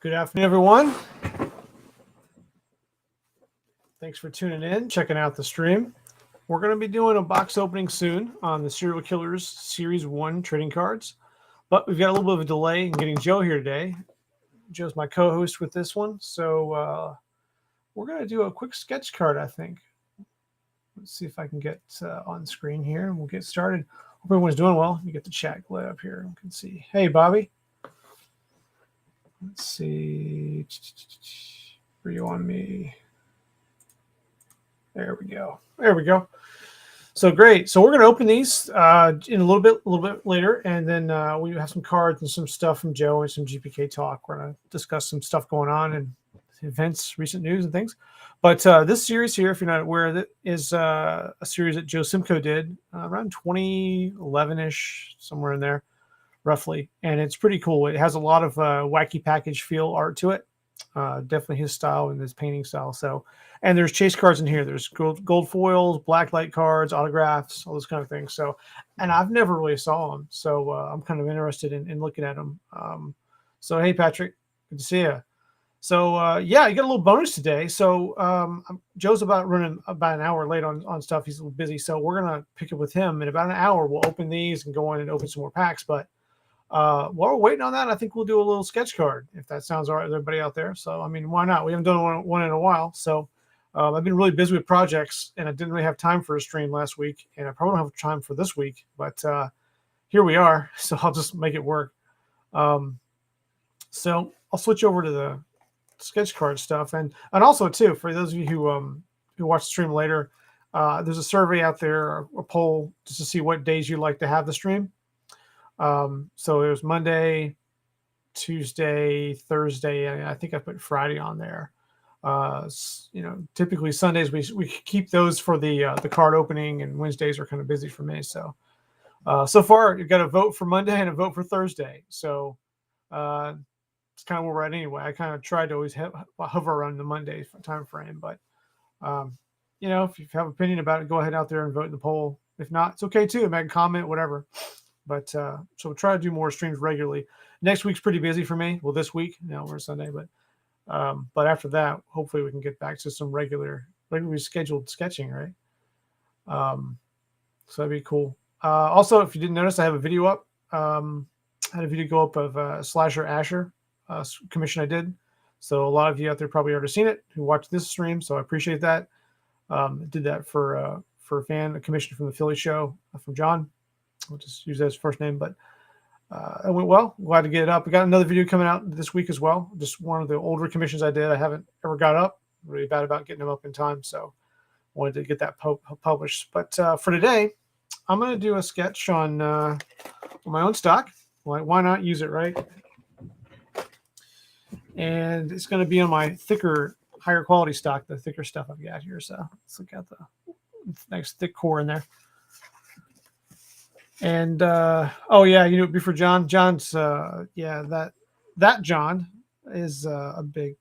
Good afternoon, everyone. Thanks for tuning in, checking out the stream. We're going to be doing a box opening soon on the Serial Killers Series 1 trading cards. But we've got a little bit of a delay in getting Joe here today. Joe's my co-host with this one. So we're going to do a quick sketch card, I think. Let's see if I can get on screen here, and we'll get started. Hope everyone's doing well. You get the chat lit up here. You can see. Hey, Bobby. Let's see. Are you on me? There we go. There we go. So great. So we're going to open these in a little bit later, and then we have some cards and some stuff from Joe and some GPK talk. We're going to discuss some stuff going on and events, recent news, and things. But this series here, if you're not aware of it, is a series that Joe Simko did around 2011-ish, somewhere in there, roughly. And it's pretty cool. It has a lot of wacky package feel art to it. Definitely his style and his painting style. So, and there's chase cards in here. There's gold foils, black light cards, autographs, all those kind of things. So, and I've never really saw them. So I'm kind of interested in looking at them. So, hey, Patrick, good to see you. So, yeah, you got a little bonus today. So Joe's running about an hour late on stuff. He's a little busy. So we're going to pick up with him in about an hour. We'll open these and go in and open some more packs. But while we're waiting on that, I think we'll do a little sketch card, if that sounds all right with everybody out there. So, I mean, why not? We haven't done one in a while. So I've been really busy with projects, and I didn't really have time for a stream last week, and I probably don't have time for this week. But here we are, so I'll just make it work. So I'll switch over to the sketch card stuff. And also, too, for those of you who watch the stream later, there's a survey out there, a poll, just to see what days you like to have the stream. So it was Monday, Tuesday, Thursday, and I think I put Friday on there. Typically Sundays we keep those for the card opening, and Wednesdays are kind of busy for me. So so far you've got a vote for Monday and a vote for Thursday. So it's kind of where we're at anyway. I kind of try to always hover around the Monday time frame, but if you have an opinion about it, go ahead out there and vote in the poll. If not, it's okay too. Make a comment, whatever. But so we'll try to do more streams regularly. Next week's pretty busy for me. Well, this week, we're Sunday, but after that, hopefully we can get back to some regularly scheduled sketching, right? So that'd be cool. Also, if you didn't notice, I have a video up. I had a video go up of Slasher Asher commission I did. So a lot of you out there probably already seen it who watched this stream. So I appreciate that. I did that for a commission from the Philly show from John. I'll just use that as first name, but it went well. Glad to get it up. We got another video coming out this week as well. Just one of the older commissions I did. I haven't ever got up. I'm really bad about getting them up in time, so wanted to get that published. But for today, I'm going to do a sketch on my own stock. Why not use it, right? And it's going to be on my thicker, higher quality stock, the thicker stuff I've got here. So let's look at the nice thick core in there. And before John, John's that John is a big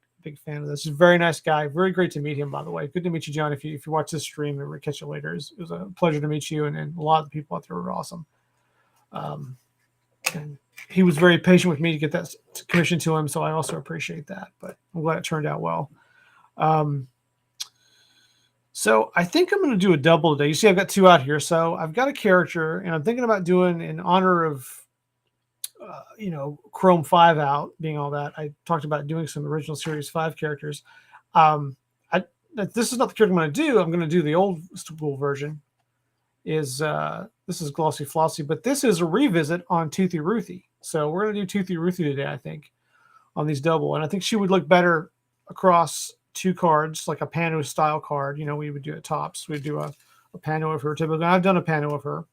fan of this. He's a very nice guy, very great to meet him, by the way. Good to meet you, John. If you watch this stream and we'll catch you later, it was a pleasure to meet you, and a lot of the people out there were awesome. And he was very patient with me to get that commission to him, so I also appreciate that. But I'm glad it turned out well. So I think I'm going to do a double today. You see, I've got two out here. So I've got a character, and I'm thinking about doing in honor of, Chrome 5 out, being all that. I talked about doing some original Series 5 characters. This is not the character I'm going to do. I'm going to do the old school version. This is Glossy Flossy, but this is a revisit on Toothie Ruthie. So we're going to do Toothie Ruthie today, I think, on these double. And I think she would look better across two cards, like a pano style card. We would do it tops. We'd do a pano of her typically. I've done a pano of her.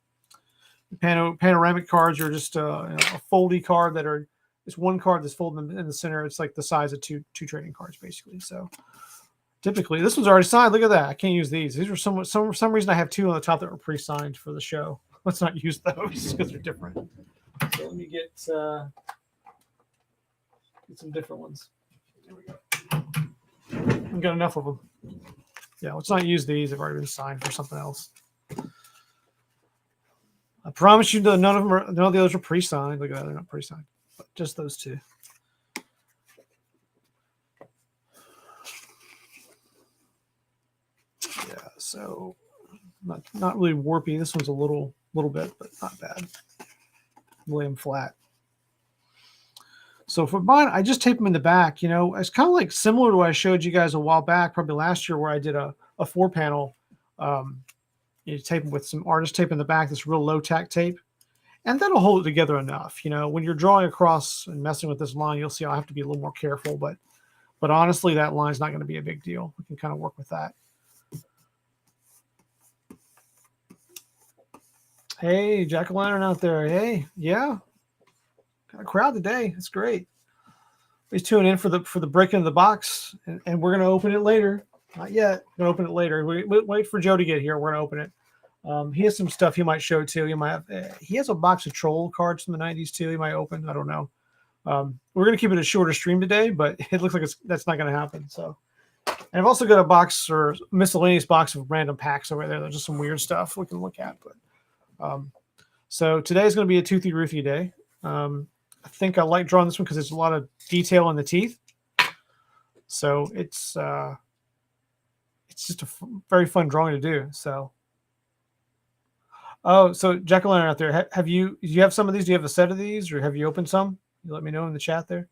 Panoramic cards are just a foldy card it's one card that's folded in the center. It's like the size of two trading cards, basically. So typically, this one's already signed. Look at that. I can't use these. These are for some reason I have two on the top that were pre-signed for the show. Let's not use those because they're different. So let me get some different ones. There we go. I've got enough of them. Yeah, let's not use these. They've already been signed for something else. I promise you that none of the others are pre-signed. Look at that, they're not pre-signed. But just those two. So not really warpy. This one's a little bit, but not bad. Lay them flat. So for mine, I just tape them in the back. You know, it's kind of like similar to what I showed you guys a while back, probably last year, where I did a 4-panel. You tape them with some artist tape in the back, this real low tack tape, and that'll hold it together enough. You know, when you're drawing across and messing with this line, you'll see I'll have to be a little more careful, but honestly, that line's not going to be a big deal. We can kind of work with that. Hey, jack-o'-lantern out there. Hey, yeah, got a crowd today. It's great. Please tune in for the breaking of the box, and we're gonna open it later. Not yet. We're gonna open it later. Wait for Joe to get here. We're gonna open it. He has some stuff he might show too. He might have. He has a box of troll cards from the '90s too. He might open. I don't know. We're gonna keep it a shorter stream today, but it looks like that's not gonna happen. So, and I've also got a box or miscellaneous box of random packs over there. There's just some weird stuff we can look at. But so today is gonna be a Toothie Ruthie day. I think I like drawing this one because there's a lot of detail in the teeth. So it's just a very fun drawing to do. So, oh, so jack-o'-lantern out there, do you have some of these? Do you have a set of these, or have you opened some? You let me know in the chat there.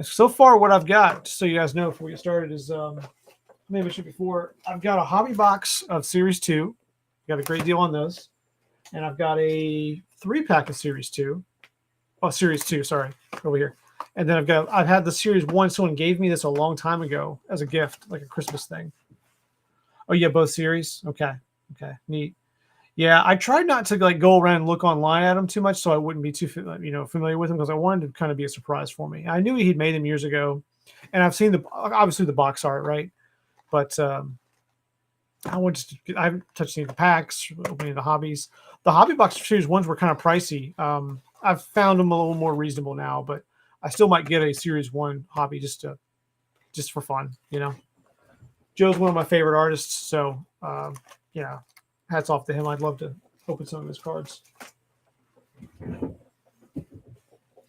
So far, what I've got, just so you guys know before we get started, is maybe I should before I've got a hobby box of Series 2. Got a great deal on those, and I've got a 3-pack of Series 2. Oh, Series 2, sorry, over here. And then I've had the Series 1. Someone gave me this a long time ago as a gift, like a Christmas thing. Oh, yeah, both series? Okay, neat. Yeah, I tried not to like go around and look online at them too much, so I wouldn't be too familiar with them, because I wanted to kind of be a surprise for me. I knew he'd made them years ago, and I've seen obviously the box art, right? But I haven't touched any of the packs, opening the hobbies. The hobby box Series 1s were kind of pricey. I've found them a little more reasonable now, but I still might get a Series 1 hobby just for fun, you know. Joe's one of my favorite artists, so hats off to him. I'd love to open some of his cards.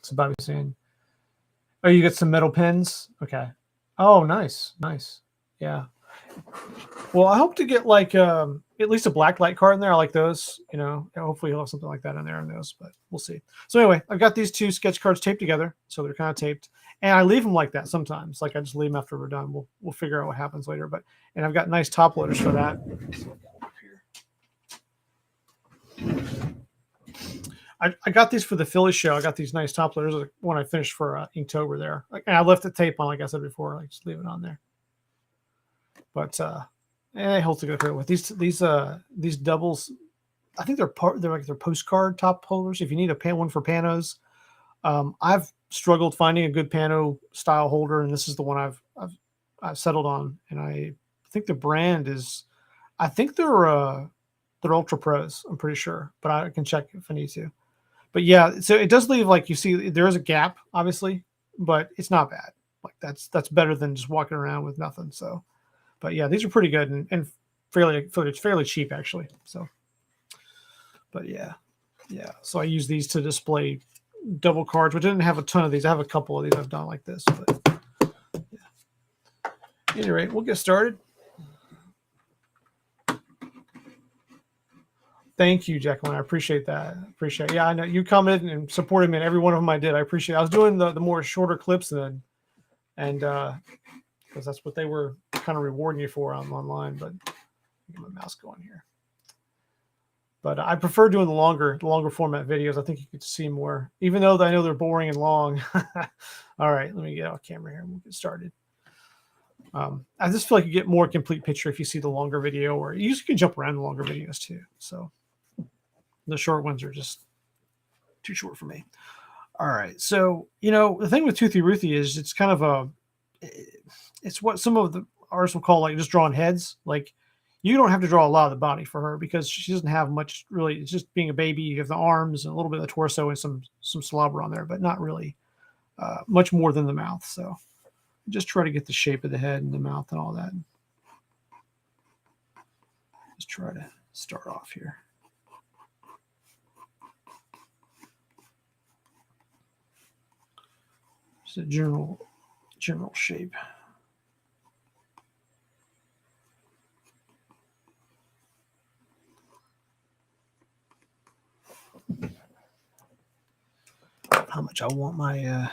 So Bobby's saying, oh, you get some metal pins? Okay. Oh, nice. Yeah. Well, I hope to get like at least a black light card in there. I like those, you know. Hopefully he'll have something like that in there in those, but we'll see. So anyway, I've got these 2 sketch cards taped together, so they're kind of taped, and I leave them like that sometimes. Like I just leave them after we're done. We'll figure out what happens later. And I've got nice top loaders for that. I got these for the Philly show. I got these nice top loaders when I finished for Inktober there. And I left the tape on, like I said before. I just leave it on there. But it holds together with these doubles. I think they're postcard top holders. If you need one for panos, I've struggled finding a good pano style holder, and this is the one I've settled on. And I think the brand is, I think they're Ultra Pros. I'm pretty sure, but I can check if I need to. But yeah, so it does leave, like, you see there is a gap, obviously, but it's not bad. Like that's better than just walking around with nothing. So, but yeah, these are pretty good and fairly cheap actually. So, but yeah. So I use these to display double cards, which I didn't have a ton of these. I have a couple of these I've done like this. But yeah. At any rate, we'll get started. Thank you, Jacqueline. I appreciate that. Yeah, I know you commented and supported me, and every one of them I did. I appreciate it. I was doing the more shorter clips then, and because that's what they were kind of rewarding you for online. But get my mouse going here. But I prefer doing the longer format videos. I think you could see more, even though I know they're boring and long. All right, let me get off camera here and we'll get started. I just feel like you get more complete picture if you see the longer video, or you can jump around the longer videos too. So the short ones are just too short for me. All right. So, the thing with Toothie Ruthie is it's kind of it's what some of the artists will call like just drawing heads. Like you don't have to draw a lot of the body for her because she doesn't have much really. It's just being a baby. You have the arms and a little bit of the torso and some slobber on there, but not really much more than the mouth. So just try to get the shape of the head and the mouth and all that. Just try to start off here. Just a general shape. much I want my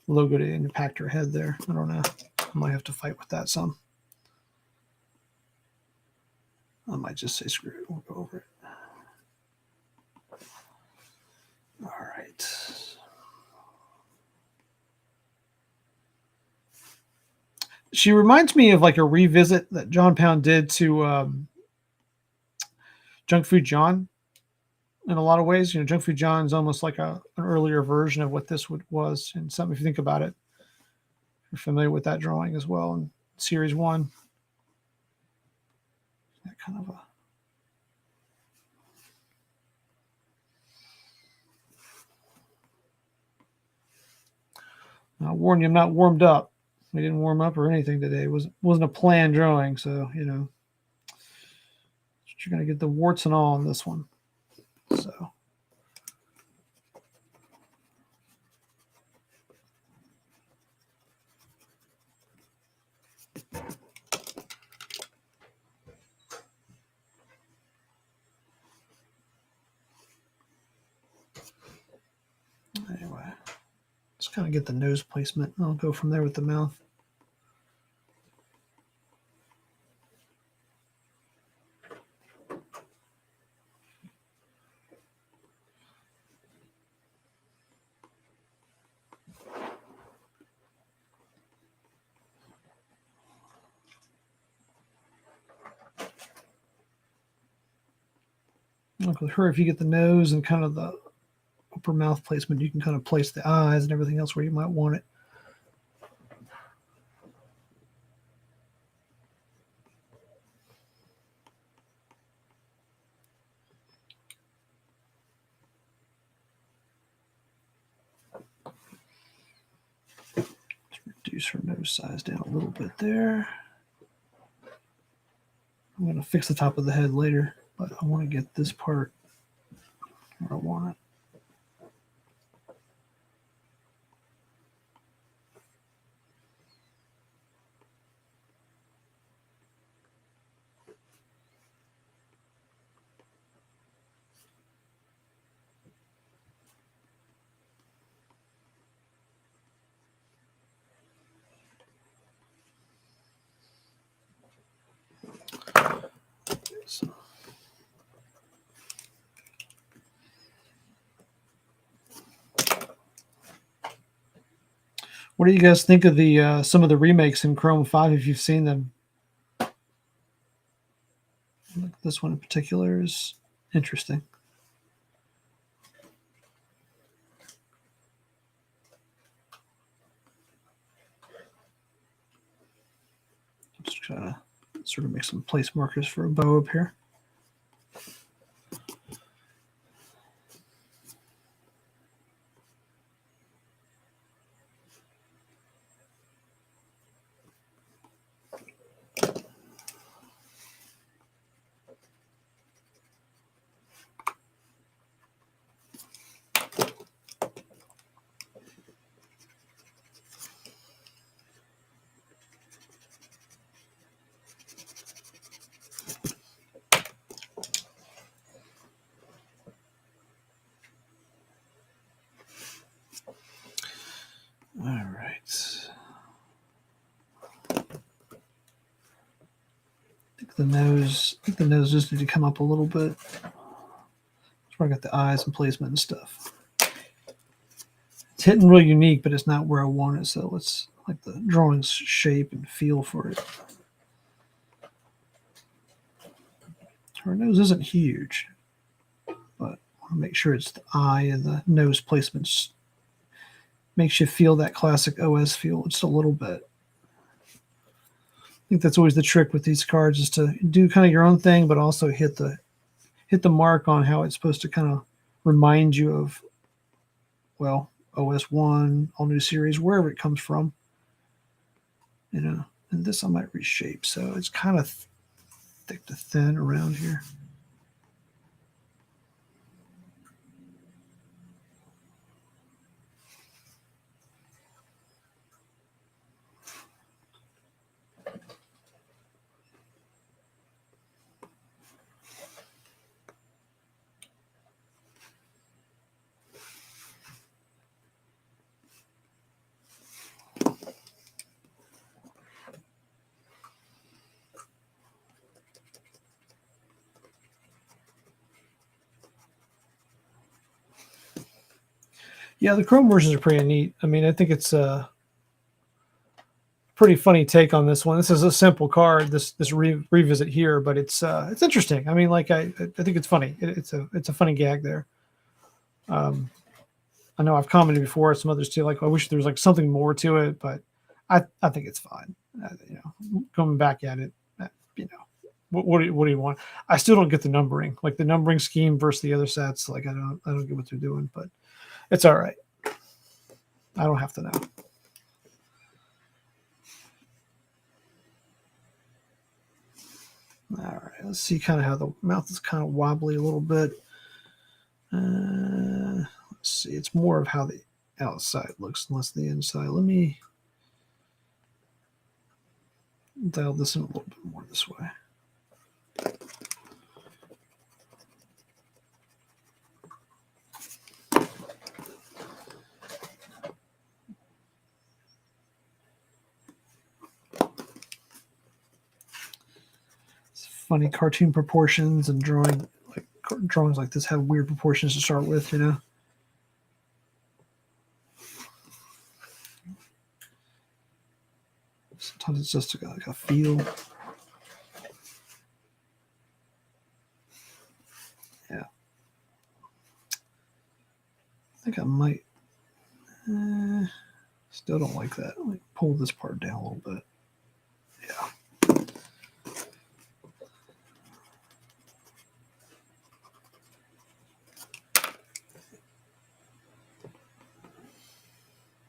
logo to impact her head there. I don't know. I might have to fight with that some. I might just say screw it. We'll go over it. All right. She reminds me of like a revisit that John Pound did to Junk Food John in a lot of ways. You know, Junk Food John is almost like an earlier version of what this was. And something, if you think about it, you're familiar with that drawing as well in Series 1. That kind of a... I'll warn you, I'm not warmed up. We didn't warm up or anything today. It wasn't a planned drawing, so you know you're gonna get the warts and all on this one. So anyway, just kind of get the nose placement. I'll go from there with the mouth. Like with her, if you get the nose and kind of the upper mouth placement, you can kind of place the eyes and everything else where you might want it. Let's reduce her nose size down a little bit there. I'm going to fix the top of the head later, but I want to get this part where I want it. So. What do you guys think of the some of the remakes in Chrome 5 if you've seen them? This one in particular is interesting. Just trying to sort of make some place markers for a bow up here. All right. I think the nose just needs to come up a little bit. That's where I got the eyes and placement and stuff. It's hitting really unique, but it's not where I want it. So let's like the drawing's shape and feel for it. Her nose isn't huge, but I want to make sure it's the eye and the nose placements. Makes you feel that classic OS feel just a little bit. I think that's always the trick with these cards is to do kind of your own thing, but also hit the mark on how it's supposed to kind of remind you of, well, OS 1, all new series, wherever it comes from. You know, and this I might reshape. So it's kind of thick to thin around here. Yeah, the Chrome versions are pretty neat. I mean, I think it's a pretty funny take on this one. This is a simple card, this revisit here, but it's interesting. I mean, like I think it's funny. It's a funny gag there. Um, I know I've commented before, some others too. Like I wish there was like something more to it, but I think it's fine. Coming back at it, you know, what do you want? I still don't get the numbering, like the numbering scheme versus the other sets. Like I don't get what they're doing, but it's all right. I don't have to know. All right, let's see kind of how the mouth is kind of wobbly a little bit. Let's see, it's more of how the outside looks and less the inside. Let me dial this in a little bit more this way. It's funny cartoon proportions and drawings like this have weird proportions to start with, you know. Sometimes it's just like a feel. Yeah. I think I might. Still don't like that. Let me pull this part down a little bit. Yeah.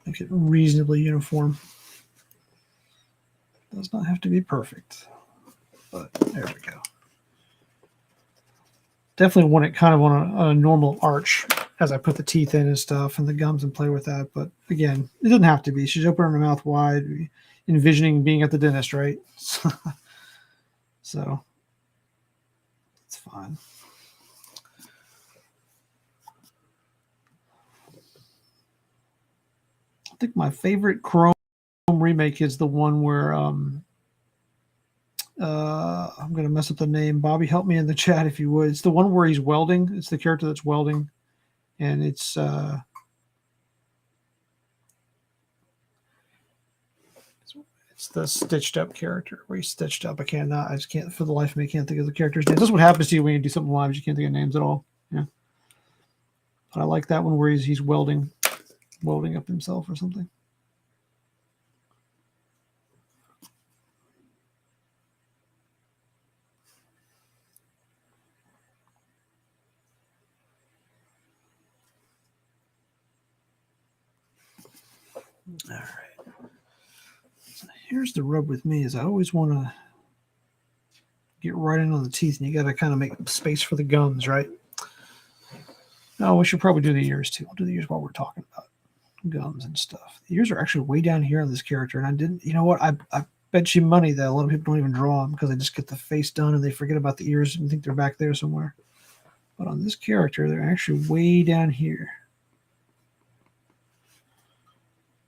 Make it reasonably uniform. Does not have to be perfect, but there we go. Definitely want it kind of on a normal arch as I put the teeth in and stuff and the gums and play with that. But again, it doesn't have to be. She's opening her mouth wide, envisioning being at the dentist, right? So it's fine. I think my favorite Chrome remake is the one where I'm going to mess up the name. Bobby, help me in the chat if you would. It's the one where he's welding. It's the character that's welding, and it's the stitched up character where he's stitched up. I just can't for the life of me can't think of the character's name. This is what happens to you when you do something live. You can't think of names at all. Yeah, but I like that one where he's welding up himself or something. All right. So here's the rub with me is I always want to get right in on the teeth, and you got to kind of make space for the gums, right? No, we should probably do the ears too. We'll do the ears while we're talking about gums and stuff. The ears are actually way down here on this character, and I didn't. You know what? I bet you money that a lot of people don't even draw them because they just get the face done and they forget about the ears and think they're back there somewhere. But on this character, they're actually way down here.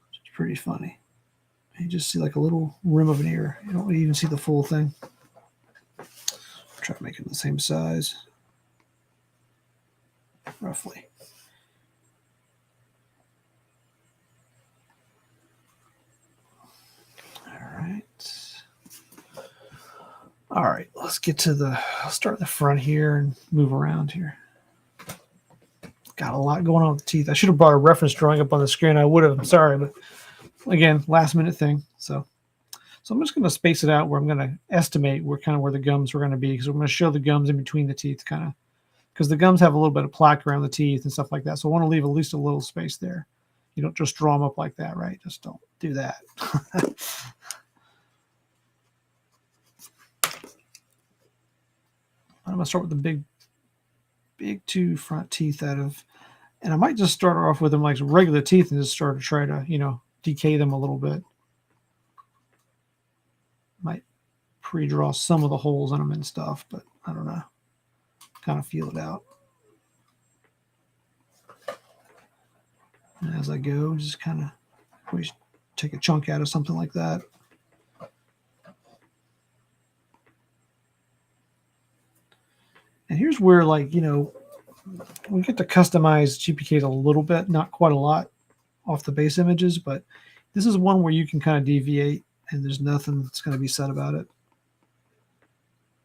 It's pretty funny. You just see like a little rim of an ear. You don't even see the full thing. Try to make it the same size, roughly. All right, let's get to I'll start in the front here and move around here. Got a lot going on with the teeth. I should have brought a reference drawing up on the screen. I would have. I'm sorry, but again, last minute thing. So I'm just going to space it out where I'm going to estimate where the gums are going to be because we're going to show the gums in between the teeth kind of because the gums have a little bit of plaque around the teeth and stuff like that. So I want to leave at least a little space there. You don't just draw them up like that, right? Just don't do that. I'm going to start with the big two front teeth and I might just start off with them like regular teeth and just start to try to, decay them a little bit. Might pre-draw some of the holes in them and stuff, but I don't know. Kind of feel it out. And as I go, just kind of always take a chunk out of something like that. And here's where, we get to customize GPKs a little bit, not quite a lot off the base images, but this is one where you can kind of deviate and there's nothing that's going to be said about it.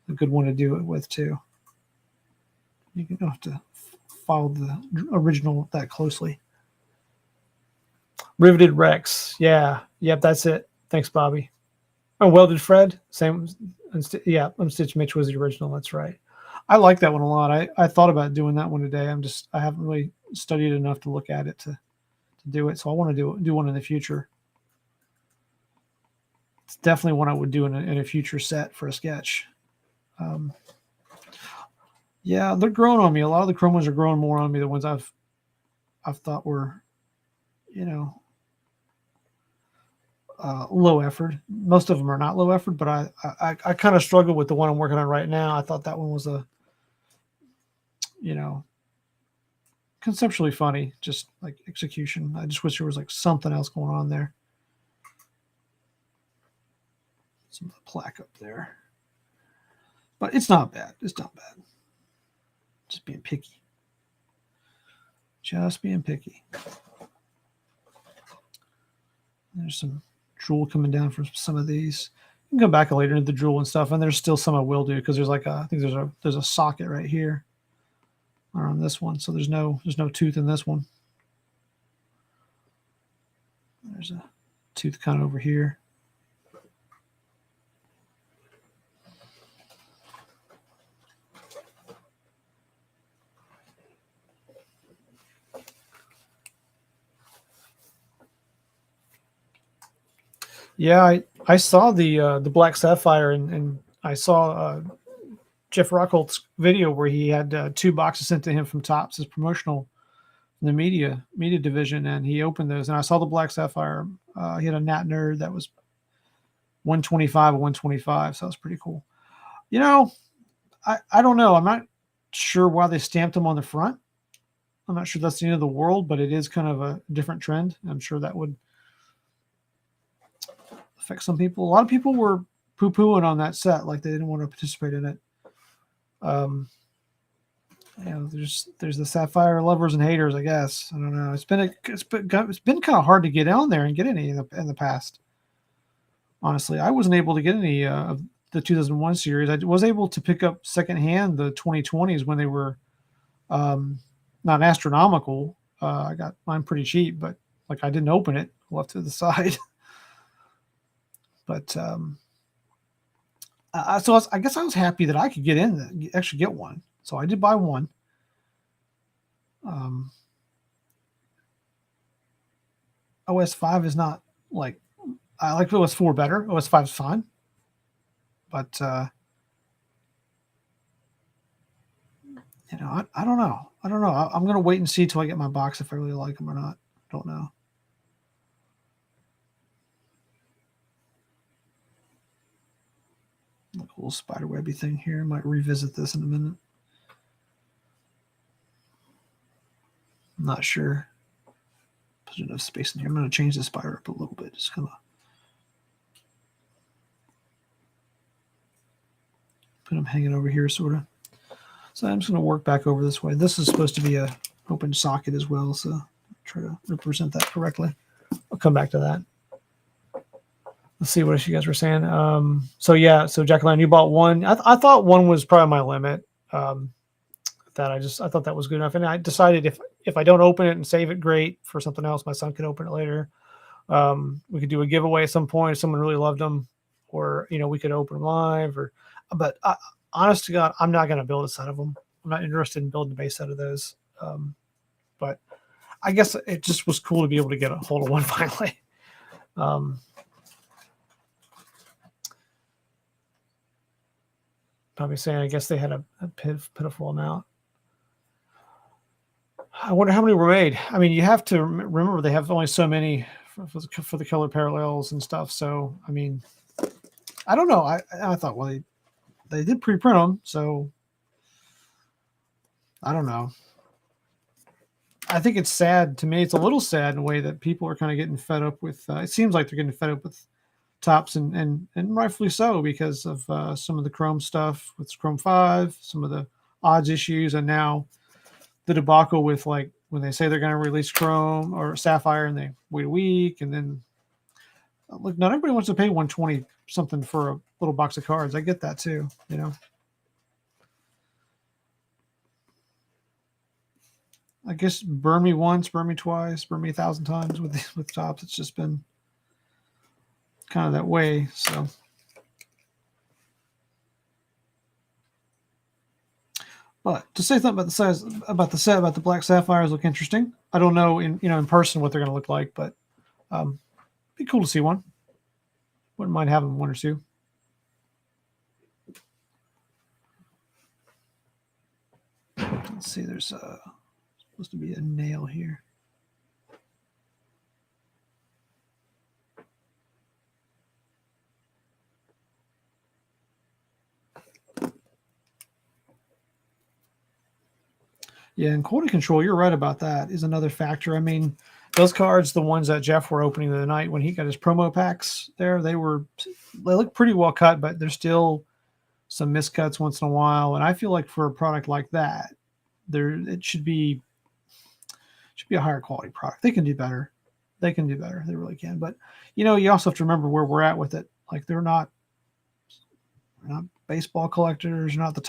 A good one to do it with too. You don't have to follow the original that closely. Riveted Rex. Yeah. Yep, that's it. Thanks, Bobby. Oh, Welded Fred. Same. Yeah, Unstitched Mitch was the original. That's right. I like that one a lot. I thought about doing that one today. I haven't really studied enough to look at it to do it. So I want to do one in the future. It's definitely one I would do in a future set for a sketch. Yeah, they're growing on me. A lot of the chrome ones are growing more on me. The ones I've thought were, low effort. Most of them are not low effort, but I kind of struggle with the one I'm working on right now. I thought that one was conceptually funny, just like execution. I just wish there was like something else going on there. Some of the plaque up there. But it's not bad. It's not bad. Just being picky. Just being picky. There's some drool coming down from some of these. You can go back later into the drool and stuff, and there's still some I will do because there's like I think there's a socket right here on this one, so there's no tooth in this one. There's a tooth kind of over here. Yeah, I saw the Black Sapphire and I saw Jeff Rockholt's video where he had 2 boxes sent to him from Topps as promotional in the media division, and he opened those. And I saw the Black Sapphire. He had a Nat Nerd that was 125 or 125, so that was pretty cool. I don't know. I'm not sure why they stamped them on the front. I'm not sure that's the end of the world, but it is kind of a different trend. I'm sure that would affect some people. A lot of people were poo-pooing on that set, like they didn't want to participate in it. There's the Sapphire lovers and haters, I guess. I don't know. It's been kind of hard to get on there and get any in the past. Honestly, I wasn't able to get any of the 2001 series. I was able to pick up secondhand the 2020s when they were not astronomical. I got mine pretty cheap, but like I didn't open it, left to the side. But so I guess I was happy that I could actually get one. So I did buy one. OS 5 is not like I like OS 4 better. OS 5 is fine, but I don't know. I'm gonna wait and see till I get my box if I really like them or not. Don't know. A cool spiderwebby thing here. Might revisit this in a minute. I'm not sure. Put enough space in here. I'm going to change the spider up a little bit. Just kind of put them hanging over here, sort of. So I'm just going to work back over this way. This is supposed to be a open socket as well, so I'll try to represent that correctly. I'll come back to that. Let's see what else you guys were saying. So Jacqueline, you bought one. I thought one was probably my limit. I thought that was good enough, and I decided if I don't open it and save it, great. For something else, my son can open it later. We could do a giveaway at some point if someone really loved them, or we could open them live. But honest to God, I'm not going to build a set of them. I'm not interested in building a base set of those. But I guess it just was cool to be able to get a hold of one finally. Probably saying, I guess they had a pitiful amount. I wonder how many were made. I mean, you have to remember they have only so many for the color parallels and stuff. So, I mean, I don't know. I thought, well, they did pre-print them, so I don't know. I think it's sad to me. It's a little sad in a way that people are kind of getting fed up with. It seems like they're getting fed up with Topps and rightfully so because of some of the Chrome stuff with Chrome 5, some of the odds issues, and now the debacle with like when they say they're going to release Chrome or Sapphire and they wait a week, and then look, not everybody wants to pay 120 something for a little box of cards. I get that too, you know. I guess burn me once, burn me twice, burn me 1,000 times with Topps. It's just been kind of that way. So, but to say something about the size, about the set, about the black sapphires look interesting. I don't know in person what they're going to look like, but be cool to see one. Wouldn't mind having one or two. Let's see. There's supposed to be a nail here. Yeah, and quality control, you're right about that, is another factor. I mean, those cards, the ones that Jeff were opening the other night when he got his promo packs there, they look pretty well cut, but there's still some miscuts once in a while. And I feel like for a product like that, it should be a higher quality product. They can do better. They can do better. They really can. But you also have to remember where we're at with it. Like they're not baseball collectors, not the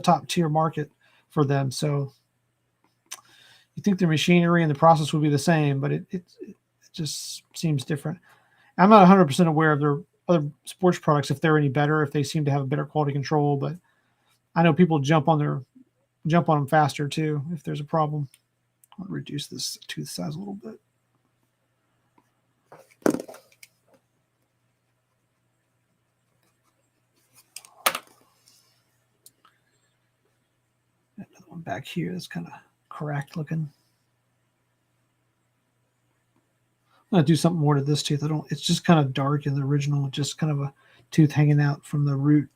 top tier market for them. So you think their machinery and the process would be the same, but it just seems different. I'm not 100% aware of their other sports products, if they're any better, if they seem to have a better quality control, but I know people jump on them faster too if there's a problem. I'll reduce this tooth size a little bit. Another one back here that's kind of cracked looking. I'm gonna do something more to this tooth. It's just kind of dark in the original, just kind of a tooth hanging out from the root.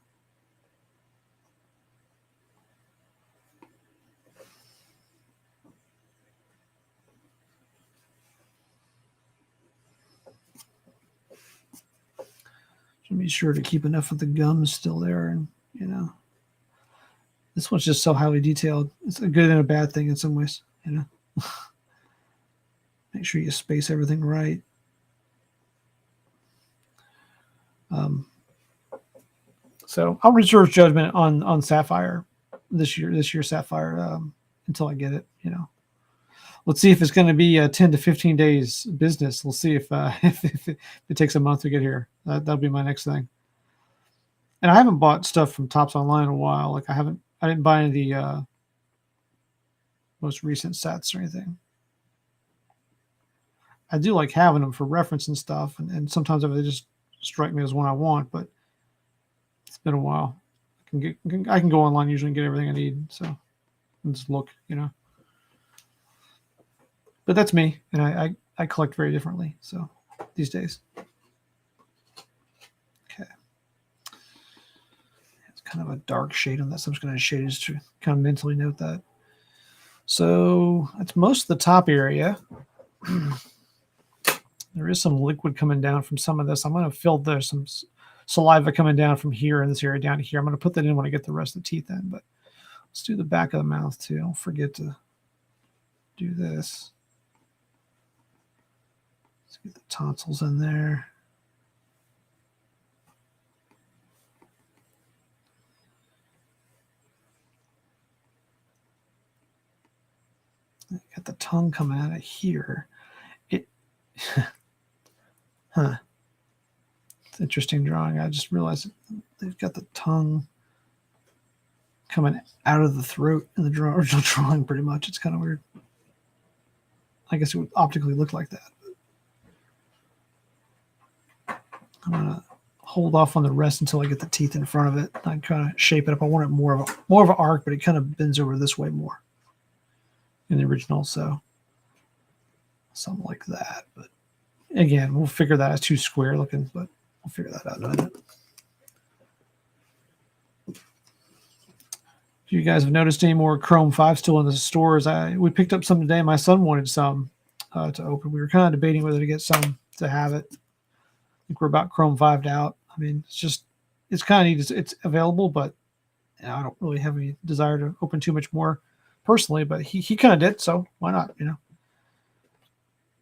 So be sure to keep enough of the gums still there, and this one's just so highly detailed. It's a good and a bad thing in some ways, Make sure you space everything right. So I'll reserve judgment on Sapphire this year Sapphire until I get it. Let's see if it's going to be a 10 to 15 days business. We'll see if if it takes a month to get here. That'll be my next thing. And I haven't bought stuff from Topps Online in a while. Like I didn't buy any of the most recent sets or anything. I do like having them for reference and stuff, and sometimes they just strike me as one I want, but it's been a while. I can go online usually and get everything I need, so and just look, But that's me, and I collect very differently, so these days. Okay. It's kind of a dark shade on that, so I'm just going to shade it just to kind of mentally note that. So that's most of the top area. There is some liquid coming down from some of this. I'm going to fill there's some saliva coming down from here in this area down here. I'm going to put that in when I get the rest of the teeth in, but let's do the back of the mouth too. Don't forget to do this. Let's get the tonsils in there. Got the tongue coming out of here. Huh. It's interesting drawing. I just realized they've got the tongue coming out of the throat in the original drawing pretty much. It's kind of weird. I guess it would optically look like that. I'm going to hold off on the rest until I get the teeth in front of it. I kind of shape it up. I want it more of an arc, but it kind of bends over this way more in the original. So something like that. But again, we'll figure that as too square looking, but we'll figure that out in a minute. If you guys have noticed any more Chrome 5 still in the stores, we picked up some today. My son wanted some to open. We were kind of debating whether to get some to have it. I think we're about Chrome 5'd out. I mean, it's kind of neat. It's available, but I don't really have any desire to open too much more personally, but he kind of did, so why not, you know?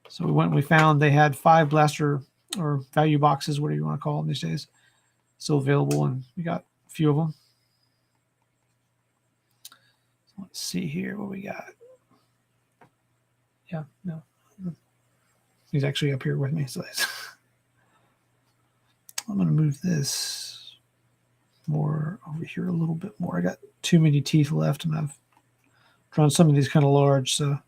So we went and we found they had 5 blaster or value boxes, whatever you want to call them these days, still available, and we got a few of them. Let's see here what we got. Yeah, no. He's actually up here with me, so I'm going to move this more over here a little bit more. I got too many teeth left, and I've drawn some of these kind of large, so.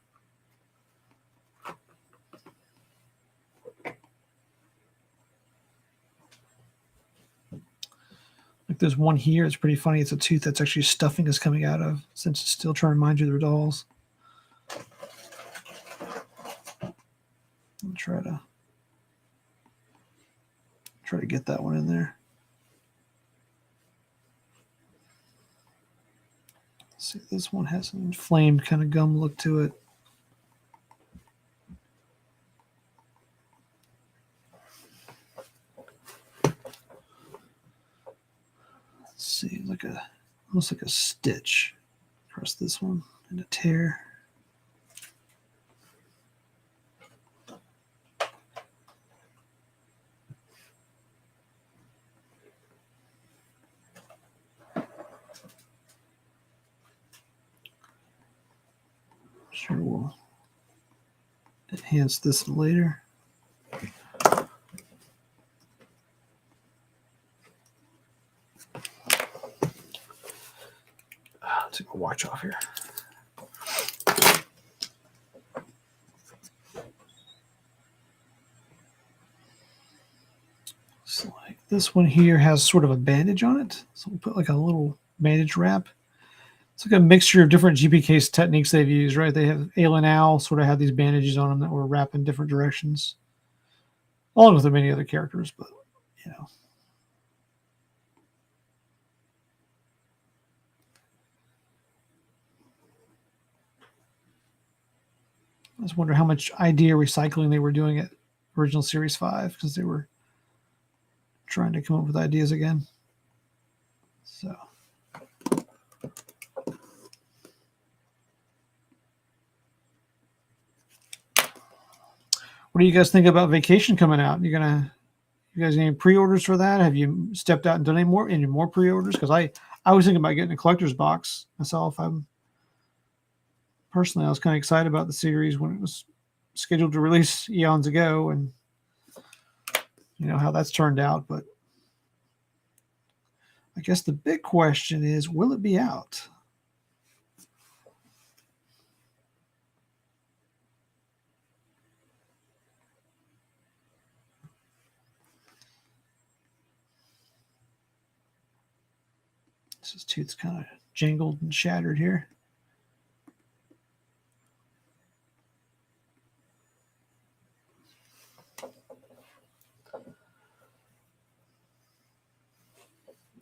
Like there's one here. It's pretty funny. It's a tooth that's actually stuffing is coming out of, since it's still trying to remind you they're dolls. I'll try to get that one in there. Let's see, this one has an inflamed kind of gum look to it. Let's see, almost like a stitch across this one and a tear. Sure, we'll enhance this later. Take my watch off here. So like this one here has sort of a bandage on it. So we'll put like a little bandage wrap. It's like a mixture of different GPK techniques they've used, right? They have Alan Owl sort of had these bandages on them that were wrapped in different directions, along with the many other characters, but you know. I just wonder how much idea recycling they were doing at original Series 5, because they were trying to come up with ideas again. So. What do you guys think about Vacation coming out? You guys any pre-orders for that? Have you stepped out and done any more pre-orders? Because I was thinking about getting a collector's box myself. I was kind of excited about the series when it was scheduled to release eons ago, and you know how that's turned out. But I guess the big question is, will it be out? This tooth's kind of jangled and shattered here.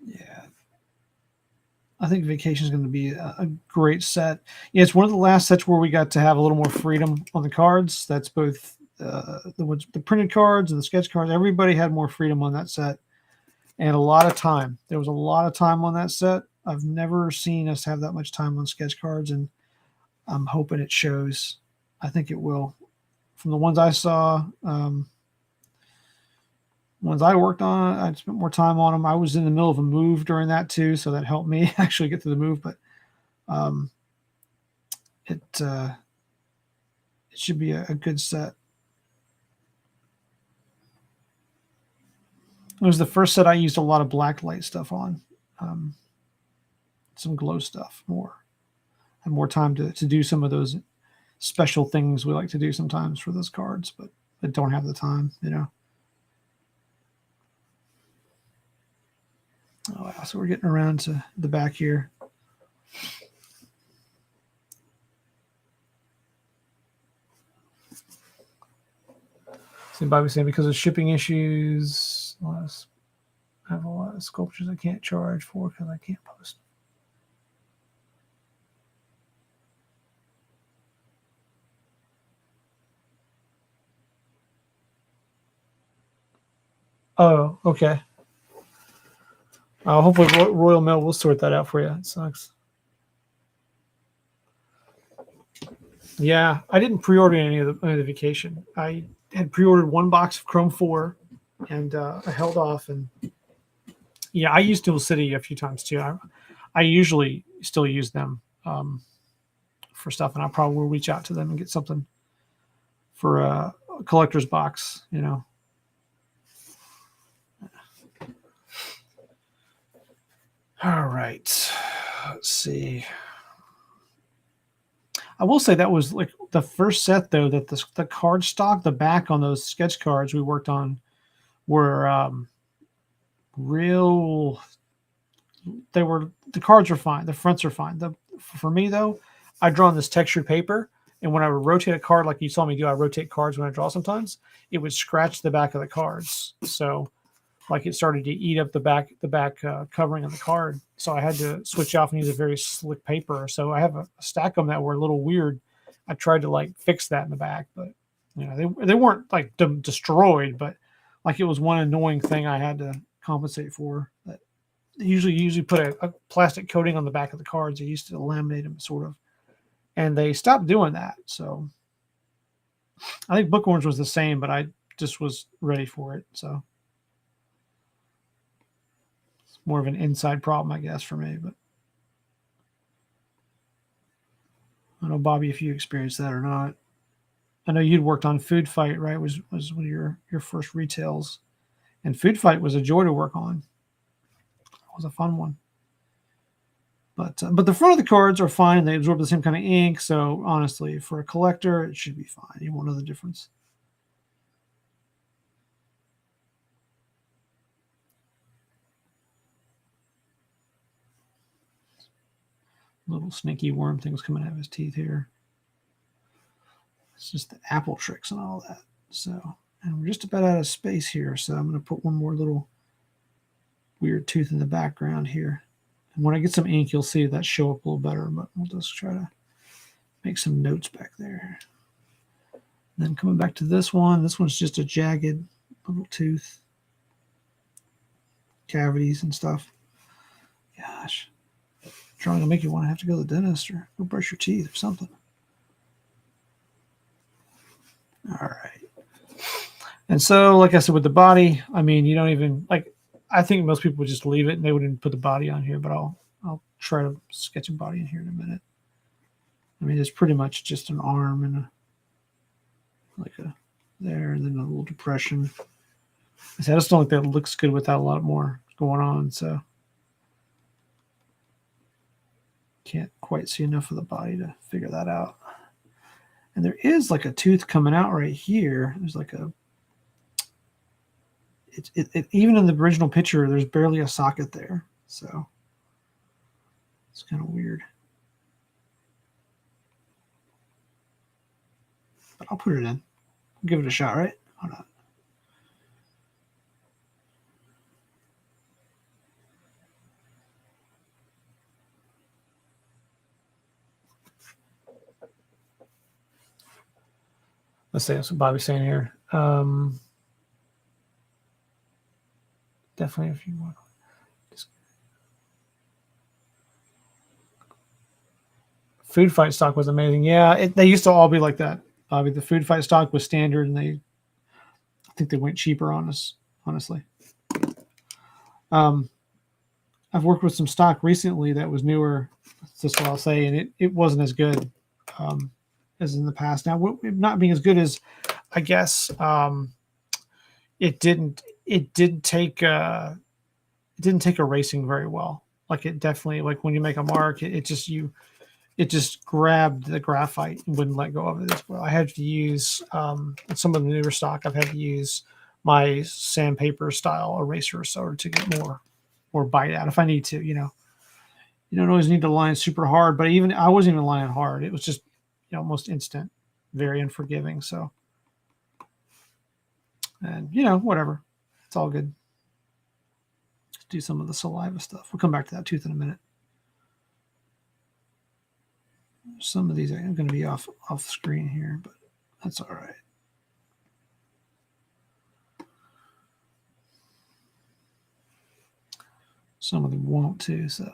Yeah. I think Vacation is going to be a great set. Yeah, it's one of the last sets where we got to have a little more freedom on the cards. That's both the printed cards and the sketch cards. Everybody had more freedom on that set, and a lot of time. There was a lot of time on that set. I've never seen us have that much time on sketch cards, and I'm hoping it shows. I think it will. From the ones I saw, ones I worked on, I spent more time on them. I was in the middle of a move during that too, so that helped me actually get to the move. But it should be a good set. It was the first set I used a lot of black light stuff on, some glow stuff more. Had more time to do some of those special things we like to do sometimes for those cards, but I don't have the time, you know. Oh, wow. So we're getting around to the back here. Somebody was saying because of shipping issues, I have a lot of sculptures I can't charge for because I can't post. Oh, okay. Hopefully Royal Mail will sort that out for you. It sucks. Yeah, I didn't pre-order any of the vacation. I had pre-ordered one box of Chrome 4, and I held off. And yeah, I used Dual City a few times too. I usually still use them for stuff, and I probably will reach out to them and get something for a collector's box. All right, let's see. I will say that was like the first set though that the card stock, the back on those sketch cards we worked on were real. The cards are fine. The fronts are fine. For me though, I draw on this textured paper, and when I would rotate a card like you saw me do, I rotate cards when I draw. Sometimes it would scratch the back of the cards, so like it started to eat up the back covering of the card. So I had to switch off and use a very slick paper. So I have a stack of them that were a little weird. I tried to like fix that in the back, but they weren't like destroyed, but like it was one annoying thing I had to compensate for. That usually put a plastic coating on the back of the cards. They used to laminate them sort of, and they stopped doing that. So I think Bookworms was the same, but I just was ready for it. So it's more of an inside problem, I guess, for me. But I don't know, Bobby, if you experienced that or not. I know you'd worked on Food Fight, right? Was one of your first retails, and Food Fight was a joy to work on. It was a fun one. But the front of the cards are fine. They absorb the same kind of ink. So honestly, for a collector, it should be fine. You won't know the difference. Little sneaky worm things coming out of his teeth here. It's just the apple tricks and all that. So, and we're just about out of space here. So I'm going to put one more little weird tooth in the background here. And when I get some ink, you'll see that show up a little better. But we'll just try to make some notes back there. And then coming back to this one's just a jagged little tooth, cavities and stuff. Gosh, drawing will make you want to have to go to the dentist or go brush your teeth or something. All right. And so, like I said, with the body, I mean, you don't even like. I think most people would just leave it and they wouldn't put the body on here. But I'll try to sketch a body in here in a minute. I mean, it's pretty much just an arm and a there, and then a little depression. I just don't think that looks good without a lot more going on. So can't quite see enough of the body to figure that out. And there is like a tooth coming out right here. There's like even in the original picture, there's barely a socket there. So it's kind of weird. But I'll put it in. I'll give it a shot, right? Hold on. Let's see what Bobby's saying here. Definitely if you want. Food Fight stock was amazing. Yeah, they used to all be like that. Bobby, the Food Fight stock was standard, and I think they went cheaper on us, honestly. I've worked with some stock recently that was newer. That's just what I'll say, and it wasn't as good as in the past. Now, not being as good as I guess it didn't take erasing very well. Like it definitely, like when you make a mark, it just grabbed the graphite and wouldn't let go of it as well. I had to use some of the newer stock. I've had to use my sandpaper style eraser so to get more bite out if I need to. You don't always need to line super hard, but even I wasn't even lining hard. It was just almost instant, very unforgiving. So, and whatever, it's all good. Let's do some of the saliva stuff. We'll come back to that tooth in a minute. Some of these are going to be off screen here, but that's all right. Some of them won't too, so.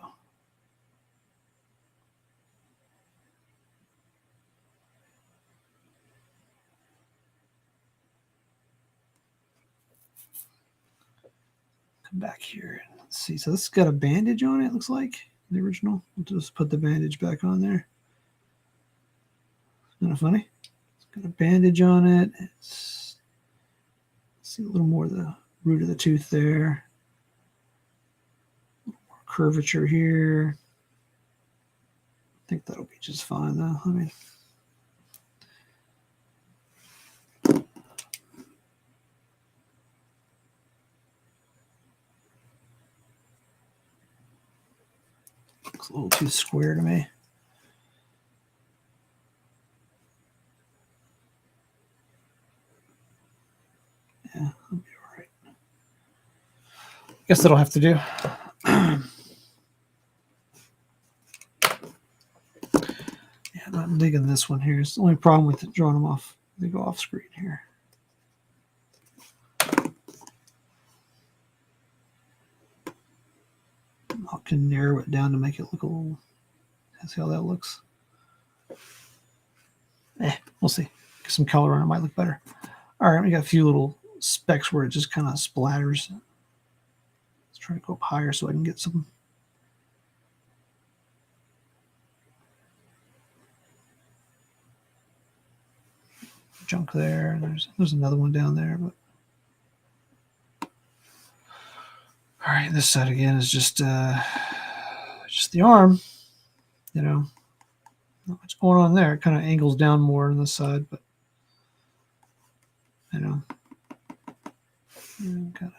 back here. Let's see. So this has got a bandage on it, looks like. The original. We'll just put the bandage back on there. Kind of funny. It's got a bandage on it. Let's see a little more of the root of the tooth there. A little more curvature here. I think that'll be just fine, though. I mean, looks a little too square to me. Yeah, that'll be all right. Guess that'll have to do. Yeah, I'm not digging this one here. It's the only problem with it drawing them off. They go off screen here. I can narrow it down to make it look a little. See how that looks. We'll see. Get some color on it, might look better. All right, we got a few little specks where it just kind of splatters. Let's try to go up higher so I can get some. Junk there. There's another one down there, but all right, this side again is just the arm. You know, not much going on there. It kind of angles down more on this side, but you know, kind of.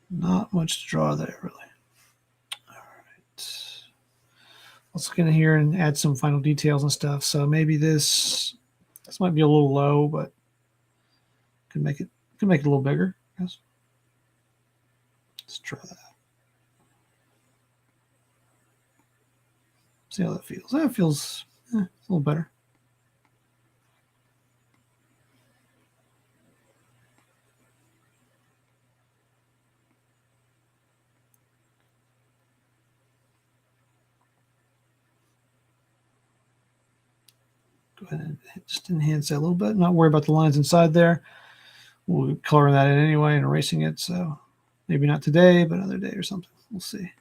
Not much to draw there, really. Let's get in here and add some final details and stuff. So maybe this might be a little low, but can make it a little bigger. Yes. Let's try that. See how that feels. That feels a little better. Go ahead and just enhance that a little bit. Not worry about the lines inside there. We'll be coloring that in anyway and erasing it. So maybe not today, but another day or something. We'll see.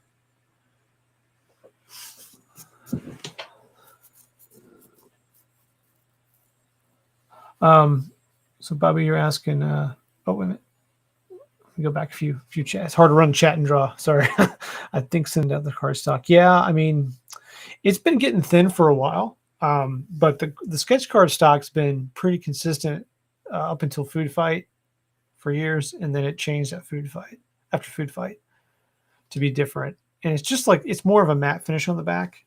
So Bobby, you're asking. Oh, wait a minute. Let me go back a few chats. It's hard to run chat and draw. Sorry. I think send out the cardstock. Yeah, I mean, it's been getting thin for a while. But the sketch card stock's been pretty consistent up until Food Fight for years, and then it changed at after Food Fight to be different. And it's just like it's more of a matte finish on the back,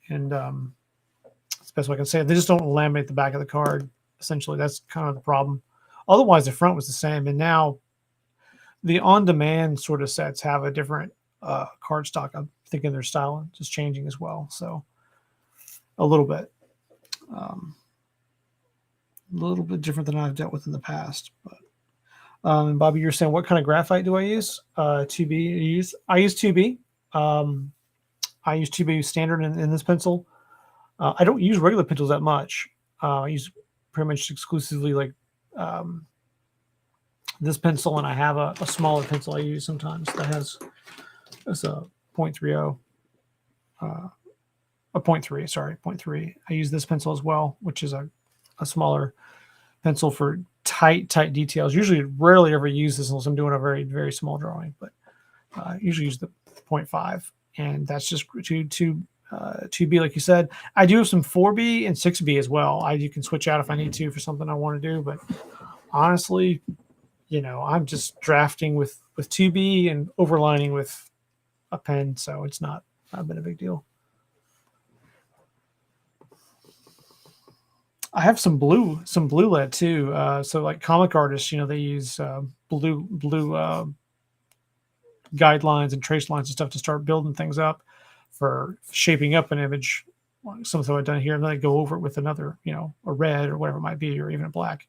and that's the best way I can say it. They just don't laminate the back of the card. Essentially, that's kind of the problem. Otherwise, the front was the same, and now the on-demand sort of sets have a different card stock. I'm thinking their styling just changing as well. So. A little bit different than I've dealt with in the past. But and Bobby, you're saying what kind of graphite do I use? 2B. I use 2B. I use 2B standard in this pencil. I don't use regular pencils that much. I use pretty much exclusively like this pencil, and I have a smaller pencil I use sometimes that has it's a 0.30. A 0.3, sorry, 0.3. I use this pencil as well, which is a smaller pencil for tight details. Usually, rarely ever use this unless I'm doing a very, very small drawing, but I usually use the 0.5, and that's just 2B, like you said. I do have some 4B and 6B as well. You can switch out if I need to for something I want to do, but honestly, I'm just drafting with 2B and overlining with a pen, so it's not been a big deal. I have some blue lead too. So like comic artists, they use blue guidelines and trace lines and stuff to start building things up for shaping up an image. Something I've done here, and then I go over it with another, a red or whatever it might be, or even a black.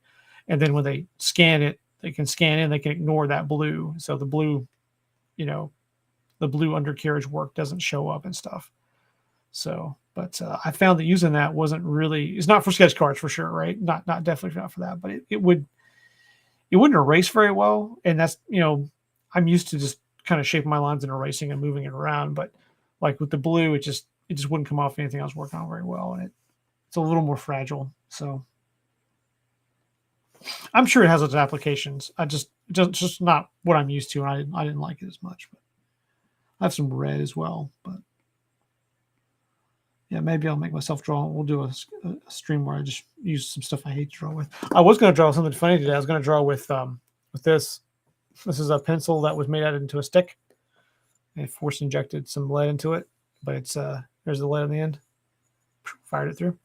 And then when they scan it, they can scan in, they can ignore that blue. So the blue, the blue undercarriage work doesn't show up and stuff. So But I found that using that wasn't really, it's not for sketch cards for sure, right? Not definitely not for that, but it wouldn't erase very well. And that's, I'm used to just kind of shaping my lines and erasing and moving it around. But like with the blue, it just wouldn't come off anything I was working on very well. And it's a little more fragile. So I'm sure it has its applications. Just not what I'm used to. And I didn't like it as much, but I have some red as well, but yeah, maybe I'll make myself draw. We'll do a stream where I just use some stuff I hate to draw with. I was going to draw something funny today. I was going to draw with this. This is a pencil that was made out into a stick. I force injected some lead into it, but it's there's the lead on the end. Fired it through,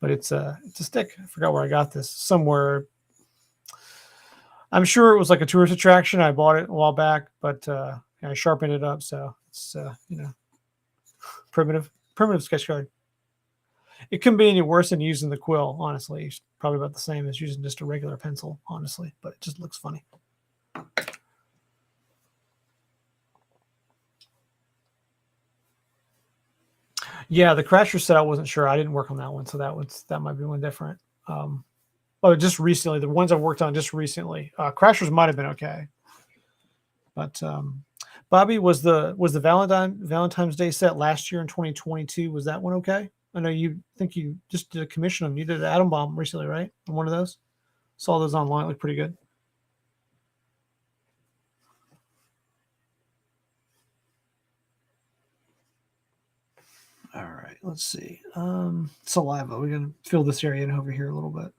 but it's a stick. I forgot where I got this. Somewhere. I'm sure it was like a tourist attraction. I bought it a while back, but I sharpened it up, so it's primitive sketch card. It couldn't be any worse than using the quill, honestly. It's probably about the same as using just a regular pencil, honestly, but it just looks funny. Yeah, the Crasher set I wasn't sure. I didn't work on that one, so that might be one different. Just recently, the ones I've worked on just recently, Crashers might have been okay, but Bobby, was the Valentine's Day set last year in 2022? Was that one okay? I know you just did a commission on. You did an Atom Bomb recently, right? On one of those. Saw those online. Look pretty good. All right, let's see. Saliva. We're gonna fill this area in over here a little bit.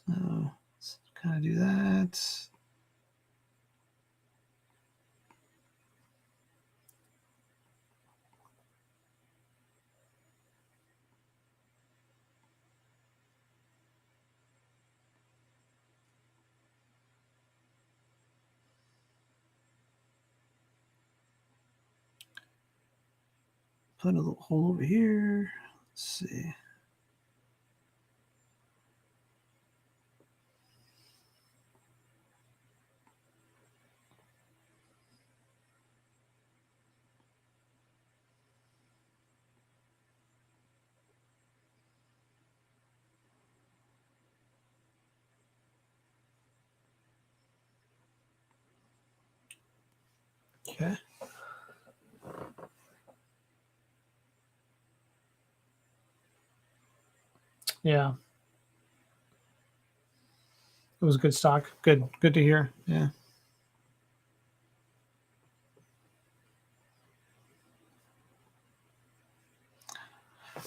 So let's kind of do that. Put a little hole over here. Let's see. Okay. Yeah. It was good stock. Good to hear. Yeah.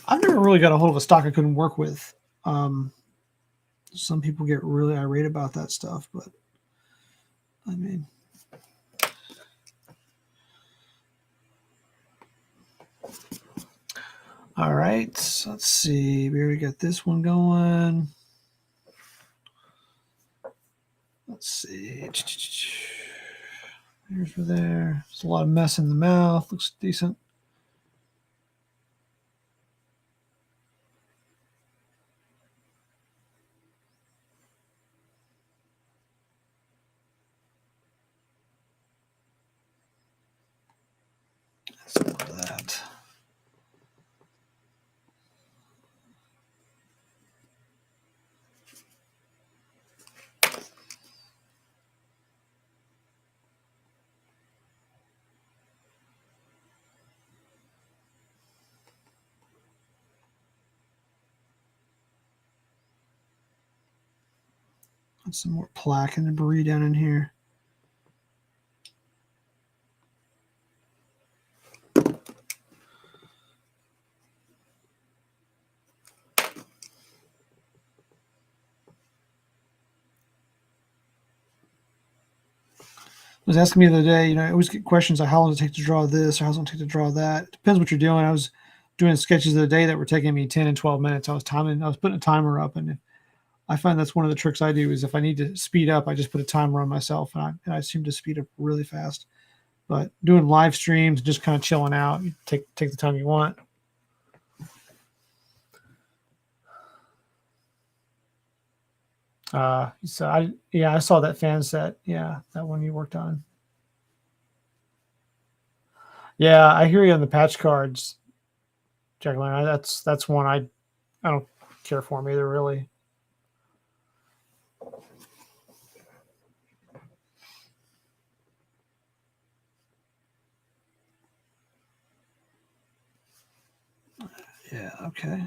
I've never really got a hold of a stock I couldn't work with. Some people get really irate about that stuff, but I mean, all right. Let's see. We already got this one going. Let's see. Here's for there. There's a lot of mess in the mouth. Looks decent. Some of that. Put some more plaque and debris down in here. Was asking me the other day, I always get questions like how long does it take to draw this or how long does it take to draw that. It depends what you're doing. I was doing sketches the other day that were taking me 10 and 12 minutes. I was putting a timer up, and I find that's one of the tricks I do is if I need to speed up, I just put a timer on myself, and I seem to speed up really fast. But doing live streams, just kind of chilling out, you take the time you want. So I saw that fan set. Yeah, that one you worked on. Yeah, I hear you on the patch cards, Jacqueline. That's one I don't care for them either, really. Yeah, okay.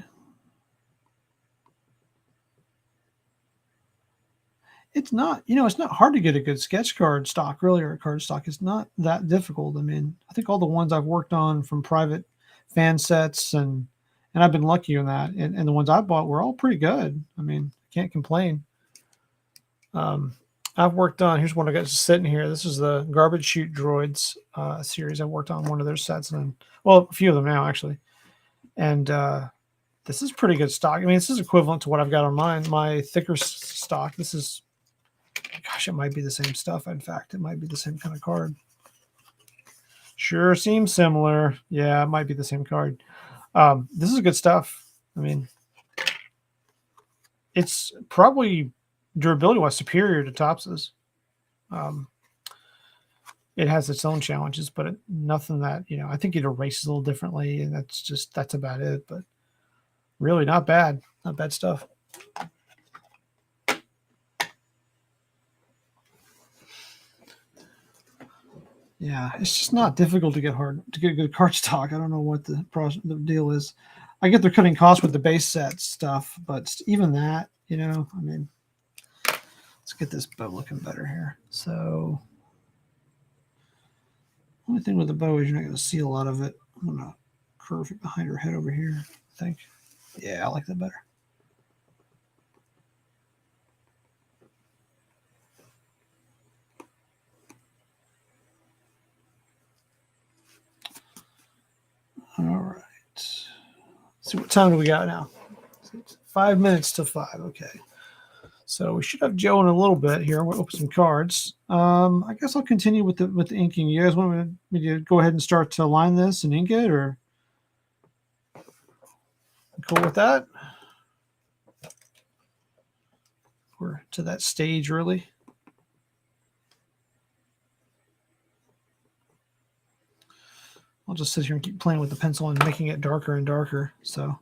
It's not, it's not hard to get a good sketch card stock, really, or a card stock. It's not that difficult. I mean, I think all the ones I've worked on from private fan sets and I've been lucky in that. And the ones I bought were all pretty good. I mean, can't complain. I've worked on, here's one I got just sitting here. This is the Garbage Chute Droids series. I worked on one of their sets, and well, a few of them now actually. And this is pretty good stock. I mean, this is equivalent to what I've got on mine. My thicker stock. This is, gosh, it might be the same stuff. In fact, it might be the same kind of card. Sure seems similar. Yeah, it might be the same card. This is good stuff. I mean, it's probably durability-wise superior to Tops's. It has its own challenges, but nothing that, I think it erases a little differently, and that's about it. But really, not bad stuff. Yeah, it's just not difficult to get good card stock. I don't know what the deal is. I get they're cutting costs with the base set stuff, but even that, I mean, let's get this bow looking better here. So, only thing with the bow is you're not going to see a lot of it. I'm going to curve it behind her head over here, I think. Yeah, I like that better. All right. Let's see, what time do we got now? 5 minutes to 5. Okay. So we should have Joe in a little bit here. We'll open some cards. I guess I'll continue with the inking. You guys want me to go ahead and start to line this and ink it, or cool with that? We're to that stage, really. I'll just sit here and keep playing with the pencil and making it darker and darker. So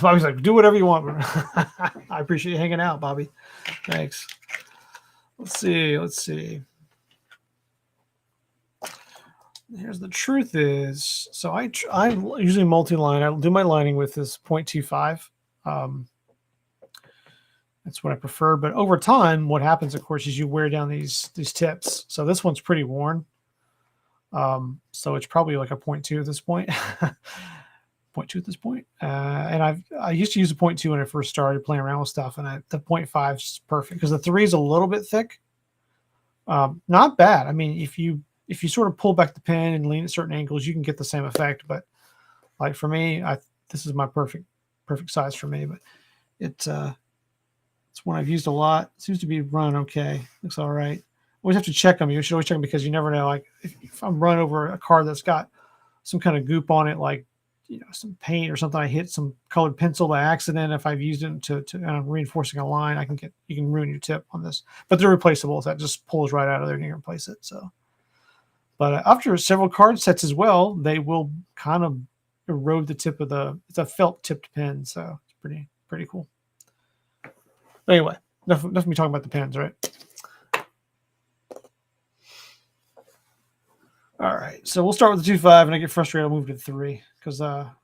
Bobby's like, do whatever you want. I appreciate you hanging out, Bobby. Thanks. Let's see. Here's the truth is, so I usually multi-line. I do my lining with this 0.25. That's what I prefer. But over time, what happens, of course, is you wear down these tips. So this one's pretty worn. So it's probably like a 0.2 at this point. 0.2 at this point. And I used to use a 0.2 when I first started playing around with stuff, and the 0.5 is perfect because the 3 is a little bit thick. Not bad. I mean, if you sort of pull back the pen and lean at certain angles, you can get the same effect. But like for me, this is my perfect size for me. But it's one I've used a lot. It seems to be run okay. Looks all right. Always have to check them. You should always check them because you never know. Like if I'm run over a card that's got some kind of goop on it, like some paint or something, I hit some colored pencil by accident. If I've used it to reinforcing a line, you can ruin your tip on this. But they're replaceable. So that just pulls right out of there and you can replace it. So, but after several card sets as well, they will kind of erode the tip of it's a felt tipped pen. So it's pretty cool. But anyway, enough of me talking about the pens, right? All right, so we'll start with the 2.5, and I get frustrated. I'll move to 3 because I'll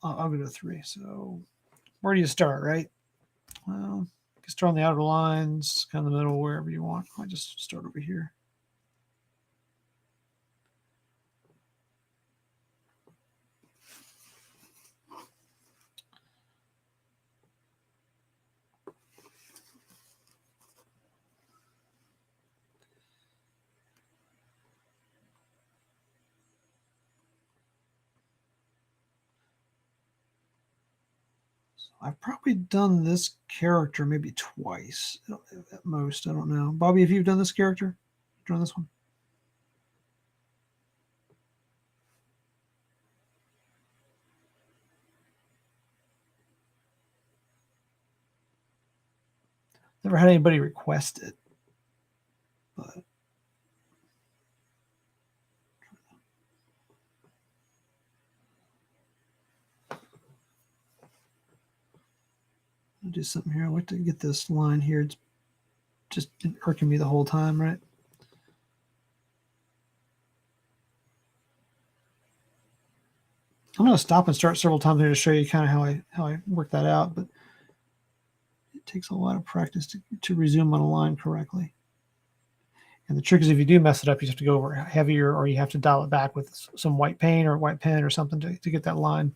go to 3. So where do you start, right? Well, you can start on the outer lines, kind of the middle, wherever you want. I just start over here. I've probably done this character maybe twice at most. I don't know. Bobby, have you done this character? Done this one? Never had anybody request it, but I'll do something here. I want to get this line here. It's just been irking me the whole time, right? I'm going to stop and start several times here to show you kind of how I work that out, but it takes a lot of practice to resume on a line correctly. And the trick is if you do mess it up, you have to go over heavier, or you have to dial it back with some white paint or white pen or something to get that line,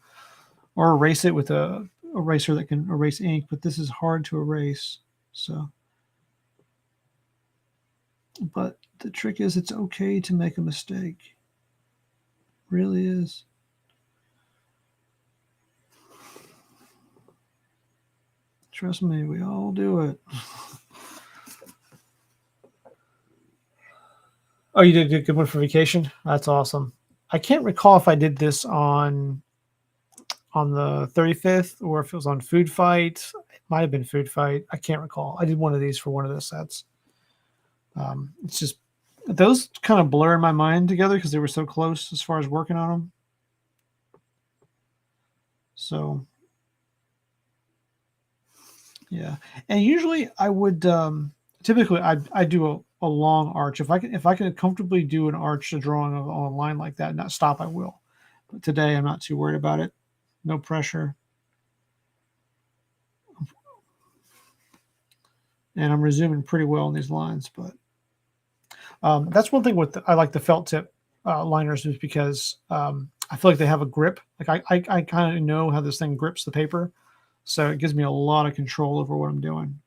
or erase it with a eraser that can erase ink. But this is hard to erase. So, but the trick is it's okay to make a mistake. It really is. Trust me, we all do it. Oh, you did a good one for vacation? That's awesome. I can't recall if I did this on the 35th or if it was on Food Fight. It might have been Food Fight. I can't recall. I did one of these for one of the sets. It's just those kind of blur in my mind together because they were so close as far as working on them. So, yeah. And usually I would typically I do a long arch. If I can comfortably do an arch, a drawing on a line like that, and not stop, I will. But today I'm not too worried about it. No pressure. And I'm resuming pretty well on these lines, but that's one thing I like the felt tip liners is because I feel like they have a grip. Like I kind of know how this thing grips the paper, so it gives me a lot of control over what I'm doing.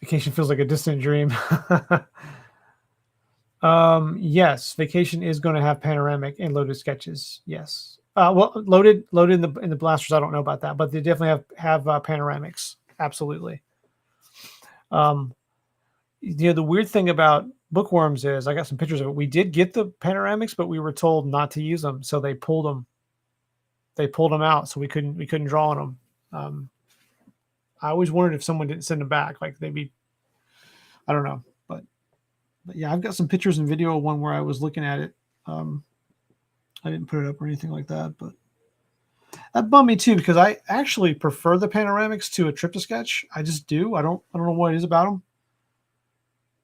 Vacation feels like a distant dream. Yes, vacation is going to have panoramic and loaded sketches. Yes. Well, loaded in the blasters. I don't know about that, but they definitely have panoramics. Absolutely. The weird thing about bookworms is I got some pictures of it. We did get the panoramics, but we were told not to use them, so they pulled them. They pulled them out, so we couldn't draw on them. I always wondered if someone didn't send them back, like maybe I don't know, but yeah, I've got some pictures and video of one where I was looking at it. I didn't put it up or anything like that, but that bummed me too because I actually prefer the panoramics to a Trip-to-Sketch. I just do. I don't know what it is about them,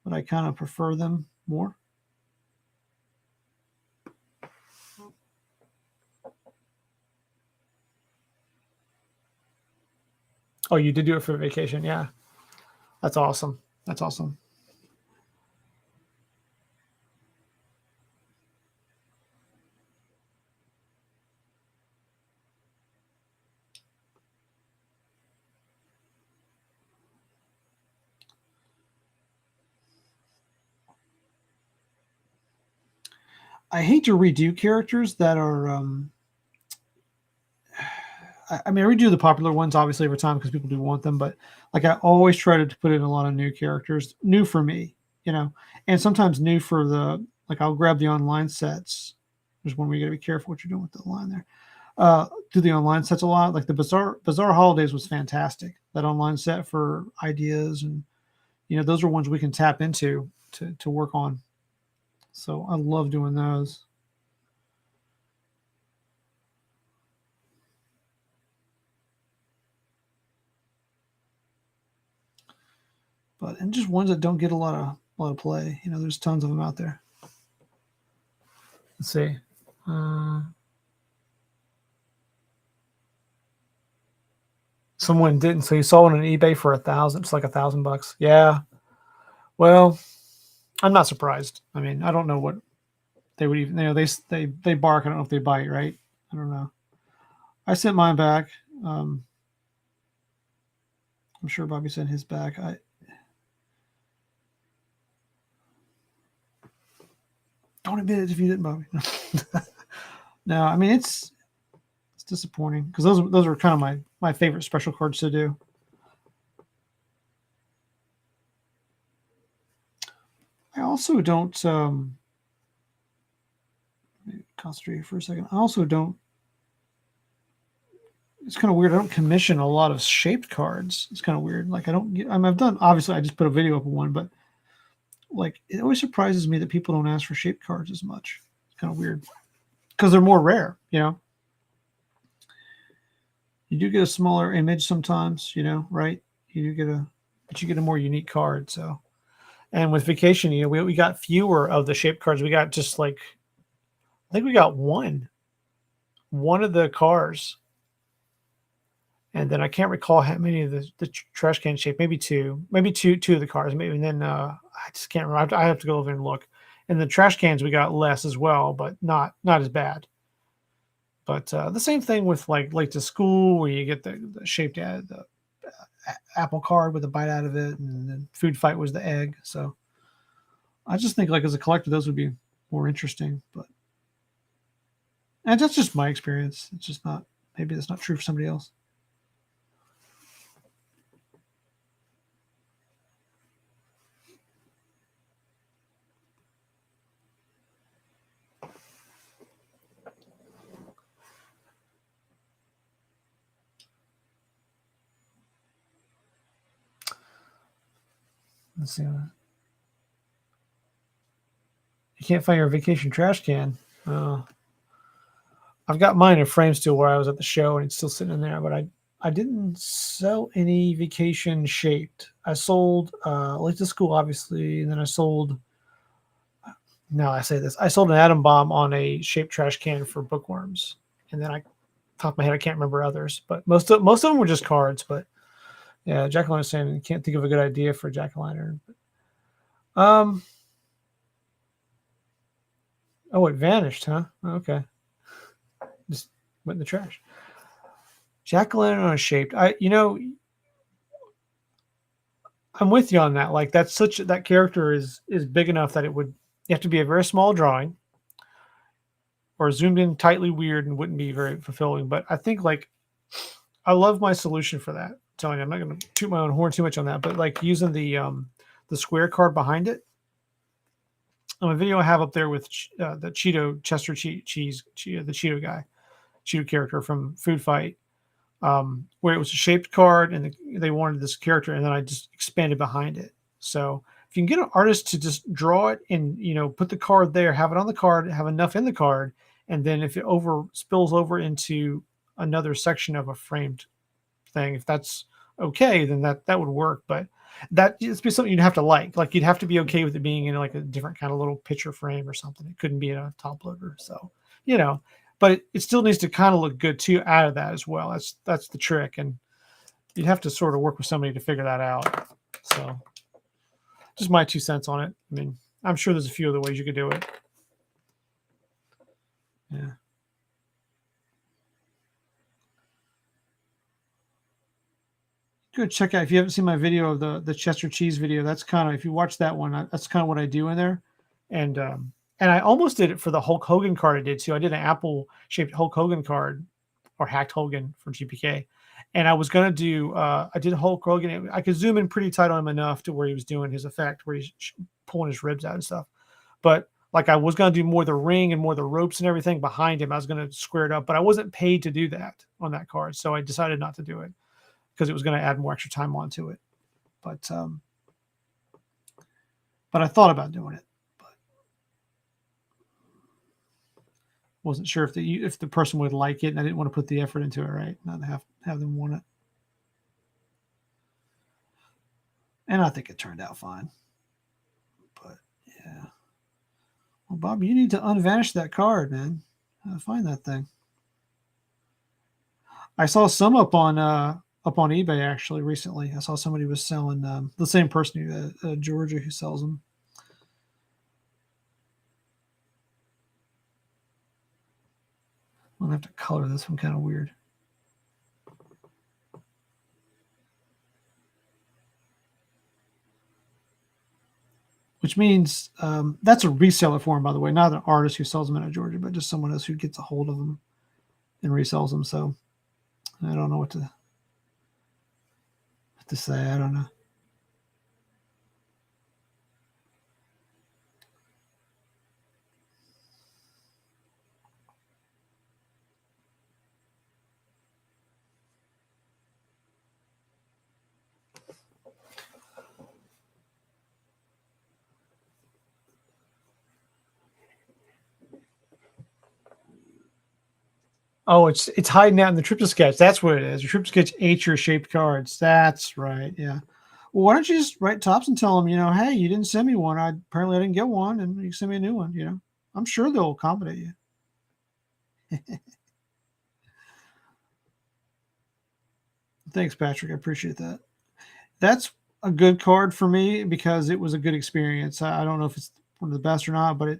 but I kind of prefer them more. Oh, you did do it for vacation, yeah. That's awesome. That's awesome. I hate to redo characters that are. I mean, I redo the popular ones obviously every time because people do want them, but like I always try to put in a lot of new characters, new for me, and sometimes new for the like. I'll grab the online sets. There's one where you got to be careful what you're doing with the line there. Do the online sets a lot. Like the Bizarre Holidays was fantastic. That online set for ideas and those are ones we can tap into to work on. So I love doing those. And just ones that don't get a lot of play. There's tons of them out there. Let's see. Someone didn't. So you saw one on eBay for $1,000. It's like $1,000. Yeah. Well, I'm not surprised. I mean, I don't know what they would even. They bark. I don't know if they bite. Right. I don't know. I sent mine back. I'm sure Bobby sent his back. Don't admit it if you didn't, Bobby. No, I mean it's disappointing because those are kind of my favorite special cards to do. I also don't concentrate for a second. I also don't. It's kind of weird. I don't commission a lot of shaped cards. It's kind of weird. Like I don't get. I've done. Obviously, I just put a video up of one, but like it always surprises me that people don't ask for shaped cards as much. It's kind of weird. because they're more rare. You do get a smaller image sometimes, right? You do but you get a more unique card. So, and with Vacation, we got fewer of the shaped cards. We got just like, I think we got one of the cars, and then I can't recall how many of the trash can shape. Maybe two of the cars. Maybe, and then I just can't remember. I have to go over and look. And the trash cans we got less as well, but not as bad. But the same thing with like Late to School, where you get the shaped the apple card with a bite out of it, and then Food Fight was the egg. So I just think like as a collector, those would be more interesting. But and that's just my experience. It's just not. Maybe that's not true for somebody else. Let's see. You can't find your Vacation trash can. I've got mine in frame still where I was at the show, and it's still sitting in there. But I didn't sell any Vacation shaped. I sold Late to School, obviously, and then I sold. Now I say this, I sold an atom bomb on a shaped trash can for bookworms, and then top of my head, I can't remember others, but most of them were just cards. But yeah, Jack o' lantern saying can't think of a good idea for Jack o' lantern. Oh, it vanished, huh? Okay, just went in the trash. Jack o' lantern on a shaped. I'm with you on that. Like that character is big enough that you have to be a very small drawing, or zoomed in tightly weird, and wouldn't be very fulfilling. But I think like I love my solution for that. I'm telling you, I'm not going to toot my own horn too much on that, but like using the square card behind it. On a video I have up there with the Cheeto Chester Cheese, the Cheeto guy, Cheeto character from Food Fight, where it was a shaped card and they wanted this character, and then I just expanded behind it. So if you can get an artist to just draw it and put the card there, have it on the card, have enough in the card, and then if it spills over into another section of a framed thing, if that's okay, then that would work. But that it's be something you'd have to like you'd have to be okay with it being in like a different kind of little picture frame or something. It couldn't be in a top loader. So but it still needs to kind of look good too out of that as well. That's the trick, and you'd have to sort of work with somebody to figure that out. So just my 2 cents on it. I mean, I'm sure there's a few other ways you could do it. Yeah. Good. Check out if you haven't seen my video of the Chester cheese video. That's kind of, if you watch that one, that's kind of what I do in there. And I almost did it for the Hulk Hogan card I did too. I did an apple shaped Hulk Hogan card, or hacked Hogan for GPK. And I was gonna do I did Hulk Hogan. I could zoom in pretty tight on him enough to where he was doing his effect, where he's pulling his ribs out and stuff. But like I was gonna do more the ring and more the ropes and everything behind him. I was gonna square it up, but I wasn't paid to do that on that card, so I decided not to do it because it was going to add more extra time onto it. But I thought about doing it, but wasn't sure if the person would like it, and I didn't want to put the effort into it, right? Not have them want it. And I think it turned out fine. But yeah. Well, Bob, you need to unvanish that card, man. Find that thing. I saw some up on eBay actually recently. I saw somebody was selling the same person, Georgia, who sells them. I'm gonna have to color this one kind of weird. Which means that's a reseller for him, by the way, not an artist who sells them out of Georgia, but just someone else who gets a hold of them and resells them. So I don't know what to say. I don't know. Oh, it's hiding out in the Triptych sketch. That's what it is. Your Triptych sketch ate your shaped cards. That's right. Yeah. Well, why don't you just write Tops and tell them, hey, you didn't send me one. Apparently I didn't get one, and you send me a new one. I'm sure they'll accommodate you. Thanks, Patrick. I appreciate that. That's a good card for me because it was a good experience. I don't know if it's one of the best or not, but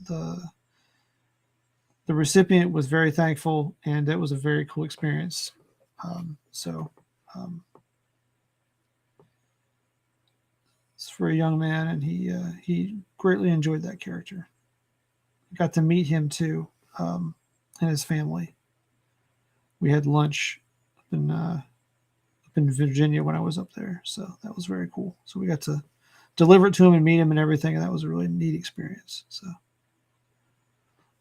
the recipient was very thankful, and it was a very cool experience. So it's for a young man, and he greatly enjoyed that character. Got to meet him too, and his family. We had lunch up in Virginia when I was up there, so that was very cool. So we got to deliver it to him and meet him and everything, and that was a really neat experience. So,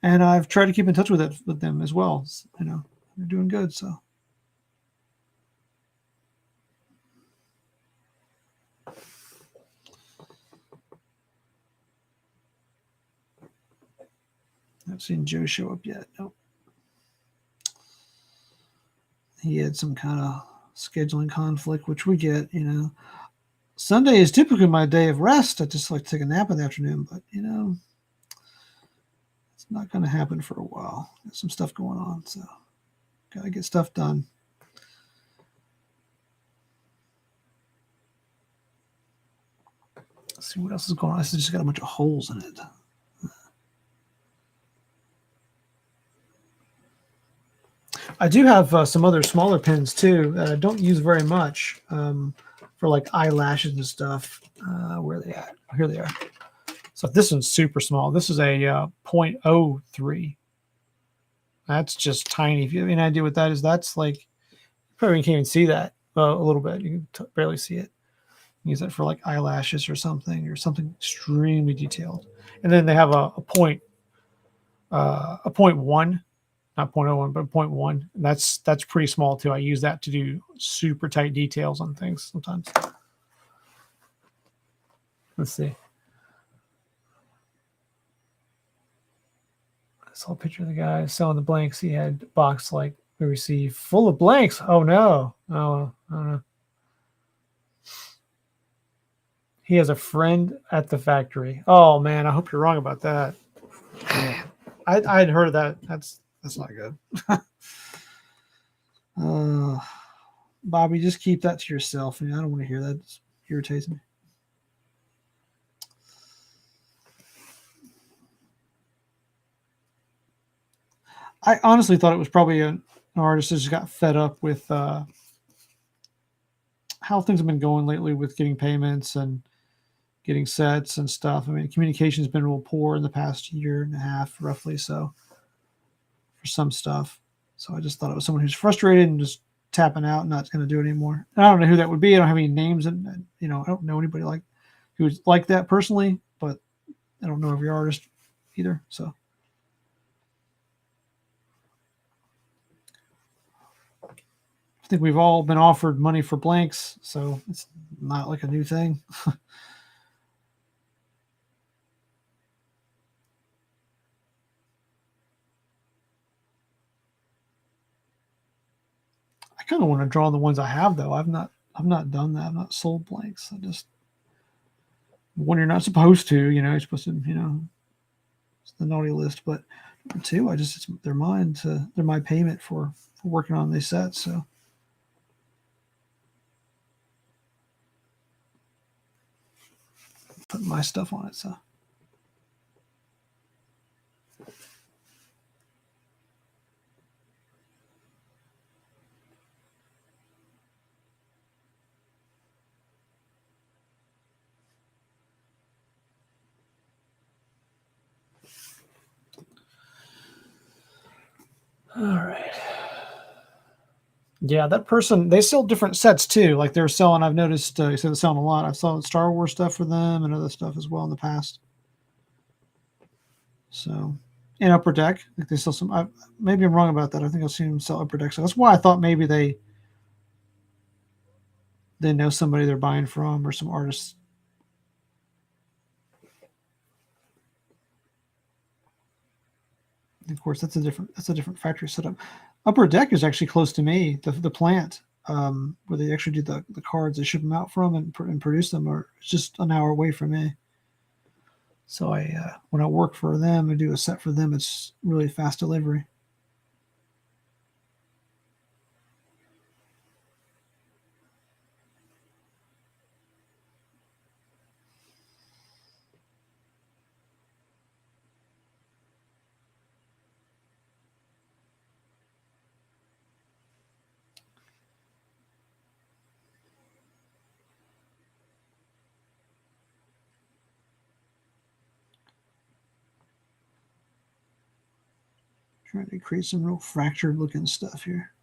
and I've tried to keep in touch with them as well. They're doing good. So. I haven't seen Joe show up yet. Nope. He had some kind of scheduling conflict, which we get. Sunday is typically my day of rest. I just like to take a nap in the afternoon, but it's not going to happen for a while. Got some stuff going on, so got to get stuff done. Let's see what else is going on. This has just got a bunch of holes in it. I do have some other smaller pins too that I don't use very much for like eyelashes and stuff. Where are they at? Here they are. So this one's super small. This is a 0.03. That's just tiny. If you have any idea what that is, that's like, you probably can't even see that a little bit. You can barely see it. Use it for like eyelashes or something extremely detailed. And then they have a 0.1, not 0.01, but 0.1. And that's pretty small too. I use that to do super tight details on things sometimes. Let's see. I saw a picture of the guy selling the blanks. He had a box like we received full of blanks. Oh no. Oh, I don't know. He has a friend at the factory. Oh man, I hope you're wrong about that. I had heard of that. That's not good. Bobby, just keep that to yourself. I don't want to hear that. It irritates me. I honestly thought it was probably an artist that just got fed up with how things have been going lately with getting payments and getting sets and stuff. I mean, communication's been real poor in the past year and a half, roughly. So for some stuff. So I just thought it was someone who's frustrated and just tapping out and not going to do it anymore. And I don't know who that would be. I don't have any names, and I don't know anybody who's like that personally, but I don't know every artist either. So I think we've all been offered money for blanks, so it's not like a new thing. I kind of want to draw the ones I have though. I've not done that. I've not sold blanks. I just, one, you're not supposed to, you're supposed to, it's the naughty list. But number two, they're my payment for working on these sets. So put my stuff on it. So. All right. Yeah, that person, they sell different sets too. Like they're selling, I've noticed, they're selling a lot. I've sold Star Wars stuff for them and other stuff as well in the past. So, in Upper Deck, like they sell some, maybe I'm wrong about that. I think I've seen them sell Upper Deck. So that's why I thought maybe they know somebody they're buying from or some artists. And of course, that's a different factory setup. Upper Deck is actually close to me. The plant where they actually do the cards, they ship them out from and produce them, or it's just an hour away from me. So when I work for them and do a set for them, it's really fast delivery. Trying to create some real fractured looking stuff here.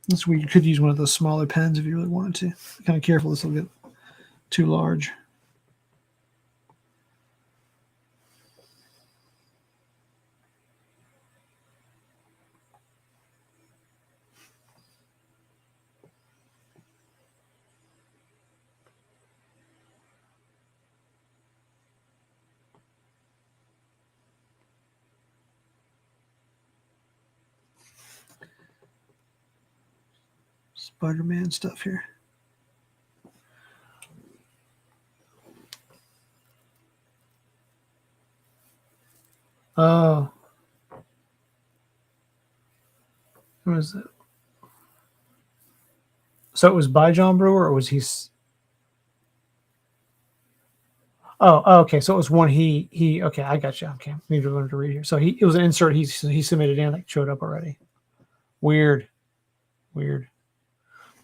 This way you could use one of those smaller pens if you really wanted to. Be kind of careful, this will get too large. Spider-Man stuff here. Oh. Who is it? So it was by John Brewer, or was he? Oh, okay. So it was one he. Okay, I got you. Okay, need to learn to read here. So it was an insert. He submitted in that showed up already. Weird.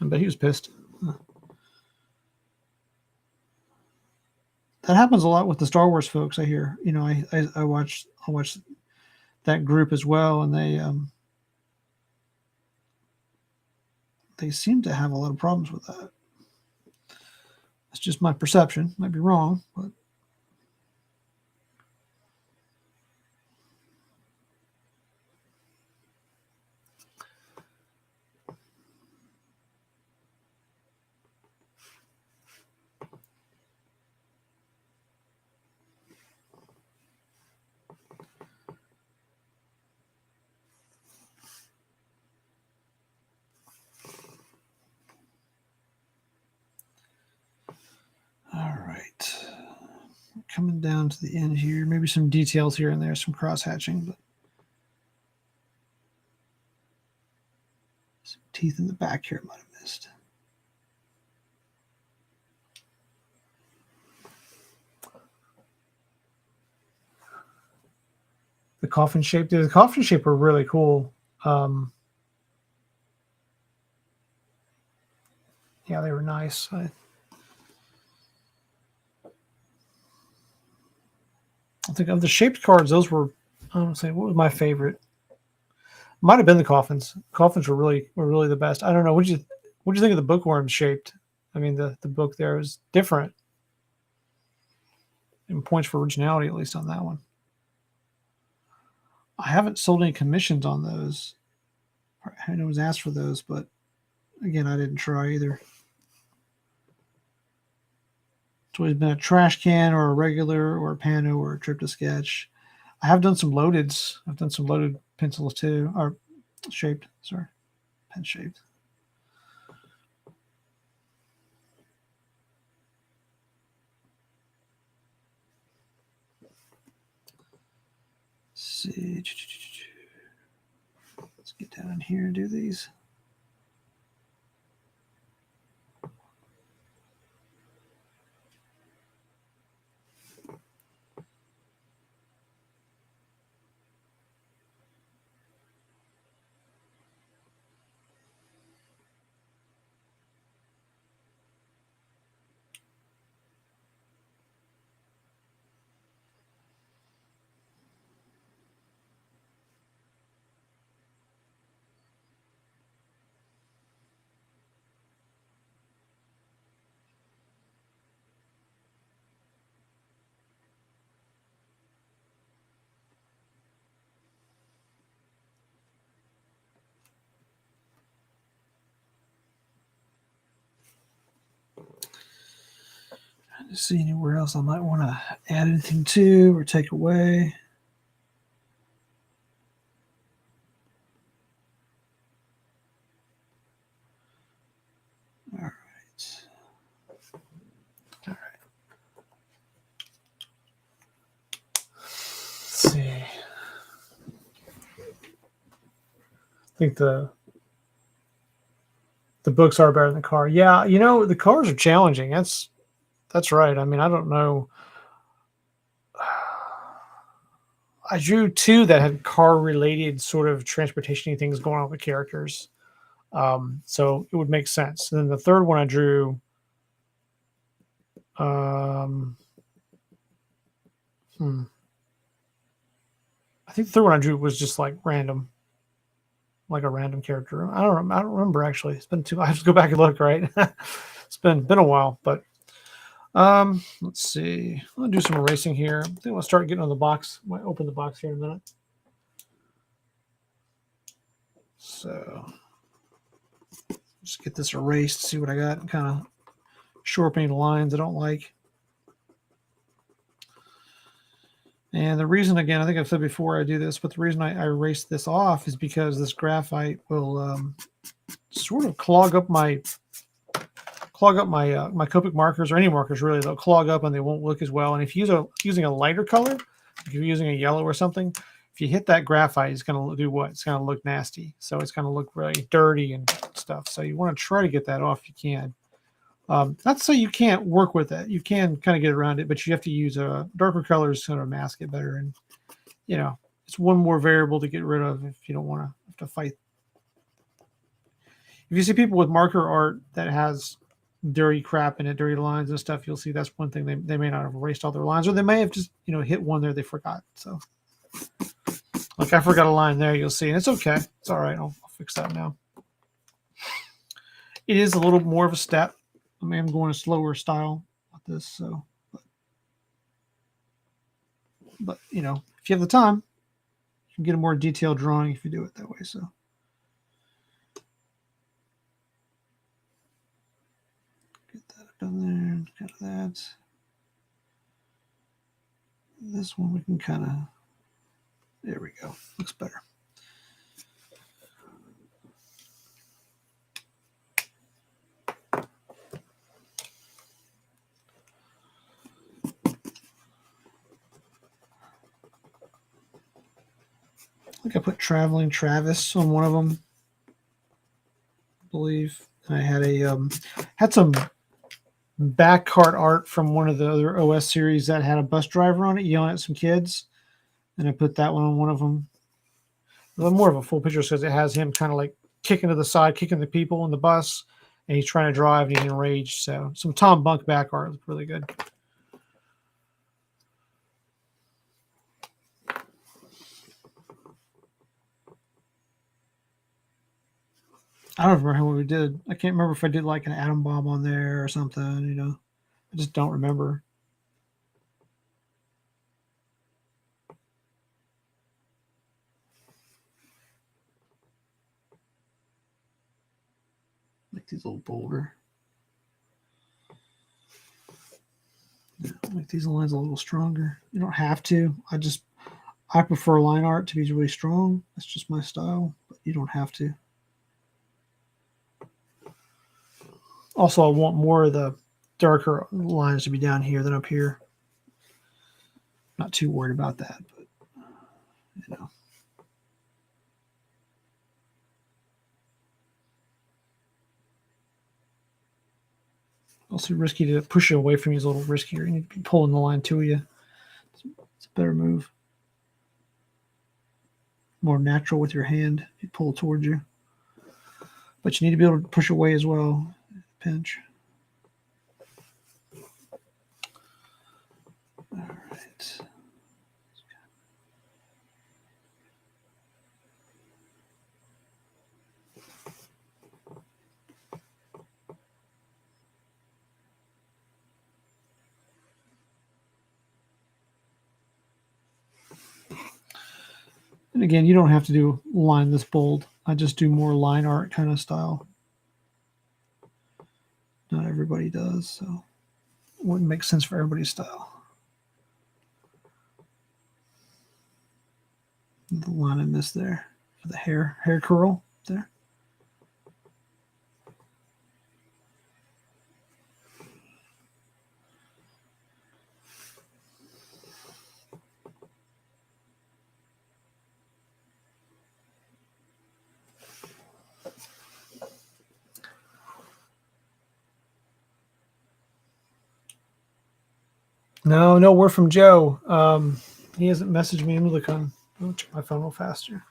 But he was pissed. Huh. That happens a lot with the Star Wars folks. I hear. I watch that group as well, and they seem to have a lot of problems with that. That's just my perception. Might be wrong, but. All right. Coming down to the end here. Maybe some details here and there, some cross hatching, but some teeth in the back here I might have missed. The coffin shape. The coffin shape were really cool. Yeah, they were nice. I think of the shaped cards, those were. I don't say what was my favorite. Might have been the coffins. Coffins were really the best. I don't know. What'd you think of the bookworm shaped? I mean, the book there was different. And points for originality, at least on that one. I haven't sold any commissions on those. I know was asked for those, but again, I didn't try either. It's always been a trash can or a regular or a pano or a trip to sketch. I have done some loadeds. I've done some loaded pencils too, or shaped. Sorry, pen shaped. Let's see. Let's get down in here and do these. See anywhere else I might want to add anything to or take away. All right. All right. Let's see. I think the books are better than the car. Yeah, the cars are challenging. That's right. I mean, I don't know. I drew two that had car-related sort of transportation things going on with characters, so it would make sense. And then the third one I drew, I think the third one I drew was just like random, like a random character. I don't remember actually. It's been I have to go back and look. Right, it's been a while, but let's see. I'll do some erasing here. I think I'll start getting on the box. Might open the box here in a minute. So just get this erased, see what I got, and kind of shore up any lines I don't like. And the reason, again, I think I've said before I do this, but the reason I erase this off is because this graphite will sort of clog up my my Copic markers, or any markers really. They'll clog up and they won't look as well. And if you using a lighter color, if you're using a yellow or something, if you hit that graphite, it's going to do what? It's going to look nasty. So it's going to look really dirty and stuff. So you want to try to get that off if you can. Not to say you can't work with it. You can kind of get around it, but you have to use darker colors to sort of mask it better. And, it's one more variable to get rid of if you don't want to have to fight. If you see people with marker art that has dirty crap in it, dirty lines and stuff, you'll see that's one thing. They may not have erased all their lines, or they may have just, hit one there they forgot. So, like I forgot a line there, you'll see, and it's okay. It's all right. I'll fix that now. It is a little more of a step. I mean, I'm going a slower style with this, so. But if you have the time, you can get a more detailed drawing if you do it that way. So. Get that up in there, kind of that. This one we can kind of. There we go. Looks better. I think I put Traveling Travis on one of them, I believe. And I had had some back cart art from one of the other OS series that had a bus driver on it yelling at some kids, and I put that one on one of them. More of a full picture because it has him kind of like kicking to the side, kicking the people in the bus, and he's trying to drive and he's enraged. So some Tom Bunk back art looked really good. I don't remember what we did. I can't remember if I did like an atom bomb on there or something, I just don't remember. Make these a little bolder. Yeah, make these lines a little stronger. You don't have to. I prefer line art to be really strong. That's just my style, but you don't have to. Also, I want more of the darker lines to be down here than up here. Not too worried about that, but Also risky to push it away from you is a little riskier. You need to be pulling the line to you. It's a better move. More natural with your hand if you pull towards you. But you need to be able to push away as well. Pinch. All right. And again, you don't have to do line this bold. I just do more line art kind of style. Not everybody does, so. wouldn't make sense for everybody's style. The line I missed there for the hair curl there. No word from Joe. He hasn't messaged me. I'm looking. I'll check my phone a little faster.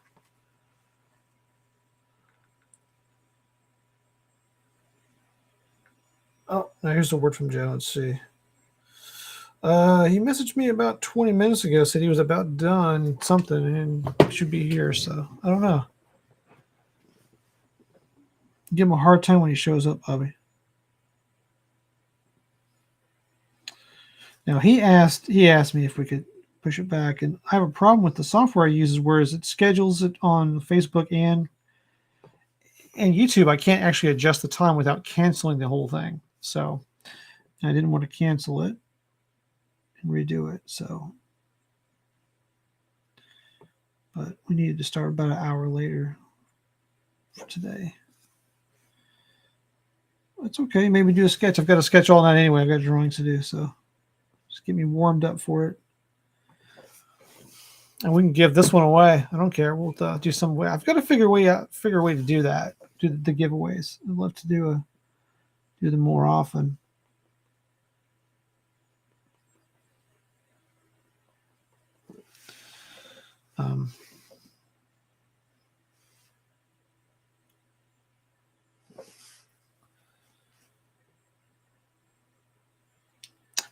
Oh, now here's the word from Joe. Let's see. He messaged me about 20 minutes ago, said he was about done something and should be here. So I don't know. Give him a hard time when he shows up, Bobby. Now he asked me if we could push it back, and I have a problem with the software I use, whereas it schedules it on Facebook and YouTube. I can't actually adjust the time without canceling the whole thing. So I didn't want to cancel it and redo it. So, but we needed to start about an hour later for today. That's okay. Maybe do a sketch. I've got a sketch all night anyway. I've got drawings to do, so just get me warmed up for it. And we can give this one away. I don't care. We'll do some way. I've got to figure a way to do that. Do the giveaways. I'd love to do them more often.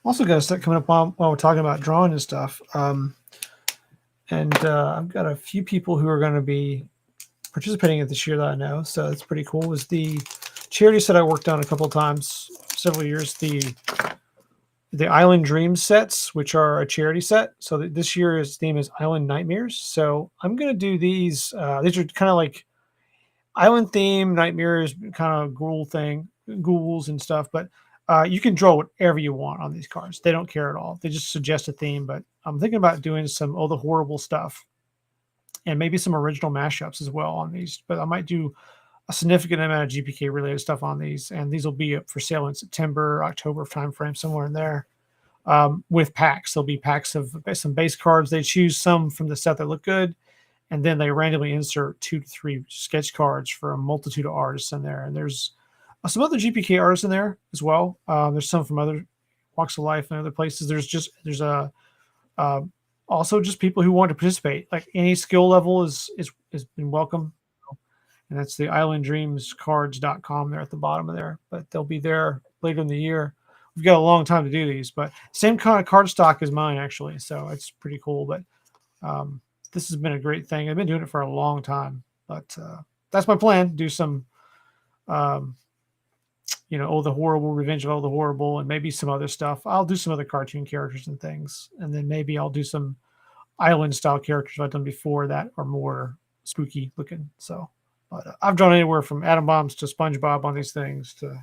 Also got stuff coming up while we're talking about drawing and stuff. And I've got a few people who are going to be participating in this year that I know, so it's pretty cool. It was the charity set I worked on a couple of times, several years. The Island Dreams sets, which are a charity set. So this year's theme is Island Nightmares. So I'm going to do these. These are kind of like island theme nightmares, kind of ghouls and stuff. But you can draw whatever you want on these cards. They don't care at all. They just suggest a theme. But I'm thinking about doing some the horrible stuff and maybe some original mashups as well on these. But I might do a significant amount of GPK related stuff on these. And these will be up for sale in September, October timeframe, somewhere in there. With packs. There'll be packs of some base cards. They choose some from the set that look good. And then they randomly insert 2 to 3 sketch cards for a multitude of artists in there. And there's some other GPK artists in there as well. There's some from other walks of life and other places. There's also just people who want to participate. Like any skill level is been welcome. And that's the islanddreamscards.com there at the bottom of there. But they'll be there later in the year. We've got a long time to do these, but same kind of card stock as mine actually. So it's pretty cool. But this has been a great thing. I've been doing it for a long time, but that's my plan. Do some, the Horrible, Revenge of the Horrible, and maybe some other stuff. I'll do some other cartoon characters and things, and then maybe I'll do some island style characters I've done before that are more spooky looking. So, but I've drawn anywhere from atom bombs to SpongeBob on these things to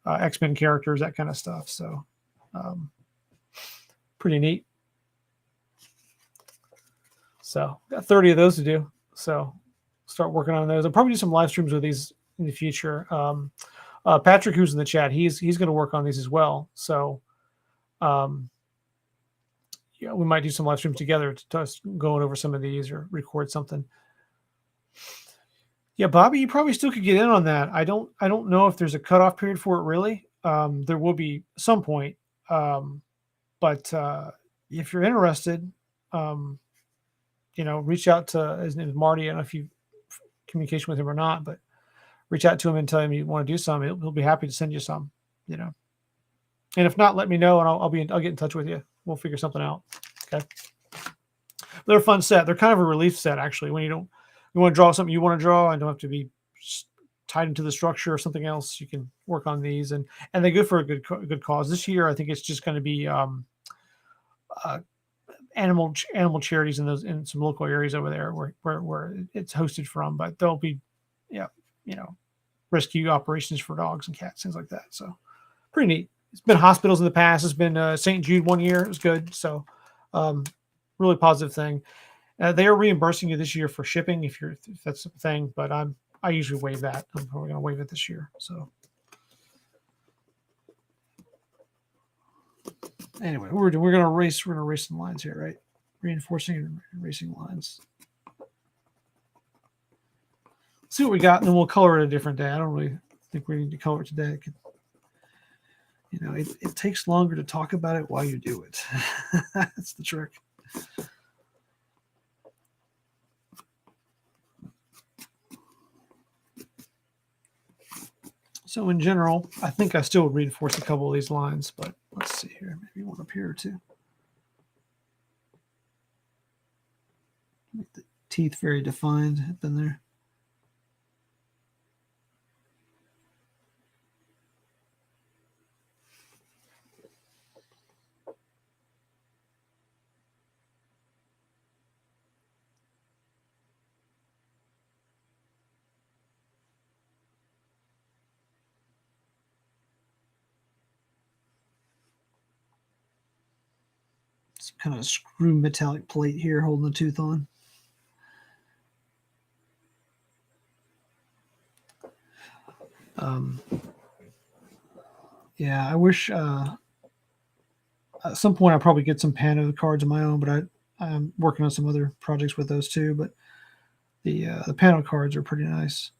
X-Men characters, that kind of stuff. So, pretty neat. So got 30 of those to do. So start working on those. I'll probably do some live streams with these in the future. Patrick, who's in the chat, he's going to work on these as well. So, we might do some live streams together to going over some of these or record something. Yeah, Bobby, you probably still could get in on that. I don't know if there's a cutoff period for it really. There will be some point. But if you're interested, reach out to his name is Marty. I don't know if you communication with him or not, but reach out to him and tell him you want to do some. He'll be happy to send you some, And if not, let me know and I'll get in touch with you. We'll figure something out. Okay. They're a fun set. They're kind of a relief set actually. When you want to draw something you want to draw and don't have to be tied into the structure or something else, you can work on these and they're good for a good cause. This year, I think it's just going to be animal charities in some local areas over there where it's hosted from, but there'll be rescue operations for dogs and cats, things like that. So pretty neat. it's been hospitals in the past. It's been St. Jude one year. It was good. So really positive thing. They are reimbursing you this year for shipping if that's a thing, but I usually waive that. I'm probably going to waive it this year. So anyway, we're going to erase some lines here, right? Reinforcing and erasing lines. See what we got, and then we'll color it a different day. I don't really think we need to color it today. It takes longer to talk about it while you do it. That's the trick. So in general, I think I still would reinforce a couple of these lines, but let's see here. Maybe one up here or two. Make the teeth very defined up in there. Some kind of screw metallic plate here holding the tooth on. Yeah, I wish at some point I'll probably get some Pano cards of my own, but I'm working on some other projects with those too. But the Pano cards are pretty nice.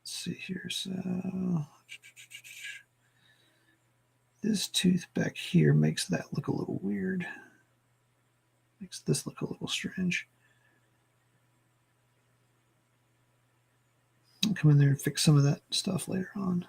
Let's see here. So this tooth back here makes that look a little weird. Makes this look a little strange. I'll come in there and fix some of that stuff later on.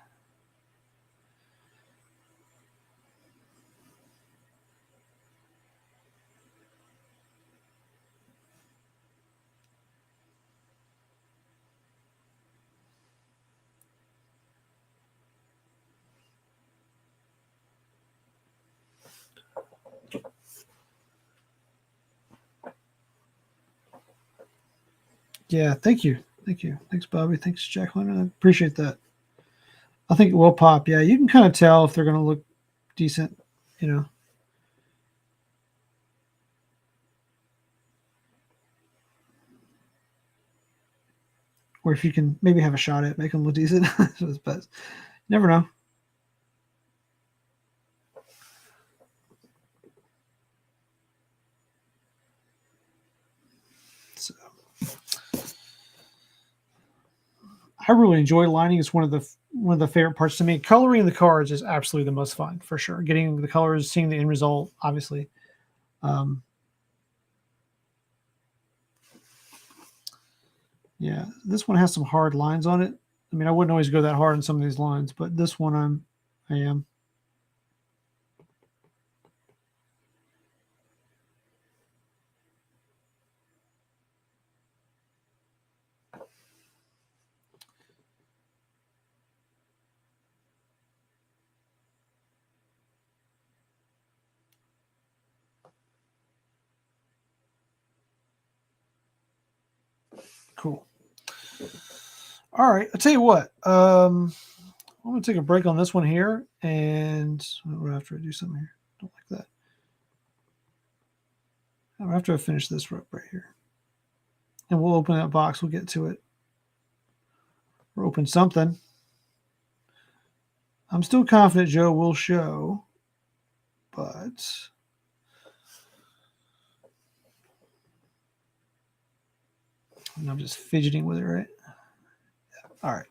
Yeah, thank you. Thanks, Bobby. Thanks, Jacqueline. I appreciate that. I think it will pop. Yeah, you can kind of tell if they're going to look decent, Or if you can maybe have a shot at it, make them look decent. But never know. So I really enjoy lining. It's one of the favorite parts to me. Coloring the cards is absolutely the most fun, for sure. Getting the colors, seeing the end result, obviously. Yeah, this one has some hard lines on it. I mean, I wouldn't always go that hard on some of these lines, but this one I am. Cool. All right, I'll tell you what. I'm going to take a break on this one here, and after I do something here, don't like that. After I finish this right here, and we'll open that box. We'll get to it. We'll open something. I'm still confident Joe will show, but I'm just fidgeting with it, right? Yeah. All right.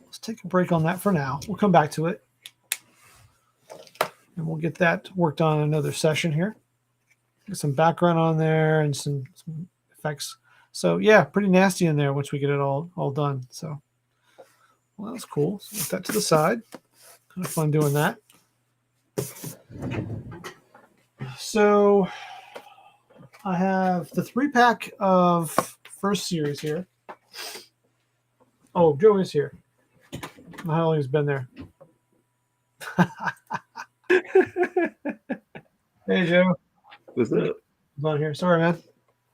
Let's take a break on that for now. We'll come back to it. And we'll get that worked on in another session here. Get some background on there and some effects. So yeah, pretty nasty in there once we get it all done. So well, that's cool. So put that to the side. Kind of fun doing that. So I have the 3-pack of first series here. Oh, Joe is here. How long has been there? Hey, Joe. What's up? He's on here. Sorry, man.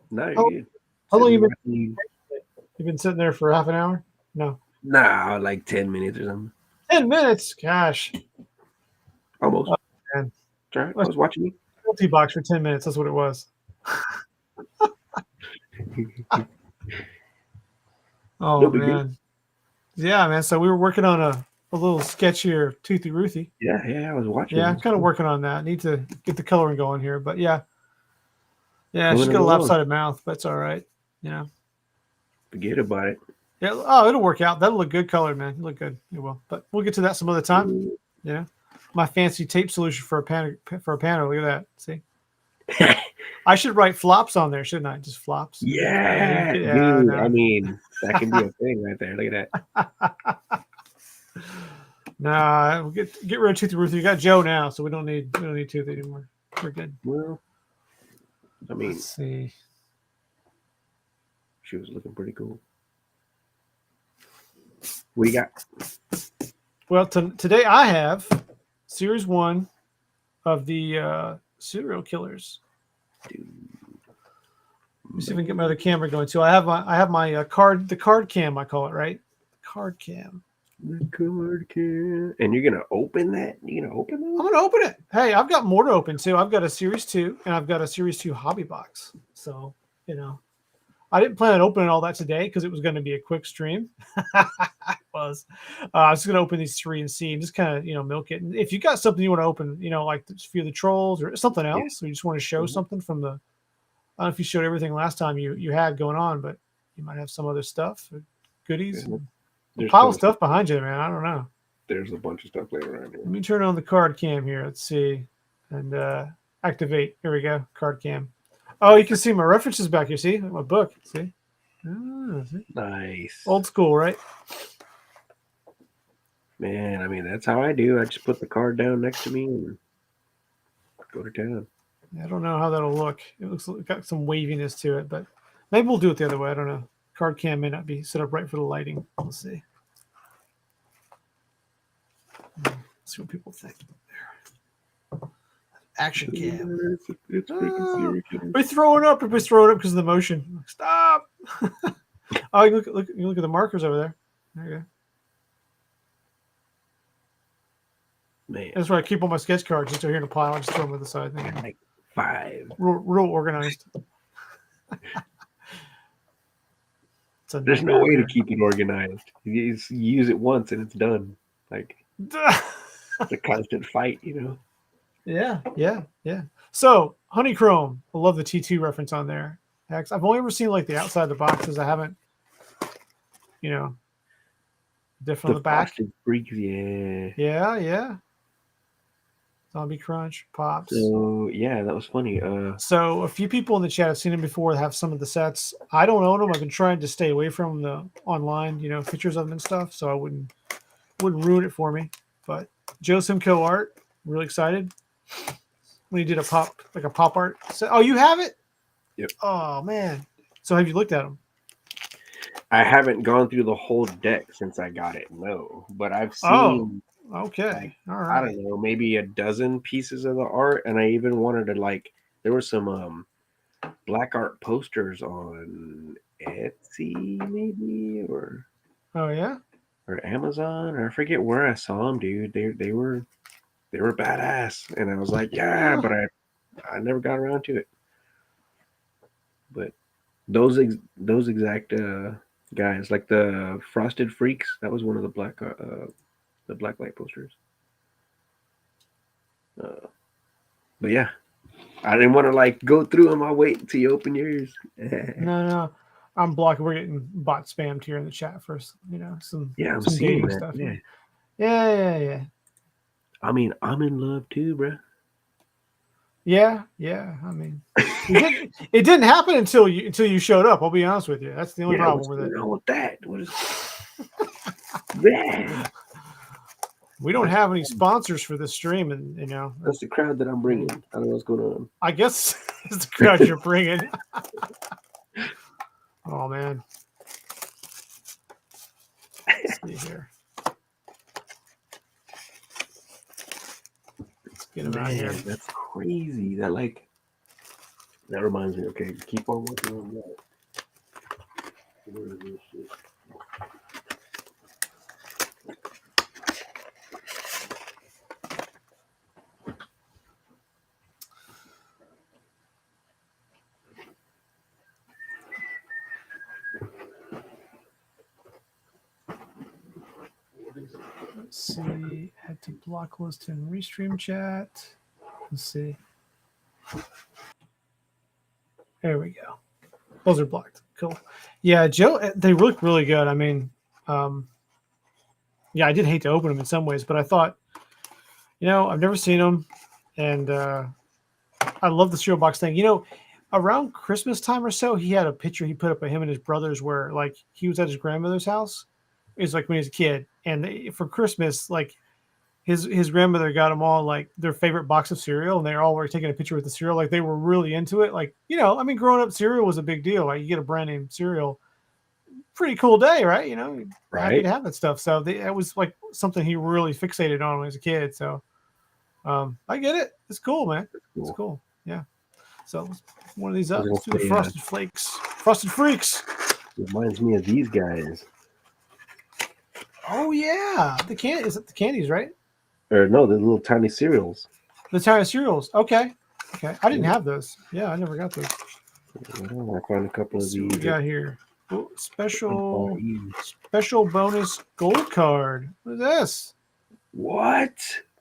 No, you're good. How long you been? You've been sitting there for half an hour? No. Nah, like 10 minutes or something. 10 minutes? Gosh. Almost. Man. It's all right. I was watching you. Multi box for 10 minutes. That's what it was. Oh No big deal. man. Yeah, man. So we were working on a little sketchier Toothie Ruthie. Yeah, I was watching. Yeah, I'm It's kind of cool. working on that. Need to get the coloring going here, but yeah. Yeah, she's Coming got a along. lopsided mouth, but it's all right. Yeah. Forget about it. Yeah. Oh, it'll work out. That'll look good colored, man. It'll look good. It will. But we'll get to that some other time. Yeah. My fancy tape solution for a panel. Look at that. See? I should write flops on there, shouldn't I? Just flops. Yeah, Yeah, dude. no. I mean, that can be a thing right there. Look at that. Nah, we'll get rid of Toothie Ruthie. You got Joe now, so we don't need Toothie anymore. We're good. Well, I mean, Let's see. she was looking pretty cool. What do you got? Well, today I have series 1 of the serial killers. Dude. Let me see if I can get my other camera going too. I have my the card cam, I call it, right? Card cam. The card can. And you're gonna open that? You're gonna open I'm that? gonna open it. Hey, I've got more to open too. I've got a series 2 and I've got a series 2 hobby box. So, I didn't plan on opening all that today because it was going to be a quick stream. It was. I was going to open these 3 and see and just kind of, milk it. And if you got something you want to open, like a few of the trolls or something else, or you just want to show something from the, I don't know if you showed everything last time you had going on, but you might have some other stuff, or goodies. There's a pile of stuff behind you, man. I don't know. There's a bunch of stuff laying around here. Let me turn on the card cam here. Let's see. And activate. Here we go. Card cam. Oh, you can see my references back here. See? My book. See? See? Nice. Old school, right? Man, I mean, that's how I do. I just put the card down next to me and go to town. I don't know how that'll look. It looks like got some waviness to it, but maybe we'll do it the other way. I don't know. Card cam may not be set up right for the lighting. We'll see. Let's see what people think. There. Action cam. It's freaking serious. We're throwing up. Everybody's throwing up because of the motion. Stop. Oh, you look at the markers over there. There you go. Man, That's where I keep all my sketch cards. Just here in a pile. I just throw them to the side. like 5. Real organized. There's no way to keep it organized. You use it once and it's done. Like, it's a constant fight, Yeah. So, honeychrome. I love the T2 reference on there. Hex. I've only ever seen like the outside of the boxes. I haven't, different on the back. Frosted Freaks, yeah. Yeah. Zombie Crunch, Pops. So, yeah, that was funny. So a few people in the chat have seen them before that have some of the sets. I don't own them. I've been trying to stay away from the online, pictures of them and stuff, so I wouldn't ruin it for me. But Joe Simko art, really excited. When he did a pop art set. Oh, you have it? Yep. Oh man. So have you looked at them? I haven't gone through the whole deck since I got it, no. But I've seen Okay. All I right. don't know, maybe a dozen pieces of the art, and I even wanted to there were some black art posters on Etsy, maybe, or Oh yeah. or Amazon, or I forget where I saw them, dude. They were badass, and I was like, yeah, but I never got around to it. But those exact guys, like the Frosted Freaks, that was one of the black light posters. But yeah, I didn't want to go through them. I'll wait until you open yours. No. I'm blocking. We're getting bot spammed here in the chat first. I'm some seeing dating that. stuff. Yeah. Yeah. I mean, I'm in love too, bro. Yeah. I mean, it didn't happen until you showed up. I'll be honest with you. That's the only problem with it. What's wrong with that? What is that? We don't have any sponsors for this stream, and That's the crowd that I'm bringing. I don't know what's going on. I guess it's the crowd you're bringing. Oh man, let's see here. Let's get him out here. That's crazy. That reminds me. Okay, keep on working on that. Where is this shit? Let's see. Add to block list and restream chat. Let's see. There we go. Those are blocked. Cool. Yeah, Joe, they look really good. I mean, yeah, I did hate to open them in some ways, but I thought, I've never seen them, and I love the cereal box thing. Around Christmas time or so, he had a picture he put up of him and his brothers where, like, he was at his grandmother's house. It was like when he was a kid, and for Christmas, like, his grandmother got them all like their favorite box of cereal, and they all were taking a picture with the cereal. Like, they were really into it. Like, I mean, growing up, cereal was a big deal. Like, you get a brand name cereal, pretty cool day, right? You're happy to have that stuff. So it was like something he really fixated on when he was a kid. So I get it. It's cool, man. It's cool. Yeah. So one of these up. Let's do the Frosted Flakes. Frosted Freaks. Reminds me of these guys. Oh yeah, the candy. Is it the candies, right? Or no, the little tiny cereals. The tiny cereals. Okay. I didn't have those. Yeah, I never got those. I found a couple of these. What we got here? Oh, special bonus gold card. What is this? What?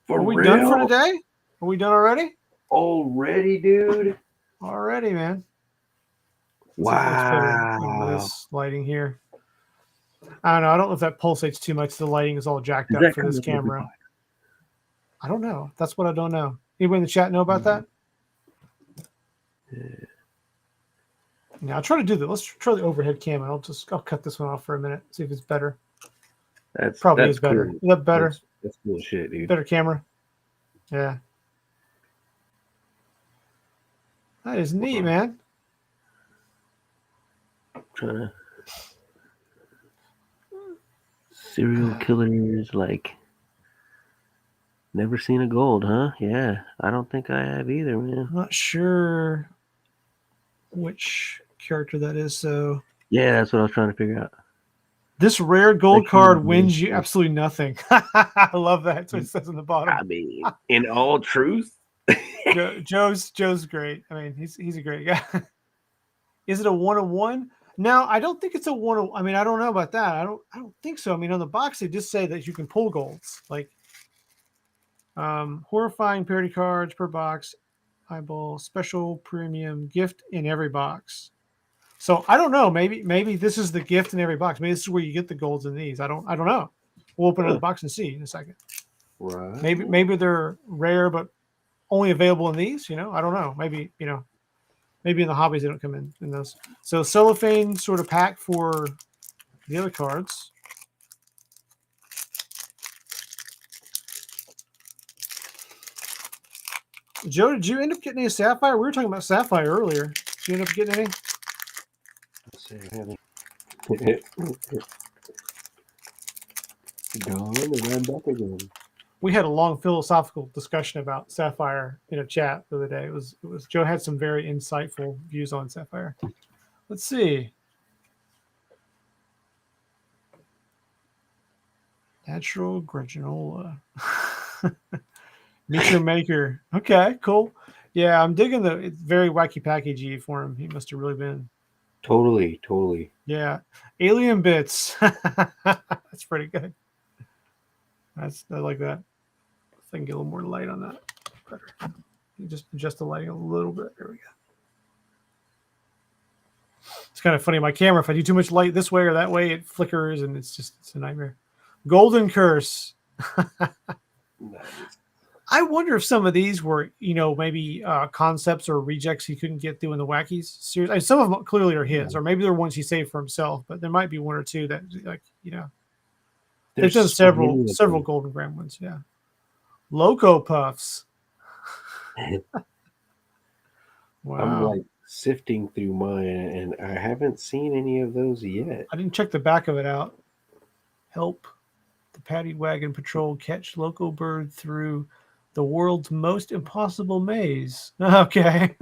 Are we done for today? Are we done already? Already, dude. Already, man. Wow. This lighting here. I don't know. I don't know if that pulsates too much. The lighting is all jacked up for this camera. I don't know. That's what I don't know. Anybody in the chat know about that? Yeah, I'll try to do that. Let's try the overhead cam. I'll cut this one off for a minute. See if it's better. That's probably is better. Cool. Is that better? That's cool shit, dude. Better camera. Yeah. That is neat, man. Trying to serial killers, like, never seen a gold, huh? Yeah, I don't think I have either, man. I'm not sure which character that is. So yeah, that's what I was trying to figure out. This rare gold card wins you absolutely nothing. I love that. That's what it says on the bottom. I mean, in all truth, Joe's great. I mean, he's a great guy. Is it a 1-on-1? No, I don't think it's a 1. I mean, I don't know about that. I don't think so. I mean, on the box they just say that you can pull golds, like horrifying parody cards per box, eyeball, special premium gift in every box. So I don't know. Maybe this is the gift in every box. Maybe this is where you get the golds in these. I don't know. We'll open the box and see in a second. Right. Maybe they're rare but only available in these. I don't know. Maybe maybe in the hobbies they don't come in those. So cellophane sort of pack for the other cards. Joe, did you end up getting any Sapphire? We were talking about Sapphire earlier. Did you end up getting any? Let's see. Gone and ran back again. We had a long philosophical discussion about Sapphire in a chat the other day. It was Joe had some very insightful views on Sapphire. Let's see. Natural granola. Meet your maker. Okay, cool. Yeah, I'm digging it's very wacky packagey for him. He must have really been. Totally. Yeah. Alien bits. That's pretty good. I like that. If I can get a little more light on that. Better. You just adjust the lighting a little bit. There we go. It's kind of funny. My camera, if I do too much light this way or that way, it flickers and it's a nightmare. Golden Curse. Nice. I wonder if some of these were, maybe concepts or rejects he couldn't get through in the Wackies series. I mean, some of them clearly are his, or maybe they're ones he saved for himself. But there might be one or two that, they've done several Golden Gram ones. Yeah, Loco Puffs. Wow. I'm like sifting through mine, and I haven't seen any of those yet. I didn't check the back of it out. Help the Paddy Wagon Patrol catch Loco Bird through the world's most impossible maze. Okay.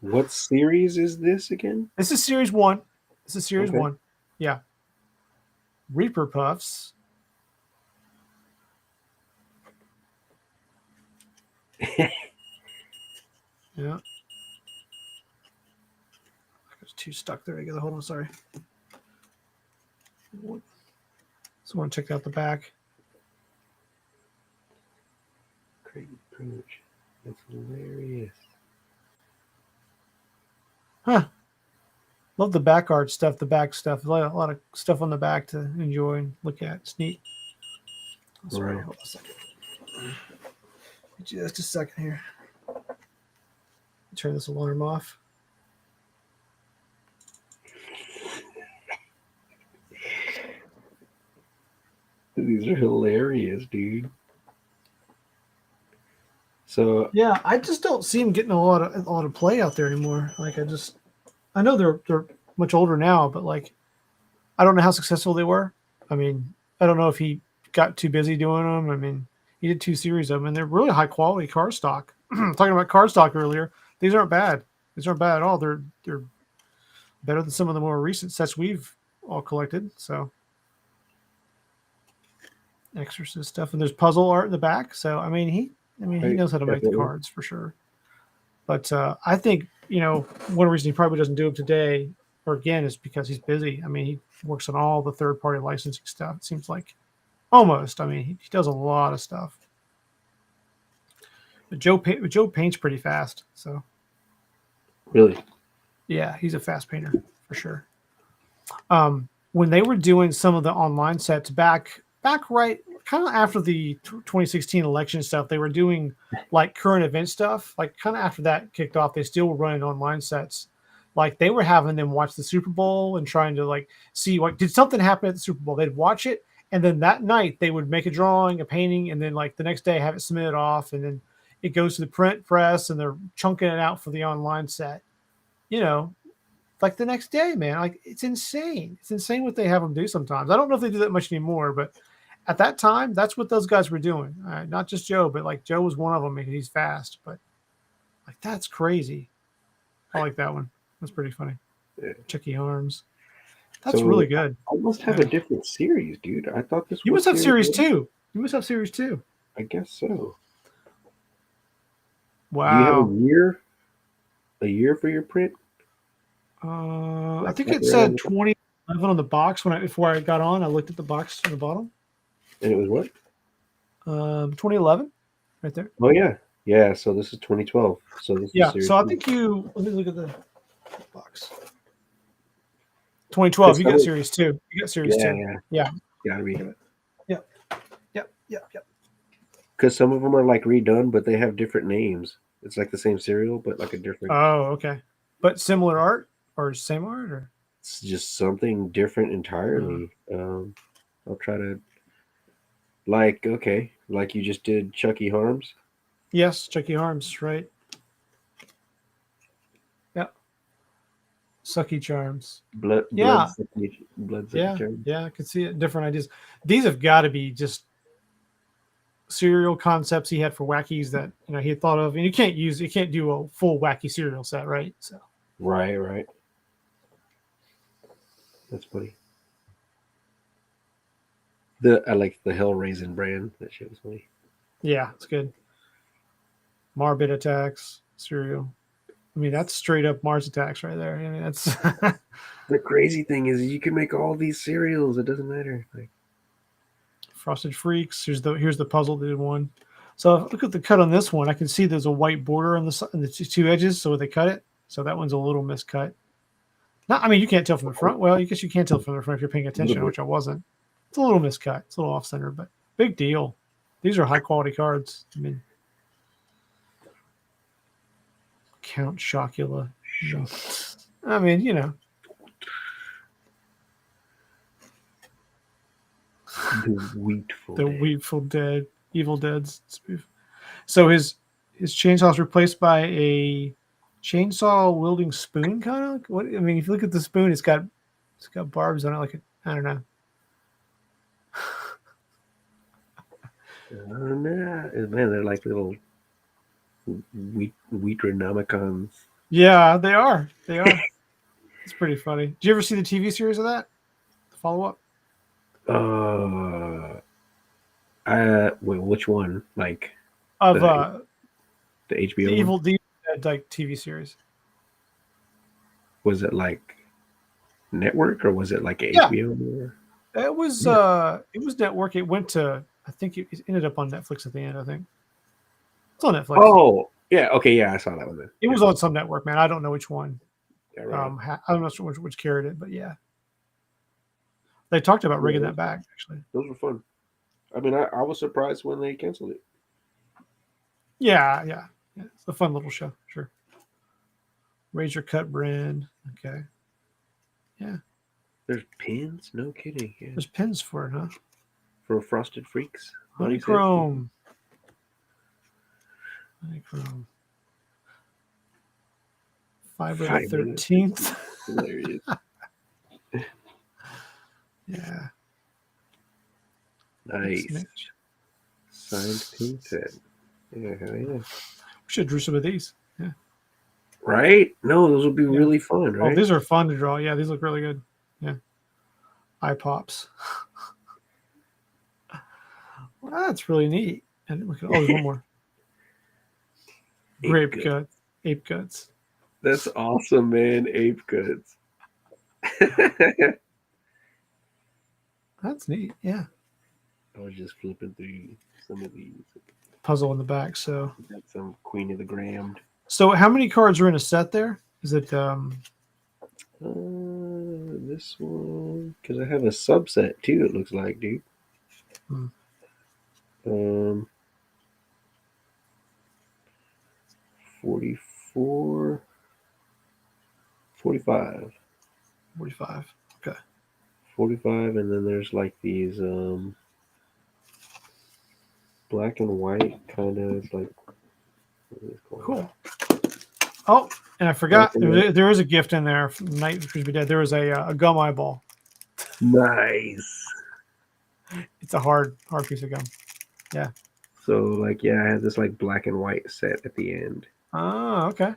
What series is this again? This is series 1. This is series 1. Yeah. Reaper Puffs. Yeah. There's 2 stuck there. I got hold on. Sorry. So I want to check out the back. Hilarious. Huh. Love the back art stuff, the back stuff. A lot of stuff on the back to enjoy and look at. It's neat. Sorry, Right. hold on a second. Just a second here. Turn this alarm off. These are hilarious, dude. So Yeah, I just don't see him getting a lot of play out there anymore. Like I know they're much older now, but like I don't know how successful they were. I mean, I don't know if he got too busy doing them. I mean, he did 2 series of them, and they're really high quality car stock. Talking about car stock earlier, these aren't bad. These aren't bad at all. They're better than some of the more recent sets we've all collected. So Exorcist stuff, and there's puzzle art in the back. So I mean, he right, knows how to make the definitely. cards for sure. But I think one reason he probably doesn't do it today or again is because he's busy. I mean, he works on all the third party licensing stuff. It seems like almost. I mean, he does a lot of stuff. But Joe paints pretty fast, so Really. yeah, he's a fast painter for sure. When they were doing some of the online sets back right kind of after the 2016 election stuff, they were doing like current event stuff. Like kind of after that kicked off, they still were running online sets. Like they were having them watch the Super Bowl and trying to like see what did something happen at the Super Bowl. They'd watch it, and then that night they would make a drawing, a painting, and then like the next day have it submitted off, and then it goes to the print press, and they're chunking it out for the online set. You know, like the next day, man. Like it's insane. It's insane what they have them do sometimes. I don't know if they do that much anymore, but at that time, that's what those guys were doing. Not just Joe, but like Joe was one of them. He's fast, but like that's crazy. I like that one. That's pretty funny. Yeah. Chucky Arms. That's So really good. I must have a different series, dude. I thought this You was must have series one. 2. You must have series 2. I guess so. Wow. Do you have a year? A year for your print? I think it said 2011 on the box before I got on. I looked at the box on the bottom. And it was what? 2011, right there. Oh yeah, yeah. So this is 2012. So this Yeah. is series So I 2. think let me look at the box. 2012. You got series 2. You got series 2. Yeah. Gotta be. Yep. Because some of them are like redone, but they have different names. It's like the same cereal, but like a different. Oh, okay. But similar art or same art or? It's just something different entirely. I'll try to. Like like you just did Chucky Harms. Yes, Chucky Harms, right? Yeah. Sucky Charms. Blood. Yeah. Sucky Charms. Yeah, I could see it. Different ideas. These have got to be just serial concepts he had for wackies that he had thought of, and you can't do a full wacky serial set, right? So Right. That's funny. I like the Hell Raisin brand. That shit was funny. yeah, it's good. Marbit Attacks cereal. I mean, that's straight up Mars Attacks right there. I mean, that's The crazy thing is you can make all these cereals. It doesn't matter. Like Frosted Freaks. Here's the puzzle they did one. So look at the cut on this one. I can see there's a white border on the two edges, so they cut it. So that one's a little miscut. I mean, you can't tell from the front. Well, I guess you can tell from the front if you're paying attention, which I wasn't. It's a little miscut. It's a little off center, but big deal. These are high quality cards. I mean, Count Chocula. I mean, the Wheatful Evil Dead's spoof. So his chainsaw is replaced by a chainsaw wielding spoon, kind of. What I mean, if you look at the spoon, it's got barbs on it, like I don't know. I don't know. Man, they're like little Wheatronomicons. Yeah, they are. They are. It's pretty funny. Did you ever see the TV series of that? The follow up? Wait, which one? Like Of the HBO the Evil one? Dead like TV series. Was it like network or was it like Yeah. HBO? It was network. It went to I think it ended up on Netflix at the end, I think. It's on Netflix. Oh, Yeah. Okay. Yeah, I saw that one then. It was on some network, man. I don't know which one. Yeah, right. I don't know which carried it, but yeah, they talked about rigging that back actually. Those were fun. I mean, I was surprised when they canceled it. Yeah. It's a fun little show. Sure. Razor cut brand. Okay. Yeah. There's pins? No kidding. Yeah. There's pins for it, huh? For Frosted Freaks. Honeychrome. Fiber the 13th. Hilarious. Yeah. Nice. Signed pin set. Yeah, hell yeah. We should drew some of these. Yeah. Right? No, those would be really fun, right? Oh, these are fun to draw. Yeah, these look really good. Yeah. Eye pops. Well, that's really neat. And look at there's one more. Ape guts. That's awesome, man. Ape guts. That's neat. Yeah. I was just flipping through some of these. Puzzle in the back. So got some Queen of the Grammed. So how many cards are in a set there? Is it this one? Because I have a subset too, it looks like, dude. 44, 45. 45. Okay. 45, and then there's like these black and white kind of like. Cool. Oh, and I forgot there is a gift in there from Night Because Be Dead. There was a gum eyeball. Nice. It's a hard piece of gum. Yeah. So like, yeah, I had this like black and white set at the end. Oh, okay.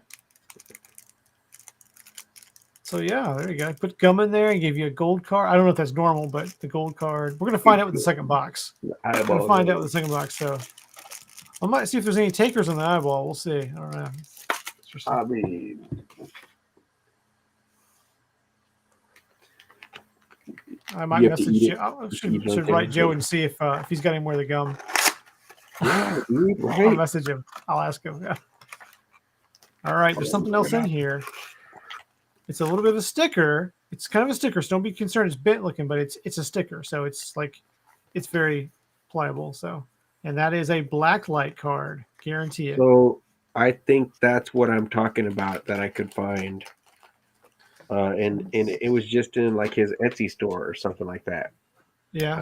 So yeah, there you go. I put gum in there and gave you a gold card. I don't know if that's normal, but the gold card. We're gonna find out with the second box. We're gonna find out with the second box. So I might see if there's any takers on the eyeball. We'll see. I don't know. I mean, I might message you. I should write Joe and see if he's got any more of the gum. Yeah, dude, right. I'll message him. I'll ask him. Yeah. All right, there's something else in here. It's a little bit of a sticker. It's kind of a sticker, so don't be concerned. It's bent looking, but it's a sticker, so it's like it's very pliable. So, and that is a black light card. Guarantee it. So I think that's what I'm talking about that I could find. And it was just in like his Etsy store or something like that. Yeah.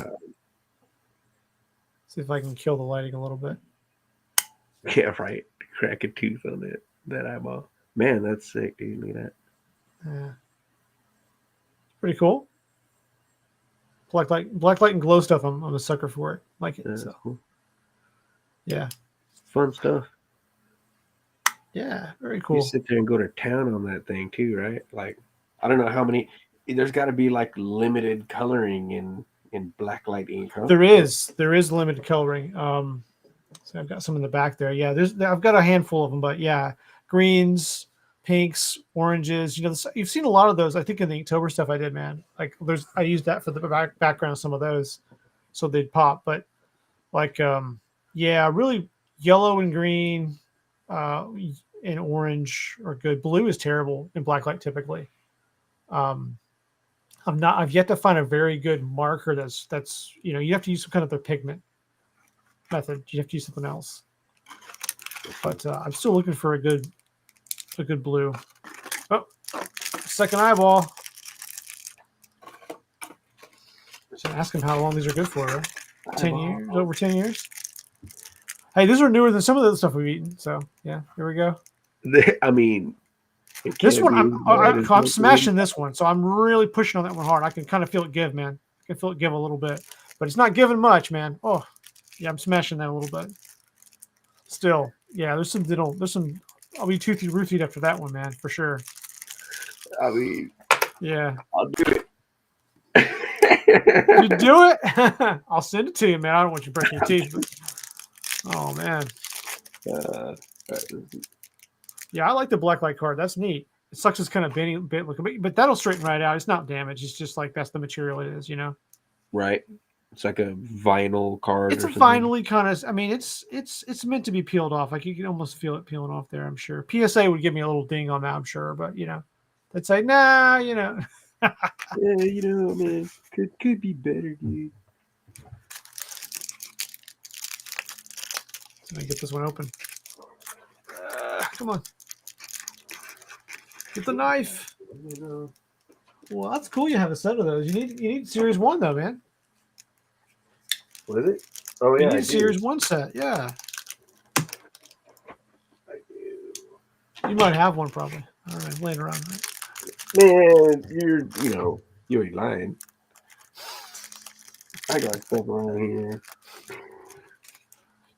See if I can kill the lighting a little bit. Yeah, right. Crack a tooth on that eyeball. Man, that's sick, dude. Look at that. Yeah. Pretty cool. Black light and glow stuff. I'm a sucker for it. Like it. So. Cool. Yeah. Fun stuff. Yeah, very cool. You sit there and go to town on that thing too, right? Like, I don't know how many. There's got to be like limited coloring in black light ink. Huh? There is limited coloring. So I've got some in the back there. Yeah, I've got a handful of them, but yeah, greens, pinks, oranges. You know, you've seen a lot of those. I think in the Inktober stuff I did, man. Like I used that for the background. Some of those, so they'd pop. But like, yeah, really yellow and green, and orange are good. Blue is terrible in blacklight typically. I've yet to find a very good marker that's you know, you have to use some kind of the pigment method. You have to use something else. But I'm still looking for a good blue. Oh, second eyeball. So ask him how long these are good for, right? 10 years, over 10 years. Hey, these are newer than some of the stuff we've eaten. So yeah, here we go. I mean, this one, I'm smashing this one, so I'm really pushing on that one hard. I can kind of feel it give, man. I can feel it give a little bit, but it's not giving much, man. Oh, yeah, I'm smashing that a little bit. Still, yeah, there's some. I'll be Toothie Ruthie after that one, man, for sure. I mean, yeah, I'll do it. You do it? I'll send it to you, man. I don't want you brushing your teeth. But, oh man. Yeah, I like the black light card. That's neat. It sucks. It's kind of bent looking, but that'll straighten right out. It's not damaged. It's just like that's the material it is, you know. Right. It's like a vinyl card. It's or a something. finally kind of. I mean, it's meant to be peeled off. Like you can almost feel it peeling off there. I'm sure. PSA would give me a little ding on that. I'm sure, but they'd say, nah, Yeah, man, could be better, dude. Let me get this one open. Come on, get the knife. Well, that's cool. You have a set of those. You need Series 1 though, man. What is it? Oh You yeah, need I a do. Series 1 set. Yeah, I do. you might have one probably. All right, later on. Right? Man, you ain't lying. I got stuff around here.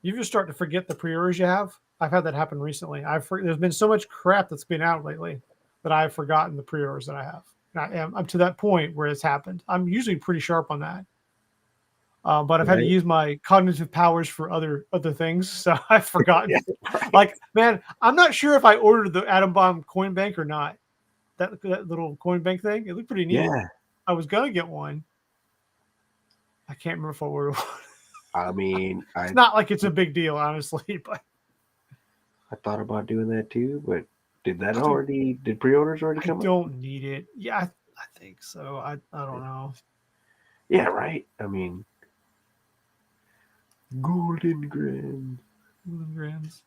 You just start to forget the pre-orders you have. I've had that happen recently. There's been so much crap that's been out lately that I've forgotten the pre-orders that I have. And I'm to that point where it's happened. I'm usually pretty sharp on that. But I've had to Right? use my cognitive powers for other things, so I've forgotten. Yeah, right. Like, man, I'm not sure if I ordered the Atom Bomb coin bank or not. That little coin bank thing, it looked pretty neat. Yeah. I was gonna get one. I can't remember if I ordered one. I mean, It's not like it's a big deal, honestly. But I thought about doing that too, but did Dude, pre-orders already I come up? don't need it. Yeah, I think so. I don't know. Yeah, right. I mean, Golden Grand. Milligrams.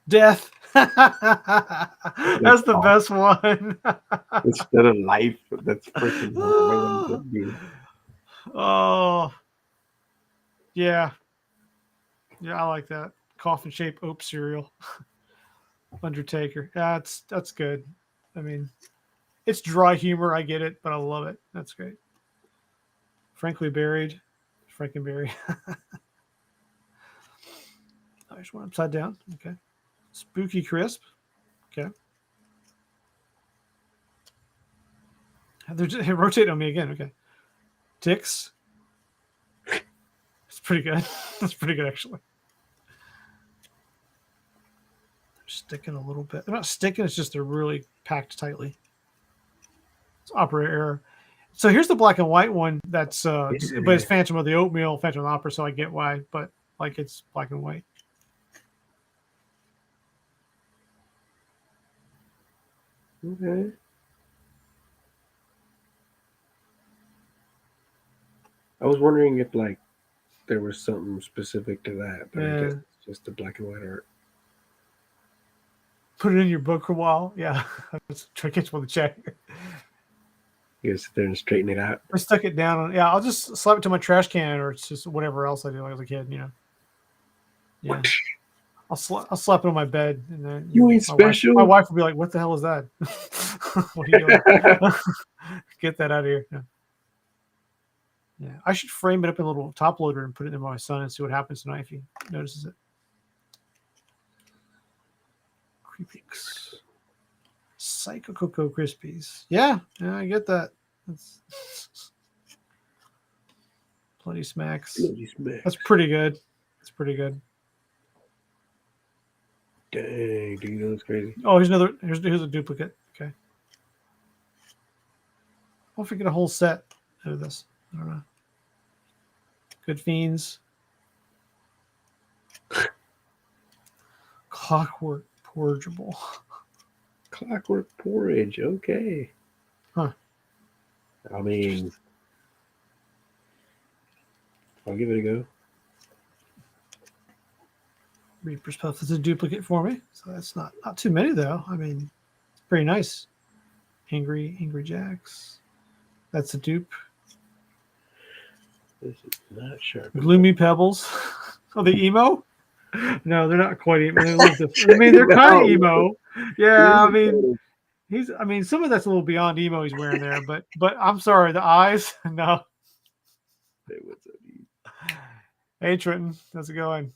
Death. That's the best one. Instead of life, that's freaking hilarious, dude. Oh, yeah. Yeah, I like that. Coffin shaped oat cereal. Undertaker. Yeah, that's good. I mean, it's dry humor. I get it, but I love it. That's great. Frankly buried. Frankenberry. There's one upside down. Okay. Spooky crisp. Okay. They're rotating on me again. Okay. Ticks. It's pretty good. That's pretty good, actually. They're sticking a little bit. They're not sticking. It's just they're really packed tightly. It's operator error. So here's the black and white one. That's but it's Phantom of the Oatmeal, Phantom of the Opera. So I get why, but like it's black and white. Okay. I was wondering if like there was something specific to that, but I guess it's just the black and white art. Put it in your book for a while. Yeah, try to catch one with the check. You gotta sit there and straighten it out. I stuck it down. Yeah, I'll just slap it to my trash can, or it's just whatever else I do as a kid. Yeah. I'll slap it on my bed, and then You ain't special. My wife will be like, "What the hell is that? What are you doing? Get that out of here!" Yeah, I should frame it up in a little top loader and put it in my son and see what happens tonight if he notices it. Creepix. Psycho Cocoa Krispies. Yeah, I get that. That's Bloody Smacks. That's pretty good. That's pretty good. Dang, dude, that was crazy. Oh, here's a duplicate. Okay. I'll get a whole set out of this. I don't know. Good Fiends. Clockwork Porgeable. Clockwork Porridge. Okay. Huh. I mean, I'll give it a go. Reaper's Puff is a duplicate for me, so that's not too many though. I mean, it's pretty nice. Angry Jacks. That's a dupe. This is not sharp. Gloomy Pebbles. Oh, the emo? No, they're not quite emo. They're a little different. I mean, they're kind of emo. Yeah, I mean, some of that's a little beyond emo he's wearing there, but I'm sorry, the eyes, no. Hey, what's up, dude? Hey, Trenton, how's it going?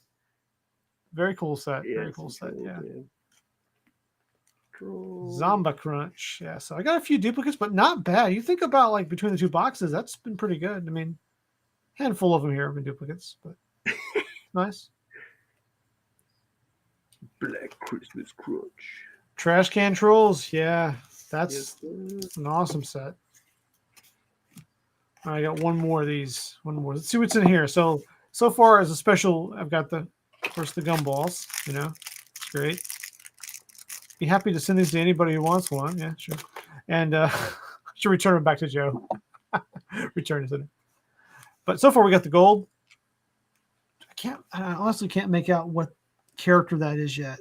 Very cool set. Yeah, very cool set. Yeah. Troll. Zomba Crunch. Yeah. So I got a few duplicates, but not bad. You think about like between the two boxes, that's been pretty good. I mean, handful of them here have been duplicates, but nice. Black Christmas Crunch. Trash Can Trolls. Yeah. That's an awesome set. I got one more of these. One more. Let's see what's in here. So far as a special, I've got of course, the gumballs. You know, it's great. Be happy to send these to anybody who wants one. Yeah, sure. And should return them back to Joe. Return it to him. But so far we got the gold. I honestly can't make out what character that is yet.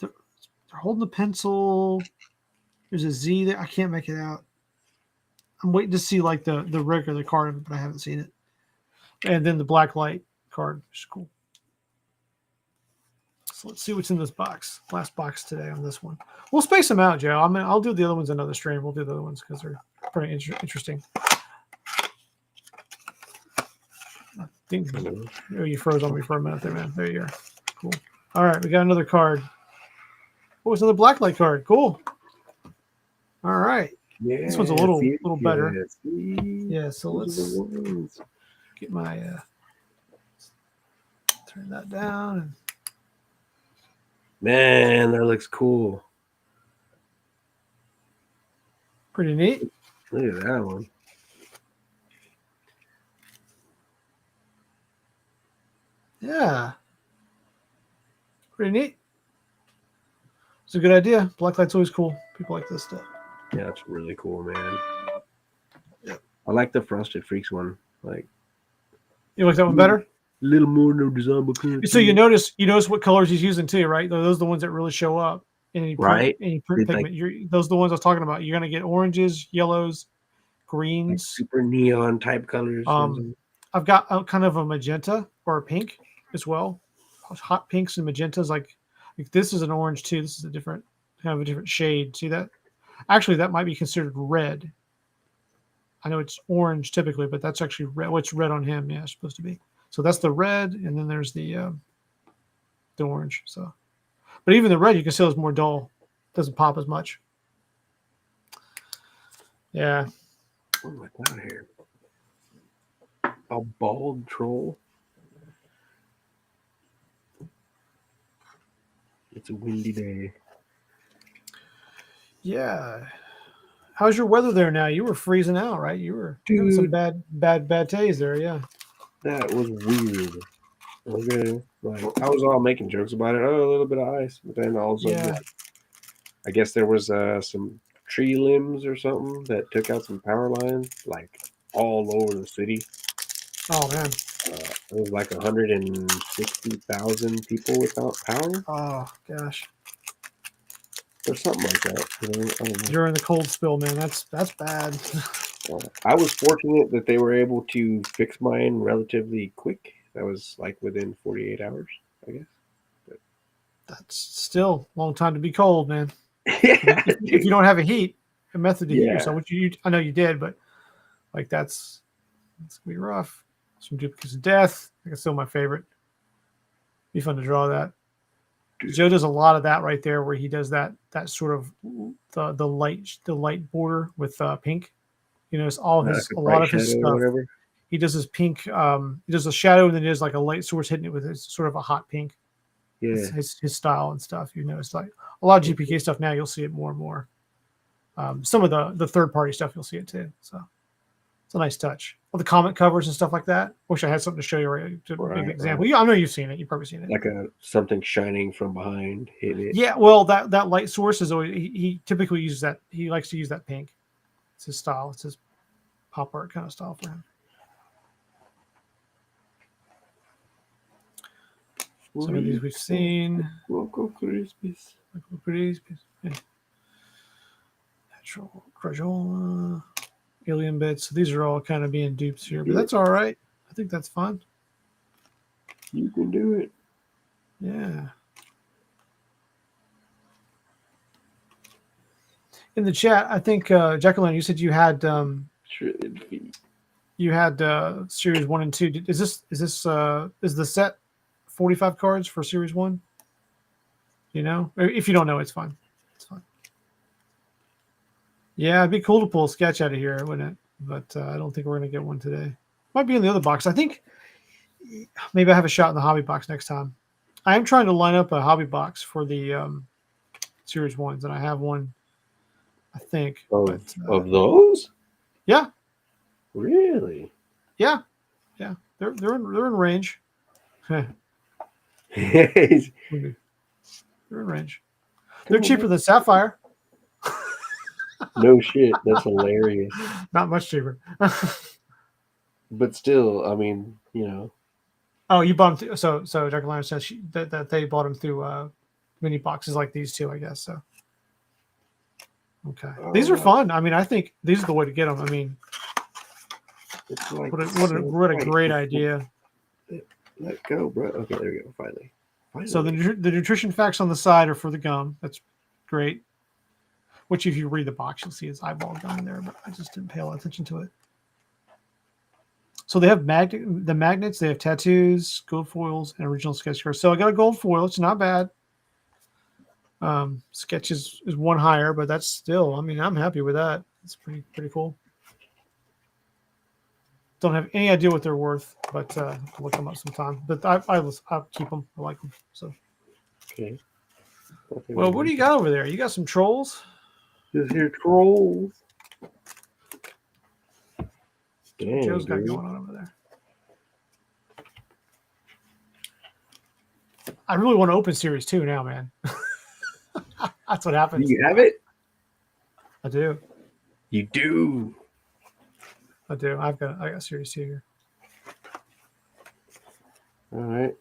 They're holding the pencil. There's a Z there. I can't make it out. I'm waiting to see like the regular card, but I haven't seen it. And then the black light card, which is cool. So let's see what's in this box. Last box today on this one. We'll space them out, Joe. I'll do the other ones another stream. We'll do the other ones because they're pretty interesting. I think you froze on me for a minute there, man. There you are. Cool. All right, we got another card. Oh, it's another black light card. Cool. All right. Yeah, this one's a little better. Yeah, so let's get my turn that down. Man, that looks cool. Pretty neat. Look at that one. Yeah. Pretty neat. It's a good idea. Black light's always cool. People like this stuff. Yeah, it's really cool, man. Yep. I like the Frosted Freaks one. Like, you like that one better? A little more no design, but so you notice what colors he's using too, right? Those are the ones that really show up in any print, any print pigment. Like, those are the ones I was talking about. You're gonna get oranges, yellows, greens, like super neon type colors. I've got kind of a magenta or a pink as well. Hot pinks and magentas. Like this is an orange too. This is a different kind of a different shade. See that? Actually, that might be considered red. I know it's orange typically, but that's actually red. What's red on him? Yeah, it's supposed to be. So that's the red, and then there's the orange. So, but even the red, you can see it's more dull. Doesn't pop as much. Yeah. What am I down here? A bald troll. It's a windy day. Yeah. How's your weather there now? You were freezing out, right? You were having some bad days there. Yeah. That was weird. Okay. Like I was all making jokes about it. Oh, a little bit of ice. But then also I guess there was some tree limbs or something that took out some power lines, like all over the city. Oh man. It was like 160,000 people without power. Oh gosh. Or something like that. I don't know. During the cold spill, man. That's bad. I was fortunate that they were able to fix mine relatively quick. That was like within 48 hours, I guess. But that's still a long time to be cold, man. Yeah, if you don't have a method to heat Yeah. yourself, which I know you did, but like that's gonna be rough. Some duplicates of death. I think it's still my favorite. Be fun to draw that. Joe does a lot of that right there, where he does that sort of the light border with pink. You know, it's all his a lot of his stuff. He does his pink. He does a shadow, and then he does like a light source hitting it with his sort of a hot pink. Yeah, his style and stuff. You know, it's like a lot of GPK stuff now. You'll see it more and more. Some of the third party stuff you'll see it too. So it's a nice touch. All the comic covers and stuff like that. Wish I had something to show you. Right, to make an example. I know you've seen it. You've probably seen it. Like something shining from behind hitting it. Yeah, well, that light source is always he typically uses that. He likes to use that pink. It's his style. It's his pop art kind of style for him. Some of these we've seen. Local Christmas. Yeah. Natural Crajola, Alien Bits. So these are all kind of being dupes here, but that's all right. I think that's fun. You can do it. Yeah. In the chat, I think Jacqueline, you said you had series 1 and 2. Is the set 45 cards for series 1? You know, if you don't know, it's fine. It's fine. Yeah, it'd be cool to pull a sketch out of here, wouldn't it? But I don't think we're gonna get one today. Might be in the other box. I think maybe I have a shot in the hobby box next time. I am trying to line up a hobby box for the series 1s, and I have one. I think of those. Yeah. Really? Yeah. They're in range. They're He's- in range. Come They're on, cheaper man. than Sapphire. No shit. That's hilarious. Not much cheaper. But still, I mean, you know. Oh, you bought them so Dr. Liner says that they bought them through mini boxes like these two, I guess. So okay, these are fun. I mean, I think these are the way to get them. I mean, It's like what a great idea. Let go, bro. Okay, there we go. Finally. So the nutrition facts on the side are for the gum. That's great. Which, if you read the box, you'll see his eyeball gum in there, but I just didn't pay a lot of attention to it. So they have the magnets. They have tattoos, gold foils, and original sketch cards. So I got a gold foil. It's not bad. Sketch is one higher, but that's still. I mean, I'm happy with that. It's pretty cool. Don't have any idea what they're worth, but I'll look them up sometime. But I'll keep them. I like them. So. Okay. Well, what do you got over there? You got some trolls? This here trolls. Dang, Joe's got dude. going on over there. I really want to open Series 2 now, man. That's what happens. Do you have it? I do. You do. I do. I got Series 2 here. All right.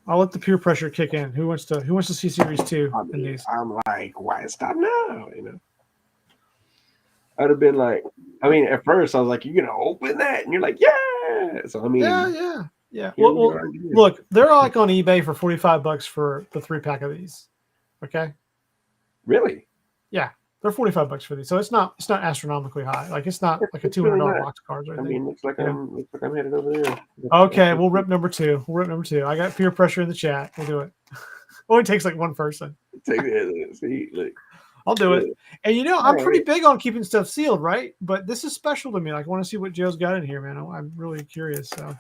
I'll let the peer pressure kick in. Who wants to see Series 2 I in mean, these? I'm like, why stop now? You know. I'd have been like, I mean, at first I was like, you're gonna open that, and you're like, yeah. So I mean, Yeah. here Well, we are again. look, they're like on eBay for $45 for the 3-pack of these. Okay. Really? Yeah, they're $45 for these, so it's not astronomically high. Like it's not like a It's really $200 not. box of cards or I anything. mean, looks like Yeah. I'm headed over there. Okay, we'll rip number 2. I got peer pressure in the chat. We'll do it. Only takes like one person. Take that. See, look. I'll do it. And I'm All pretty right. big on keeping stuff sealed, right? But this is special to me. Like, I want to see what Joe's got in here, man. I'm really curious. So,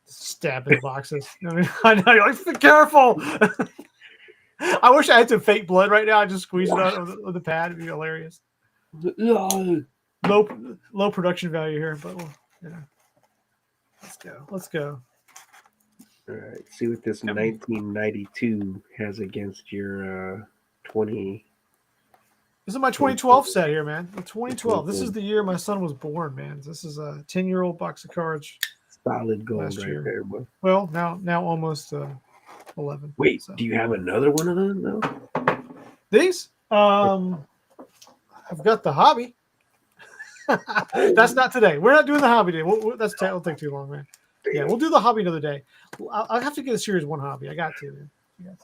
stabbing the boxes. I mean, I know you're like, be careful. I wish I had some fake blood right now. I just squeeze it out with the pad. It'd be hilarious. Low production value here, but let's go. All right. See what this 1992 has against your 20. This is my 2012 set here, man. The 2012. This is the year my son was born, man. This is a 10-year-old box of cards. Solid gold Last right year. there, boy. Well, now almost 11. Wait, so. do you have another one of them though? These? I've got the hobby. That's not today. We're not doing the hobby day. That'll take too long, man. Yeah, we'll do the hobby another day. I'll have to get a Series 1 hobby. I got to. Man.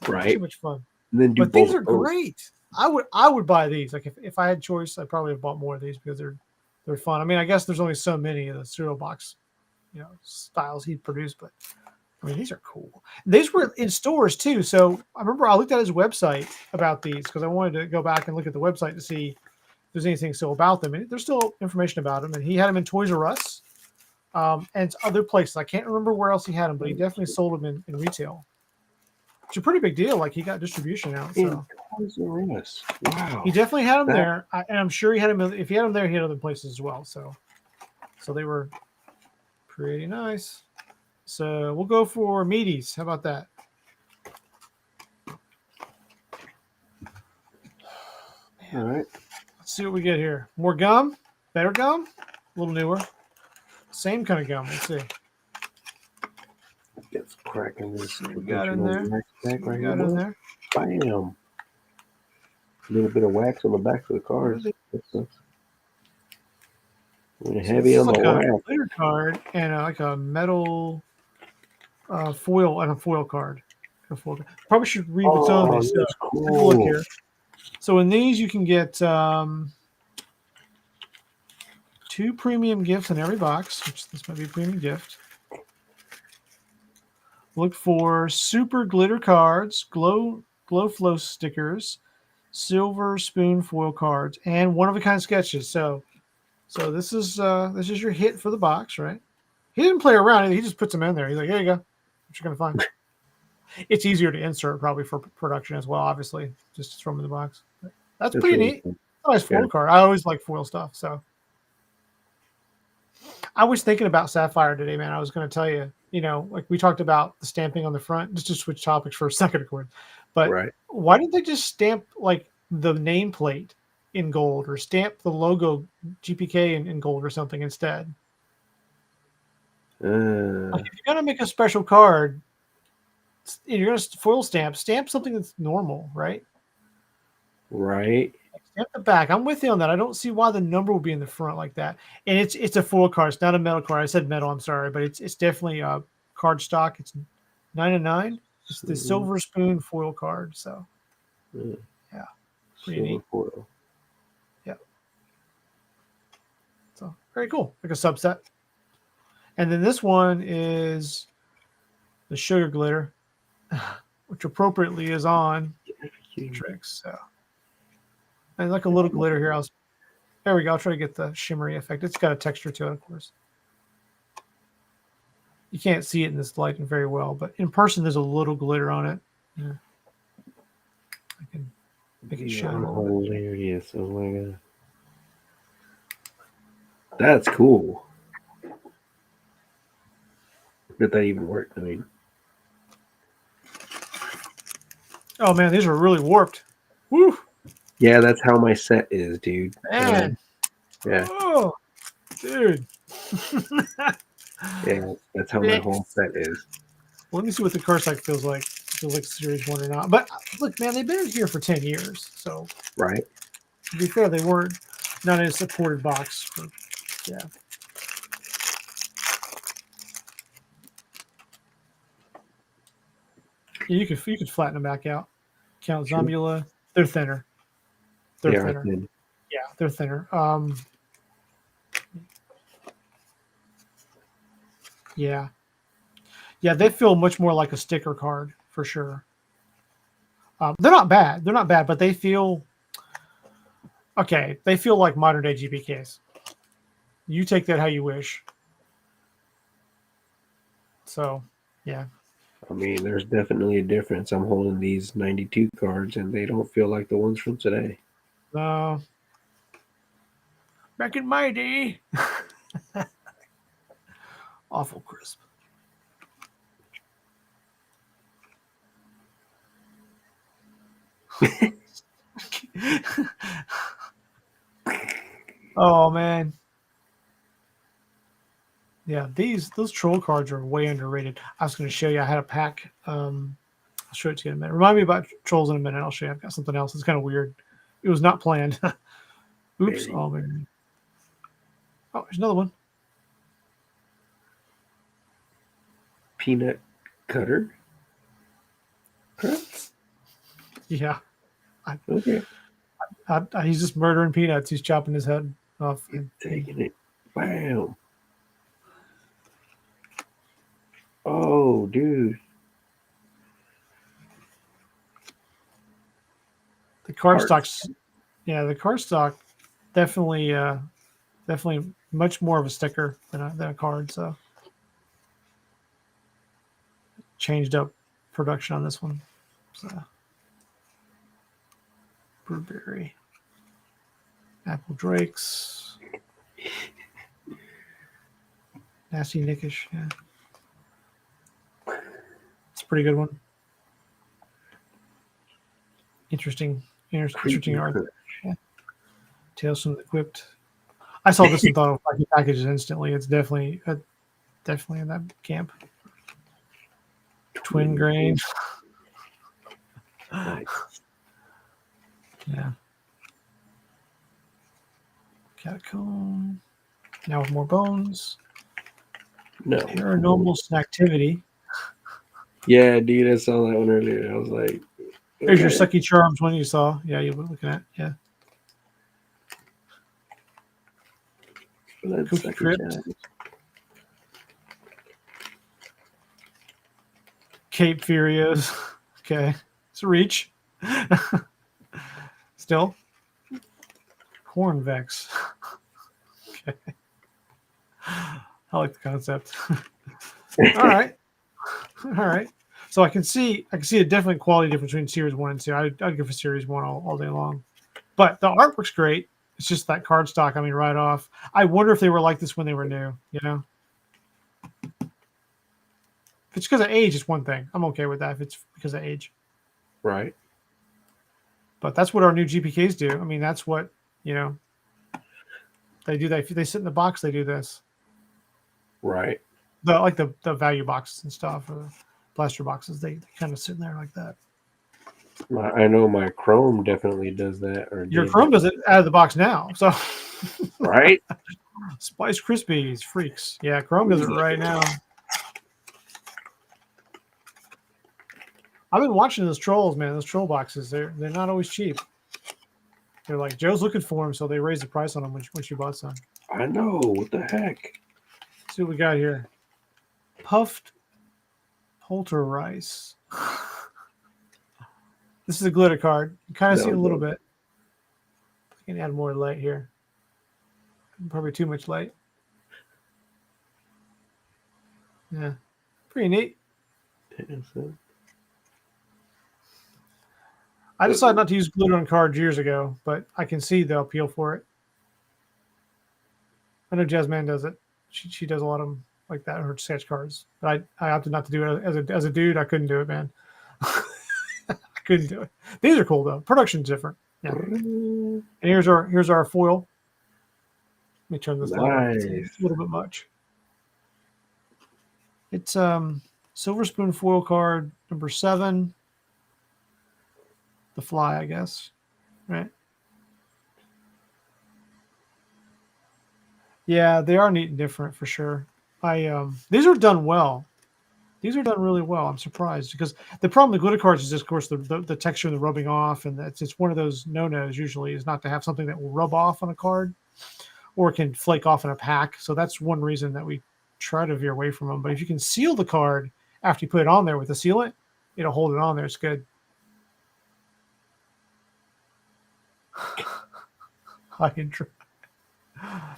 Right. Too much fun. And then But these are great. I would buy these. Like if I had choice, I'd probably have bought more of these because they're fun. I mean, I guess there's only so many of the cereal box, styles he produced, but I mean, these are cool. These were in stores too. So I remember I looked at his website about these because I wanted to go back and look at the website to see if there's anything still about them. And there's still information about them. And he had them in Toys R Us and other places. I can't remember where else he had them, but he definitely sold them in retail. It's a pretty big deal. Like he got distribution out. So Toys R Us. Wow. he definitely had them there. And I'm sure he had them. If he had them there, he had other places as well. So they were pretty nice. So we'll go for meaties. How about that? All right. Let's see what we get here. More gum? Better gum? A little newer. Same kind of gum. Let's see. It's cracking this. We got in there. Right Got in there. Bam. A little bit of wax on the back of the cards. Heavy on the wax. A glitter card and like a metal foil and a foil card. Probably should read what's on these. That's Take a cool. look here. So in these, you can get 2 premium gifts in every box, which this might be a premium gift. Look for super glitter cards, glow flow stickers, silver spoon foil cards, and one-of-a-kind sketches. So this is your hit for the box, right? He didn't play around. He just puts them in there. He's like, here you go. What you're going to find. It's easier to insert probably for production as well, obviously. Just throw them in the box. That's pretty neat. nice foil card. I always like foil stuff. So I was thinking about Sapphire today, man. I was going to tell you, like we talked about the stamping on the front, just to switch topics for a second, of course. But Right. why didn't they just stamp like the nameplate in gold or stamp the logo GPK in gold or something instead? Like if you're going to make a special card, you're going to foil stamp something that's normal, right? Right. Stamp the back. I'm with you on that. I don't see why the number will be in the front like that. And it's a foil card. It's not a metal card. I said metal. I'm sorry, but it's definitely a card stock. It's 9/9. It's the silver spoon foil card. So yeah, pretty neat. Foil. Yeah. So very cool, like a subset. And then this one is the sugar glitter, which appropriately is on tricks. So. And like a little glitter here. There we go. I'll try to get the shimmery effect. It's got a texture to it, of course. You can't see it in this lighting very well, but in person, there's a little glitter on it. Yeah. I can make it shine a little bit. Hilarious. Oh my god. That's cool. Did that even work? I mean, oh man, these are really warped. Woo! Yeah, that's how my set is, dude. Man. Yeah. Oh, dude. Yeah, that's how my whole set is. Well, let me see what the car stock feels like. Feels like Series 1 or not. But look, man, they've been here for 10 years. So, right. To be fair, they were not in a supported box. Yeah. Yeah, you could flatten them back out. Count Zombula. They're thinner. They're thinner. Thin. Yeah, they're thinner. Yeah. Yeah, they feel much more like a sticker card for sure. They're not bad. They're not bad, but they feel okay. They feel like modern day GPKs. You take that how you wish. So, yeah. I mean, there's definitely a difference. I'm holding these 92 cards, and they don't feel like the ones from today. Back in my day. Awful crisp. Oh man. Yeah, those troll cards are way underrated. I was going to show you. I had a pack. I'll show it to you in a minute. Remind me about trolls in a minute. I'll show you. I've got something else. It's kind of weird. It was not planned. Oops. Oh man. Oh, there's another one. Peanut cutter. Yeah. Okay. He's just murdering peanuts. He's chopping his head off. Taking it. Bam. Oh, dude. The card stocks. Yeah, the card stock definitely much more of a sticker than a card. So changed up production on this one. So Burberry, Apple Drakes, Nasty Nickish. Yeah, it's a pretty good one. Interesting art. Yeah. Tales from the Equipped. I saw this and thought of Lucky Packages instantly. It's definitely in that camp. Twin grain. Nice. Yeah. Catacomb. Now with more bones. No. Paranormal Snacktivity. Yeah, dude, I saw that one earlier. I was like, There's your Sucky Charms one you saw. Yeah, you were looking at. Yeah. Cookie Crypt. Cape Furios. Okay. It's a reach. Still. Cornvex. Okay. I like the concept. All right. All right. So I can see a definite quality difference between Series 1 and 2. I'd go for Series 1 all day long. But the artwork's great. It's just that cardstock. I mean, right off. I wonder if they were like this when they were new. You know, if it's because of age, it's one thing. I'm okay with that if it's because of age. Right. But that's what our new GPKs do. I mean, that's what they do. They sit in the box. They do this. Right. The value boxes and stuff, or the blaster boxes. They kind of sit in there like that. I know my Chrome definitely does that. Or Your did Chrome that. does it out of the box now. So Right. Spice Krispies, freaks. Yeah, Chrome does it right now. I've been watching those trolls, man. Those troll boxes, they're not always cheap. They're like, Joe's looking for them, so they raised the price on them when she bought some. I know. What the heck? Let's see what we got here. Puffed Polterrice. This is a glitter card. You kind of see it a little bit. I can add more light here. Probably too much light. Yeah. Pretty neat. I decided not to use glitter on cards years ago, but I can see the appeal for it. I know Jasmine does it. She does a lot of them like that, her sketch cards. But I opted not to do it as a dude. I couldn't do it, man. I couldn't do it. These are cool though. Production's different. Yeah. And here's our foil. Let me turn this light off. It's a little bit much. It's Silver Spoon foil card number 7. The fly, I guess. Right? Yeah, they are neat and different for sure. These are done well. These are done really well. I'm surprised because the problem with glitter cards is, just, of course, the texture and the rubbing off, and it's one of those no-nos usually is not to have something that will rub off on a card or can flake off in a pack. So that's one reason that we try to veer away from them. But if you can seal the card after you put it on there with the sealant, it'll hold it on there. It's good.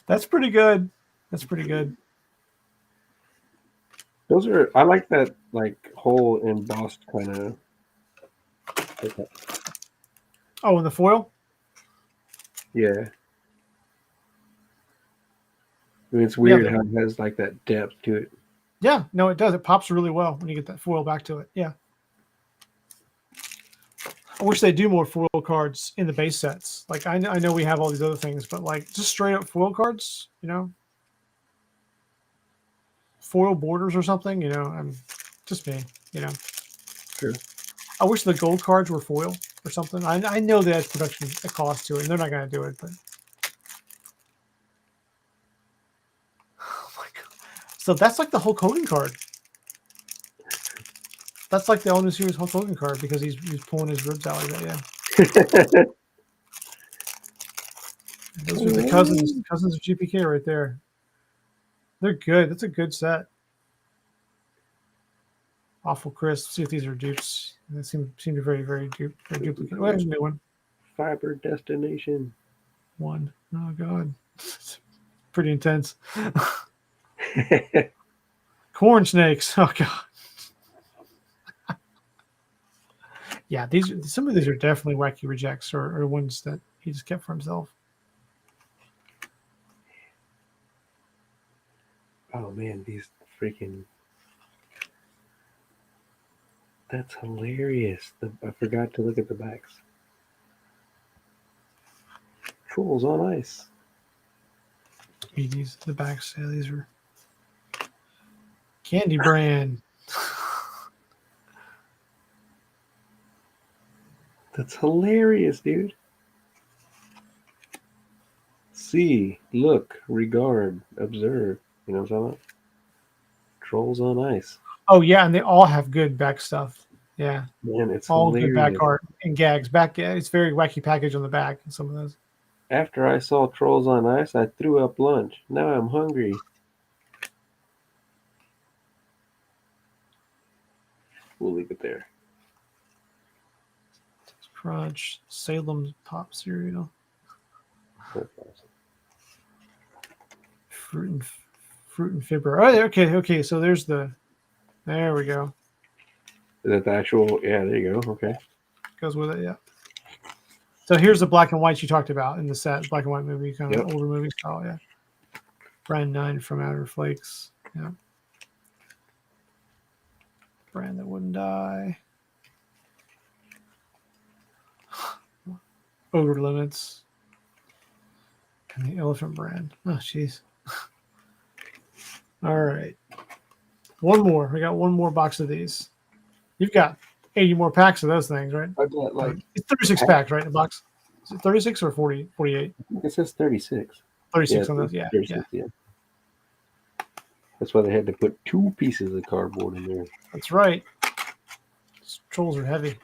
That's pretty good. That's pretty good. I like that whole embossed kind of. Okay. Oh, and the foil? Yeah. I mean, it's weird how it has that depth to it. Yeah, no, it does. It pops really well when you get that foil back to it. Yeah. I wish they do more foil cards in the base sets. Like I know we have all these other things, but just straight up foil cards, foil borders or something, I'm just me, Sure. I wish the gold cards were foil or something. I know that adds production a cost to it, and they're not going to do it, but oh my god! So that's like the Hulk Hogan card. That's like the All-New Series Hulk Hogan card because he's pulling his ribs out like that. Yeah. Those are the cousins of GPK right there. They're good. That's a good set. Awful crisp. See if these are dupes. They seem to be very, very duplicate. Oh, there's a new one. Fiber Destination. 1. Oh god. Pretty intense. Corn snakes. Oh god. Yeah, some of these are definitely wacky rejects or ones that he just kept for himself. Oh man, these freaking. That's hilarious. I forgot to look at the backs. Trolls on Ice. These the backs. Yeah, these are Candy Brand. That's hilarious, dude. See, look, regard, observe. You know what I'm talking about? Trolls on Ice. Oh yeah, and they all have good back stuff. Yeah, man, it's all hilarious. Good back art and gags. It's very wacky package on the back. Some of those. After I saw Trolls on Ice, I threw up lunch. Now I'm hungry. We'll leave it there. Crunch, Salem Pop Cereal. That's awesome. Fruit and Fibber. Oh, okay. So there we go. Is that the actual? Yeah, there you go. Okay. Goes with it, yeah. So here's the black and whites you talked about in the set, black and white movie, kind of Yep. older movie style. Yeah. Brand 9 from Outer Flakes. Yeah. Brand that wouldn't die. Odor limits. And the elephant brand. Oh, jeez. All right. One more. We got one more box of these. You've got 80 more packs of those things, right? I got like, It's 36 packs, right? In the box. Is it 36 or 40, 48? I think it says 36. 36 on those. Yeah. 36, yeah. That's why they had to put 2 pieces of cardboard in there. That's right. These trolls are heavy.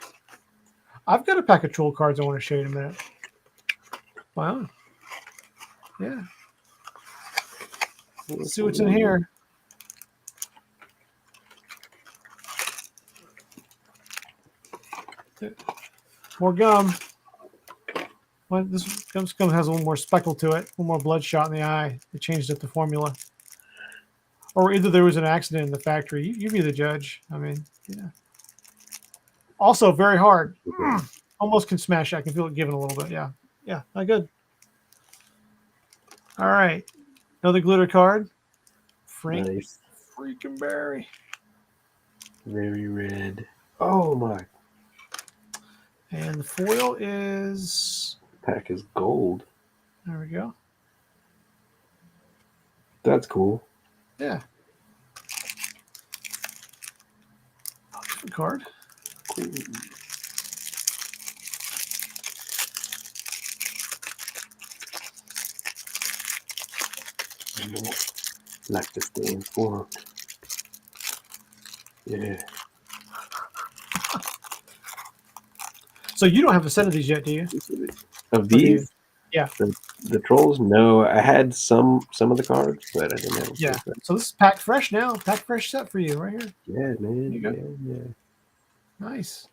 I've got a pack of troll cards I want to show you in a minute. Wow. Yeah. Let's see what's in here. More gum. Well, this gum has a little more speckle to it, a little more bloodshot in the eye. They changed up the formula. Or either there was an accident in the factory. You be the judge. I mean, yeah. Also, very hard. Almost can smash it. I can feel it giving a little bit. Yeah. Yeah, not good. All right. Another glitter card. Nice. Freaking berry. Very red. Oh my. And the foil is... Pack is gold. There we go. That's cool. Yeah. Different card. Cool. Like to stay informed. Yeah. So you don't have a set of these yet, do you? Of these? Yeah. The trolls? No, I had some of the cards, but I didn't have them. Yeah. So this is packed fresh now. Packed fresh set for you right here. Yeah, man. You go. Yeah. Nice.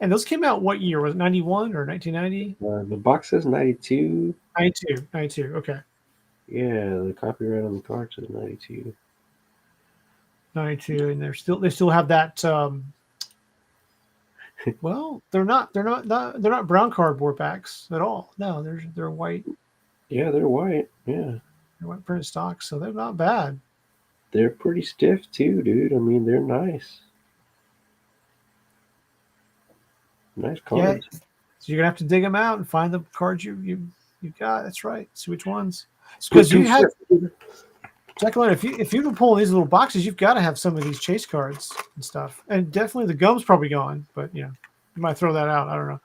And those came out what year? Was it 91 or 1990? The box says 92. 92. Okay. Yeah, the copyright on the card says 92. 92, and they still have that. Well, they're not brown cardboard backs at all. No, they're white. Yeah, they're white. Yeah, They're white printed stock, so they're not bad. they're pretty stiff too, dude. I mean, they're nice. Nice cards. Yeah. So you're gonna have to dig them out and find the cards you got. That's right. See which ones. Because you had Jacqueline, if you've been pulling these little boxes, you've got to have some of these chase cards and stuff. And definitely the gum's probably gone, but you might throw that out. I don't know.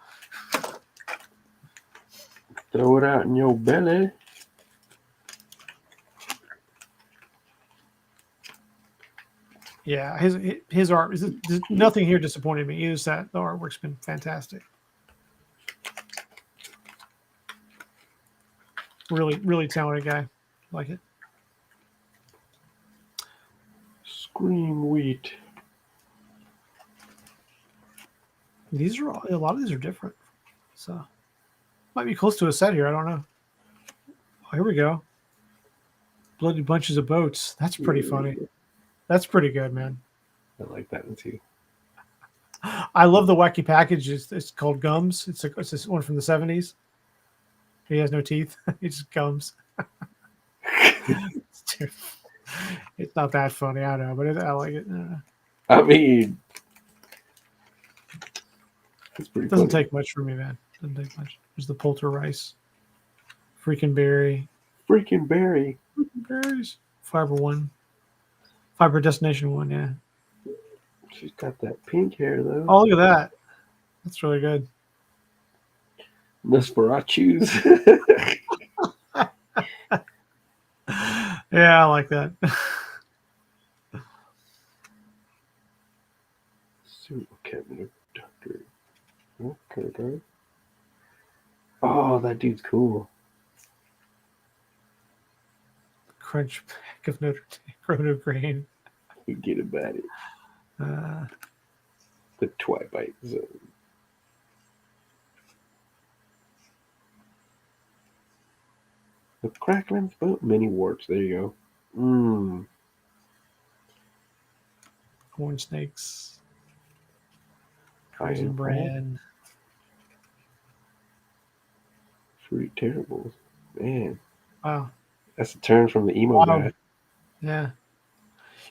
Throw it out in your belly. Yeah, his art is nothing here disappointed me. Is that the artwork's been fantastic. Really, really talented guy. Like it. Scream wheat. These are a lot of these are different. So might be close to a set here. I don't know. Oh, here we go. Bloody bunches of boats. That's pretty funny. That's pretty good, man. I like that one too. I love the wacky package. It's called Gums. It's this one from the 70s. He has no teeth. He just gums. It's not that funny, I know, but I like it. I mean, it's pretty. Doesn't funny. take much for me, man. Doesn't take much. There's the poltergeist. Freaking berry. Freaking berry. Berries. Fiber 1. Fiber Destination 1, yeah. She's got that pink hair though. Oh, look at that. That's really good. Nosferatu's. Yeah, I like that. Super cabinet doctor. Okay. Oh, that dude's cool. Crunch pack of Notre Dame Chrono Grain. Forget about it. The Twilight Zone. The crackling boat mini warts. There you go. Corn snakes. Iron Raisin bran. Fruit Terribles. Man, Wow. that's a turn from the emo Wow. guy. Yeah.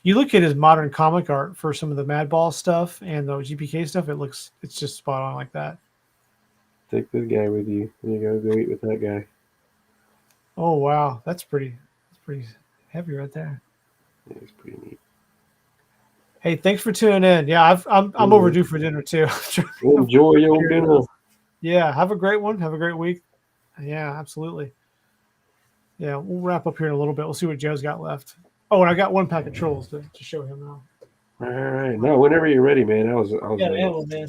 You look at his modern comic art for some of the Madball stuff and the GPK stuff. It's just spot on like that. Take this guy with you. You go eat with that guy. Oh wow, that's pretty heavy right there. Yeah, it's pretty neat. Hey, thanks for tuning in. Yeah, I'm overdue for dinner too. Enjoy your dinner. Yeah, have a great one. Have a great week. Yeah, absolutely. Yeah, we'll wrap up here in a little bit. We'll see what Joe's got left. Oh, and I got one pack of trolls to show him now. All right. No, whenever you're ready, man. I was Yeah, ready. handle, man.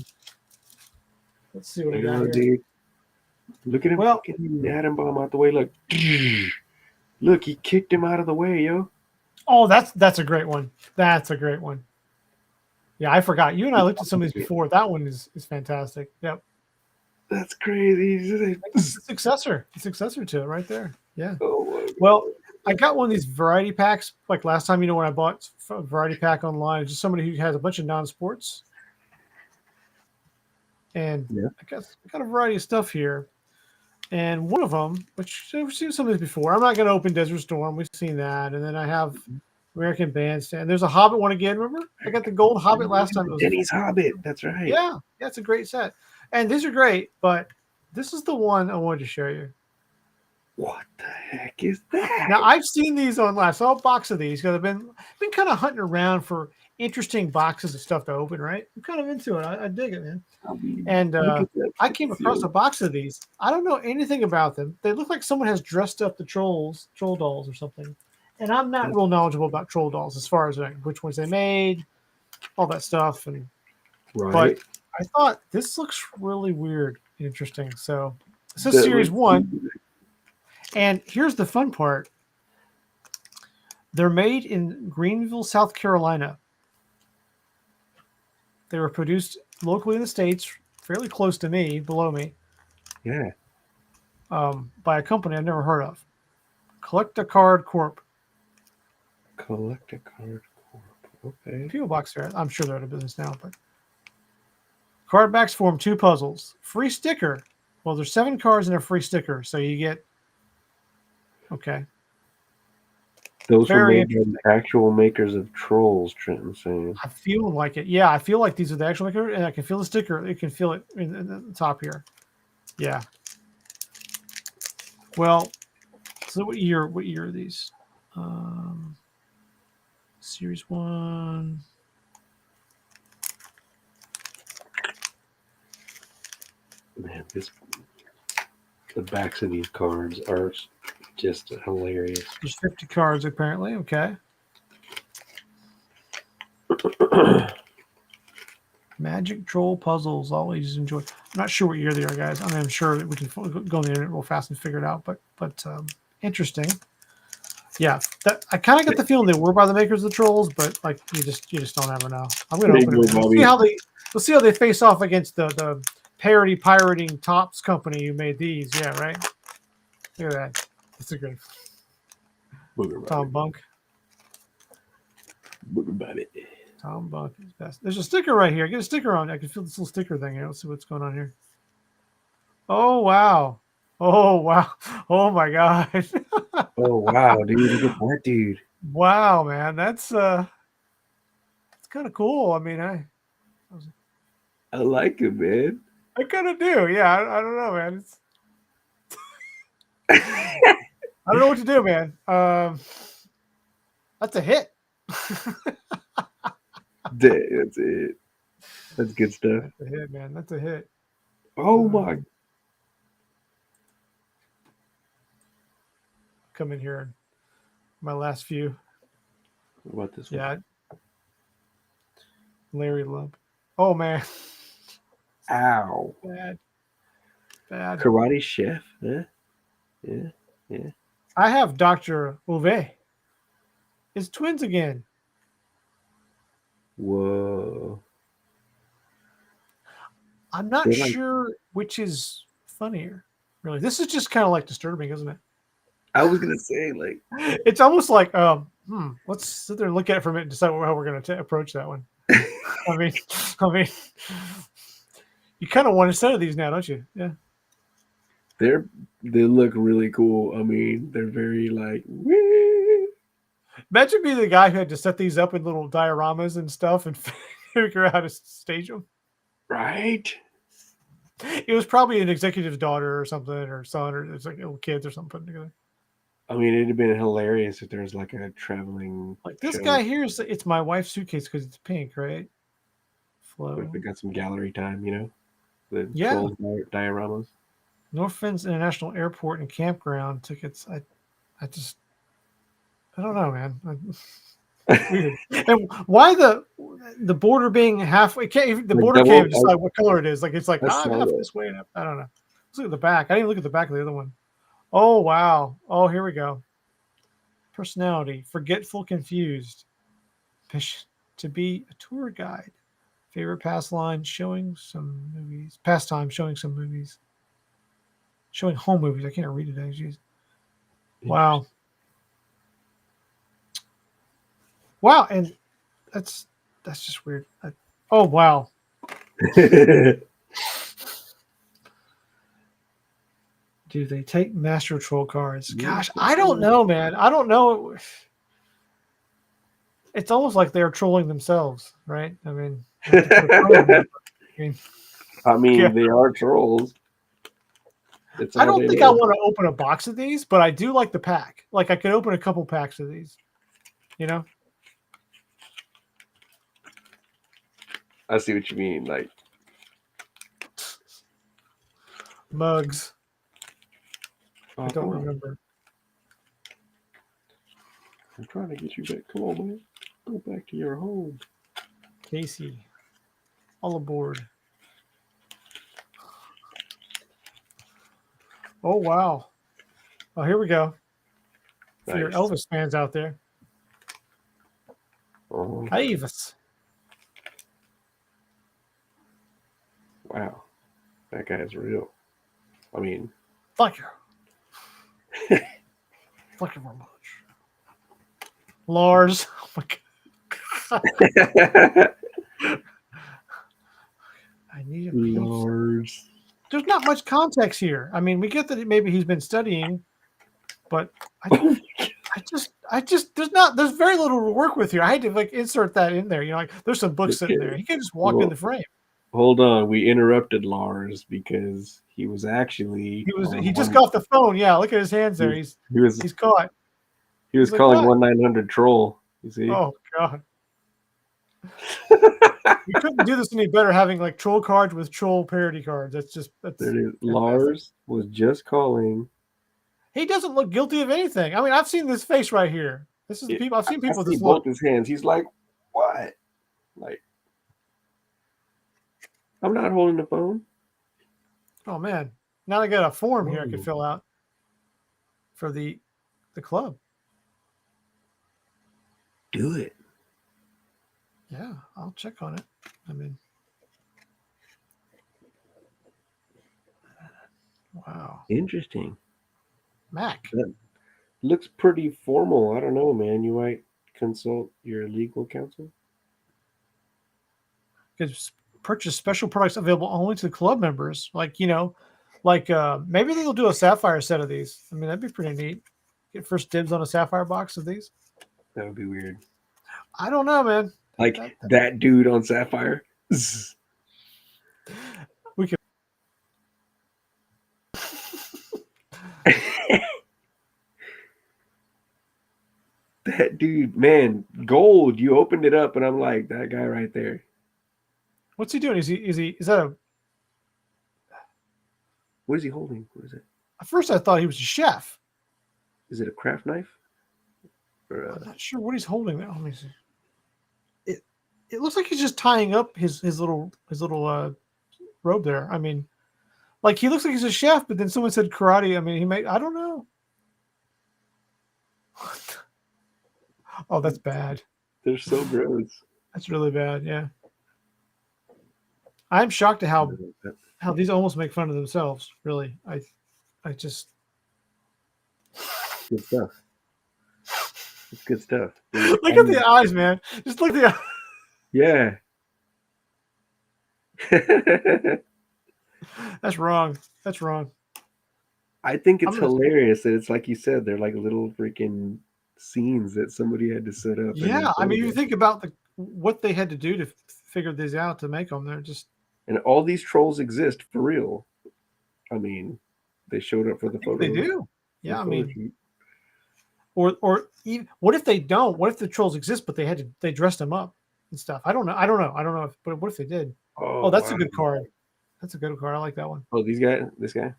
Let's see what I got Oh, here. dude. Look at him fucking atom bomb out the way. Look. Look, he kicked him out of the way, yo. Oh, that's a great one. That's a great one. Yeah, I forgot. You and I looked at some of these before. That one is fantastic. Yep. That's crazy. It's a successor. It's a successor to it right there. Yeah. Oh my God. Well, I got one of these variety packs. Like last time, when I bought a variety pack online, just somebody who has a bunch of non-sports. And Yeah. I got a variety of stuff here. And one of them, which we've seen some of this before. I'm not going to open Desert Storm. We've seen that. And then I have American Bandstand. There's a Hobbit one again. Remember? I got the gold Hobbit last time. It was Denny's Hobbit. That's right. Yeah, it's a great set. And these are great, but this is the one I wanted to show you. What the heck is that? Now I've seen these online. I saw a box of these because I've been kind of hunting around for interesting boxes of stuff to open. Right, I'm kind of into it. I dig it, man. And I came across a box of these. I don't know anything about them. They look like someone has dressed up the troll dolls or something. And I'm not real knowledgeable about troll dolls as far as which ones they made, all that stuff. And Right. but I thought this looks really weird and interesting. So this is series 1. And here's the fun part. They're made in Greenville, South Carolina. They were produced locally in the States, fairly close to me, below me. Yeah. By a company I've never heard of. Collect-A-Card Corp. Collect-A-Card Corp. Okay. PO Box there. I'm sure they're out of business now, but card backs form 2 puzzles. Free sticker. Well, there's 7 cards and a free sticker, so you get. Okay. Those were made by the actual makers of Trolls, Trenton saying. I feel like it. Yeah, I feel like these are the actual makers, and I can feel the sticker. You can feel it in the top here. Yeah. Well, so what year are these? Series 1. Man, the backs of these cards are just hilarious. There's 50 cards apparently. Okay. Magic Troll puzzles, always enjoy. I'm not sure what year they are, guys. I mean, I'm sure that we can go on the internet real fast and figure it out. But interesting. Yeah, I kind of got the feeling they were by the makers of the Trolls, but like you just don't ever know. I'm going to open it. We'll see how they face off against the parody pirating Tops company who made these. Yeah, right. Look at that. That's a good Tom Bunk. Tom Bunk is best. There's a sticker right here. Get a sticker on. I can feel this little sticker thing here. Let's see what's going on here. Oh wow. Oh wow. Oh my god. Oh wow, dude. Look at that dude. Wow, man. That's kind of cool. I mean, I like it, man. I kind of do. Yeah, I don't know, man. I don't know what to do, man. That's a hit. That's it. That's good stuff. That's a hit, man. That's a hit. Oh my. Come in here. My last few. What about this one? Yeah. Larry Lump. Oh man. Ow. Bad. Karate Chef. Yeah. I have Dr. Uwe. It's twins again. Whoa. I'm not sure which is funnier. Really, this is just kind of like disturbing, isn't it? I was gonna say, like, it's almost like, let's sit there and look at it for a minute and decide how we're going to approach that one. I mean, you kind of want a set of these now, don't you? Yeah. They look really cool. I mean, they're very like. Wee. Imagine being the guy who had to set these up in little dioramas and stuff and figure out how to stage them. Right. It was probably an executive's daughter or something, or son, or it's like little kids or something put together. I mean, it'd have been hilarious if there was like a traveling. Like this show. guy here it's my wife's suitcase because it's pink, right? What Flow. if they got some gallery time? You know, the Yeah. trolls dioramas. North Fens International Airport and Campground tickets. I don't know, man. Weird. And why the border being halfway? The border can't even decide what color it is. Like it's like I'm half this way. I don't know. Let's look at the back. I didn't look at the back of the other one. Oh wow. Oh, here we go. Personality: forgetful, confused. To be a tour guide. Favorite pastime: showing some movies. Pastime: showing some movies. Showing home movies. I can't read it. Jeez. Wow. Wow, and that's just weird. Oh wow. Do they take Master Troll cards? Gosh, I don't know, man. I don't know. It's almost like they're trolling themselves, right? I mean, I mean, they are trolls. I don't think I want to open a box of these, but I do like the pack. Like I could open a couple packs of these. You know? I see what you mean. Like mugs. I don't remember. I'm trying to get you back. Come on, man. Go back to your home. Casey. All aboard. Oh, wow. Oh, here we go. For your Elvis fans out there. Hi, Elvis. Wow. That guy's real. I mean. Thank you. Thank you very much. Lars. Oh, my God. I need a piece. Lars. There's not much context here. I mean, we get that maybe he's been studying, but I just there's very little to work with here. I had to like insert that in there. You know, like there's some books sitting there. He can just walk in the frame. Hold on, we interrupted Lars because he was actually he just got off the phone. Yeah, look at his hands there. He's caught. He was calling 1-900 troll. You see? Oh God. We couldn't do this any better having like troll cards with troll parody cards. That's there it is. Lars was just calling. He doesn't look guilty of anything. I mean, I've seen this face right here. This is the people I've seen people with this look. Both his hands. He's like, what? Like, I'm not holding the phone. Oh man. Now I got a form here I could fill out for the club. Do it. Yeah, I'll check on it. I mean, wow. Interesting. Mac. That looks pretty formal. I don't know, man. You might consult your legal counsel. Because purchase special products available only to the club members. Like, you know, like maybe they'll do a Sapphire set of these. I mean, that'd be pretty neat. Get first dibs on a Sapphire box of these. That would be weird. I don't know, man. Like that dude on Sapphire. We could. That dude, man, gold. You opened it up, and I'm like, that guy right there. What's he doing? Is that a? What is he holding? What is it? At first, I thought he was a chef. Is it a craft knife? I'm not sure what he's holding there. Let me see. It looks like he's just tying up his little robe there. I mean, like he looks like he's a chef, but then someone said karate. I mean, I don't know. Oh, that's bad. They're so gross. That's really bad. Yeah. I'm shocked at how these almost make fun of themselves. Really, I just good stuff. It's good stuff. Look at the eyes, man. Just look at the eyes. Yeah. That's wrong. That's wrong. I think it's I'm gonna, hilarious that it's like you said, they're like little freaking scenes that somebody had to set up. And yeah. I mean, you then think about what they had to do to figure these out to make them. They're just and all these trolls exist for real. I mean, they showed up for the they photo. do. For the Yeah, I photo mean, shoot. or even, what if they don't? What if the trolls exist, but they dressed them up and stuff? I don't know. I don't know. I don't know. But what if they did? Oh Oh, that's a wow! good card. That's a good card. I like that one. Oh, these guys. This guy.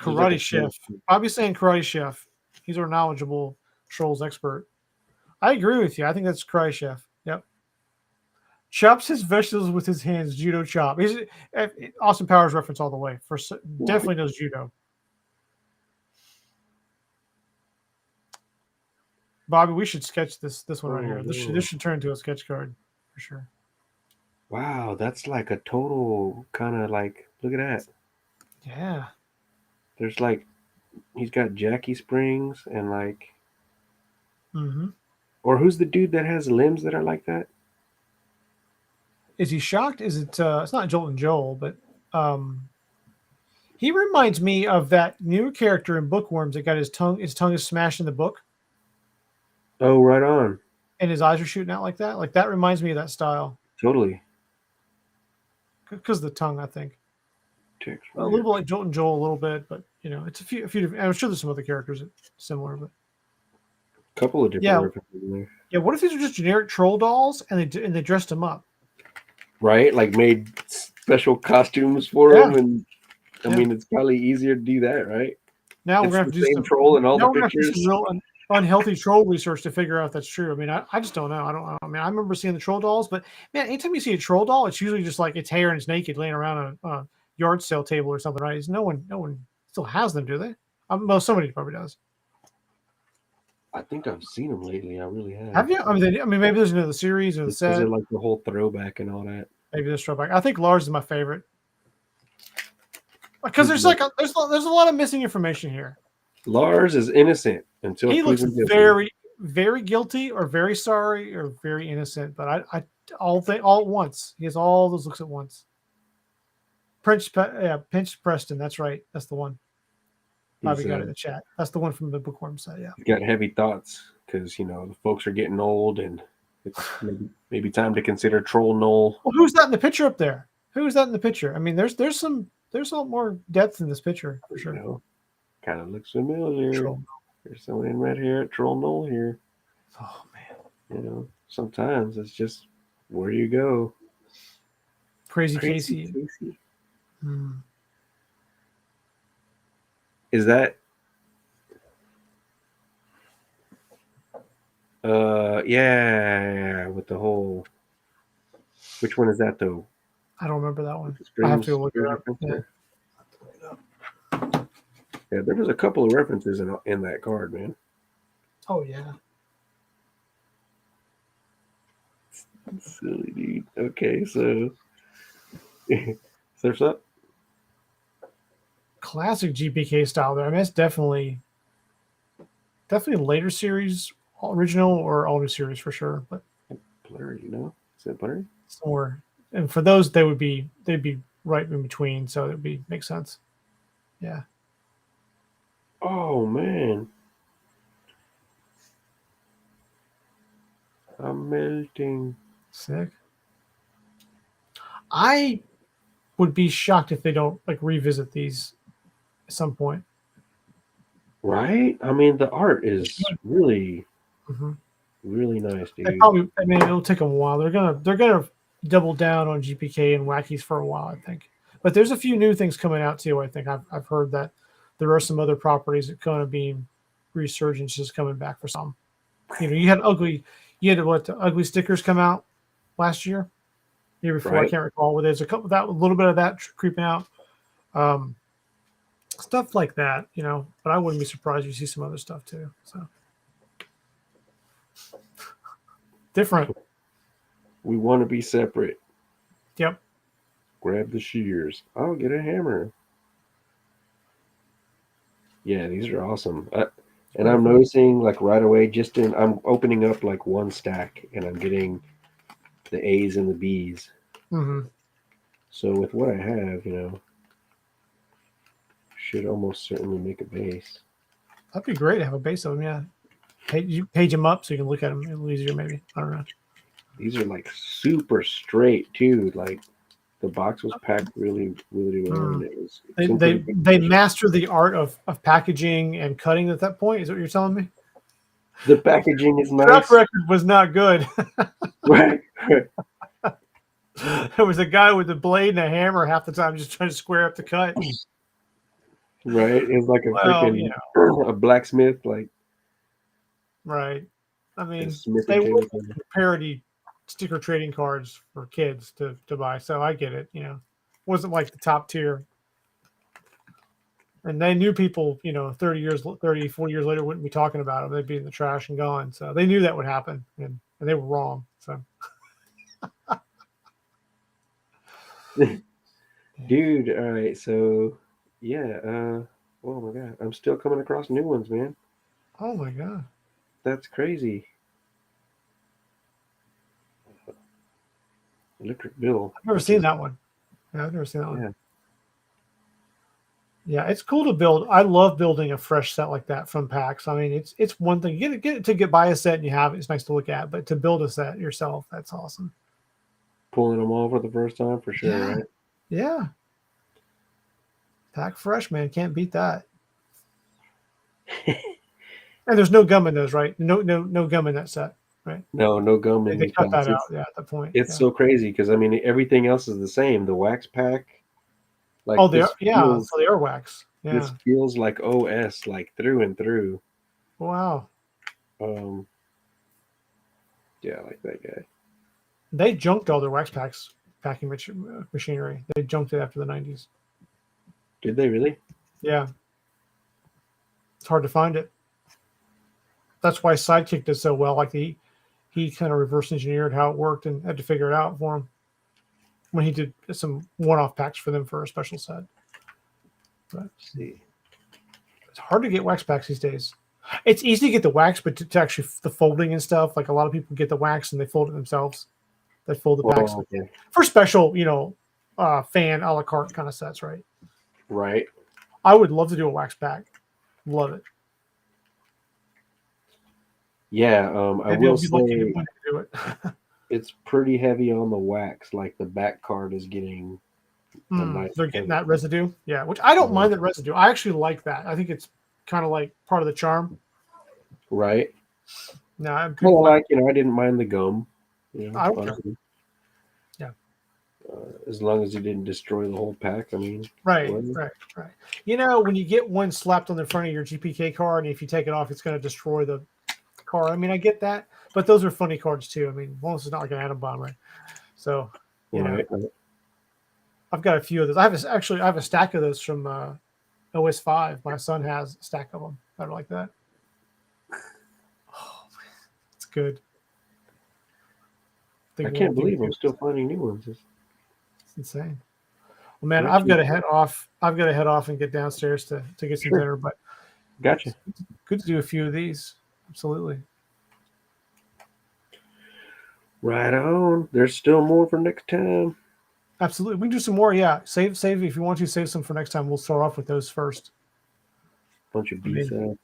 There's like a Karate Chef. Bobby's saying Karate Chef. He's our knowledgeable trolls expert. I agree with you. I think that's Karate Chef. Yep. Chops his vegetables with his hands. Judo chop. He's Austin Powers reference all the way. Definitely knows judo. Bobby, we should sketch this one right here. This should turn into a sketch card for sure. Wow, that's like a total kind of like. Look at that. Yeah. There's like he's got Jackie Springs and like. Mm-hmm. Or who's the dude that has limbs that are like that? Is he shocked? Is it? It's not Jolt and Joel, but he reminds me of that new character in Bookworms that got his tongue is smashed in the book, Oh, right on. and his eyes are shooting out like that. Like that reminds me of that style Totally. because of the tongue, I think. Text A little bit like Jolt and Joel, a little bit, but you know, it's a few different. I'm sure there's some other characters that similar, but couple of different yeah, references in there. yeah. What if these are just generic troll dolls and they dressed them up? Right? Like made special costumes for Yeah. them, and I Yeah. mean, it's probably easier to do that, right? Now It's we're gonna have the to do same some troll in all now the we're gonna have to do pictures. some real unhealthy troll research to figure out if that's true. I mean, I just don't know. I mean, I remember seeing the troll dolls, but man, anytime you see a troll doll, it's usually just like its hair and it's naked laying around a yard sale table or something, right? No one still has them, do they? Well, somebody probably does. I think I've seen them lately. I really have. Have you? I mean, maybe there's another series or the Just because set. they're like the whole throwback and all that. Maybe this throwback. I think Lars is my favorite because there's like there's a lot of missing information here. Lars is innocent until He looks proven guilty. very guilty or very sorry or very innocent, but I all at once. He has all those looks at once. Pinch Preston, that's right. That's the one. Bobby got it in the chat. That's the one from the Bookworm set. Yeah. He's got heavy thoughts because the folks are getting old and it's maybe time to consider Troll Knoll. Well, who's that in the picture up there? Who is that in the picture? I mean, there's a lot more depth in this picture for sure. Kind of looks familiar. There's someone in red hair at Troll Knoll here. Oh man. Sometimes it's just where you go. Crazy Casey. Is that? Yeah, with the whole. Which one is that though? I don't remember that one. I have to look it up. Yeah, there was a couple of references in that card, man. Oh yeah. Silly dude. Okay, so surf's up. Classic GPK style there. I mean, it's definitely later series, original or older series for sure. But blurry, is that blurry? Somewhere, and for those they'd be right in between, so it'd make sense. Yeah. Oh man, I'm melting. Sick. I would be shocked if they don't revisit these at some point. Right? I mean, the art is really, really nice, dude. I mean, it'll take them a while. They're gonna double down on GPK and Wackies for a while, I think. But there's a few new things coming out too. I think I've heard that there are some other properties that kind of being resurgences coming back for some. You had ugly stickers come out last year before, right? I can't recall. Where there's a little bit of that creeping out, stuff like that, But I wouldn't be surprised if you see some other stuff too. So different. We want to be separate. Yep. Grab the shears. I'll get a hammer. Yeah, these are awesome. And I'm noticing right away, I'm opening up one stack and I'm getting the A's and the B's. Mm-hmm. So with what I have, Should almost certainly make a base. That'd be great to have a base of them. Yeah, page them up so you can look at them a little easier. Maybe I don't know. These are like super straight too. Like the box was packed really, really well, and it was. They master the art of packaging and cutting at that point. Is what you're telling me? The packaging is nice. Track record was not good. Right. There was a guy with a blade and a hammer half the time just trying to square up the cut. Right. It's like a freaking a blacksmith, like. Right. I mean, Smith they and were Jameson. parody sticker trading cards for kids to buy, so I get it. Wasn't like the top tier. And they knew people, 30, 40 years later wouldn't be talking about them. They'd be in the trash and gone. So they knew that would happen, and they were wrong. So, Dude, all right, so yeah, oh my god, I'm still coming across new ones, man. oh my god, That's crazy. Electric Bill. I've never seen that one. Yeah, I've never seen that one. Yeah. Yeah, it's cool to build. I love building a fresh set like that from packs. I mean, it's one thing get buy a set and you have it. It's nice to look at, but to build a set yourself, that's awesome. Pulling them all for the first time for sure, Yeah. right? Yeah, pack fresh, man, can't beat that. And there's no gum in those, right? No gum in that set, right? No gum in They these cut that packs. out. Yeah, at that point. It's so crazy because I mean everything else is the same. The wax pack, like so they are wax. Yeah. This feels like OS, like through and through. Wow. Yeah, I like that guy. They junked all their wax packing machinery. They junked it after the 90s. Did they really? Yeah. It's hard to find it. That's why Sidekick did so well. Like he kind of reverse engineered how it worked and had to figure it out for him when he did some one-off packs for them for a special set. But Let's see. It's hard to get wax packs these days. It's easy to get the wax, but to actually the folding and stuff, like a lot of people get the wax and they fold it themselves. They fold the packs Okay. for special, fan a la carte kind of sets, right? Right. I would love to do a wax pack. Love it. Yeah, I will say to do it. it's pretty heavy on the wax. Like the back card is getting a nice. They're getting that residue, yeah. Which I don't mind that residue. I actually like that. I think it's kind of like part of the charm. Right. No, I'm Well, like I didn't mind the gum. I don't care. Yeah. As long as you didn't destroy the whole pack. I mean. Right. When you get one slapped on the front of your GPK card, and if you take it off, it's going to destroy the card. I mean, I get that, but those are funny cards too. I mean, well, it's not like an atom bomb, right? So, Right. I've got a few of those. I have a stack of those from OS 5. My son has a stack of them that are like that. Oh man, it's good. I can't believe I'm still finding new ones. It's insane. Well, man, I've got to head off. And get downstairs to get some dinner. But gotcha. Good to do a few of these. Absolutely. Right on. There's still more for next time. Absolutely. We can do some more. Yeah. Save if you want to save some for next time. We'll start off with those first. Bunch of B-sides.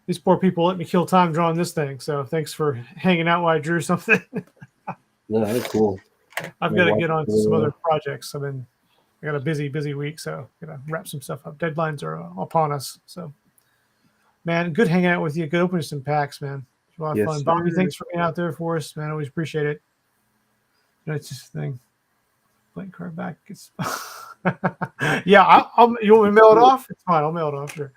These poor people let me kill time drawing this thing. So thanks for hanging out while I drew something. No, that's cool. I've got to get on to some other projects. I got a busy week, so I got to wrap some stuff up. Deadlines are upon us. So, man, good hanging out with you. Good opening some packs, man. A lot of fun. Bobby, thanks for being out there for us, man. Always appreciate it. It's just a thing. Blank card back. Yeah, you want me to mail it off? It's fine. I'll mail it off, sure.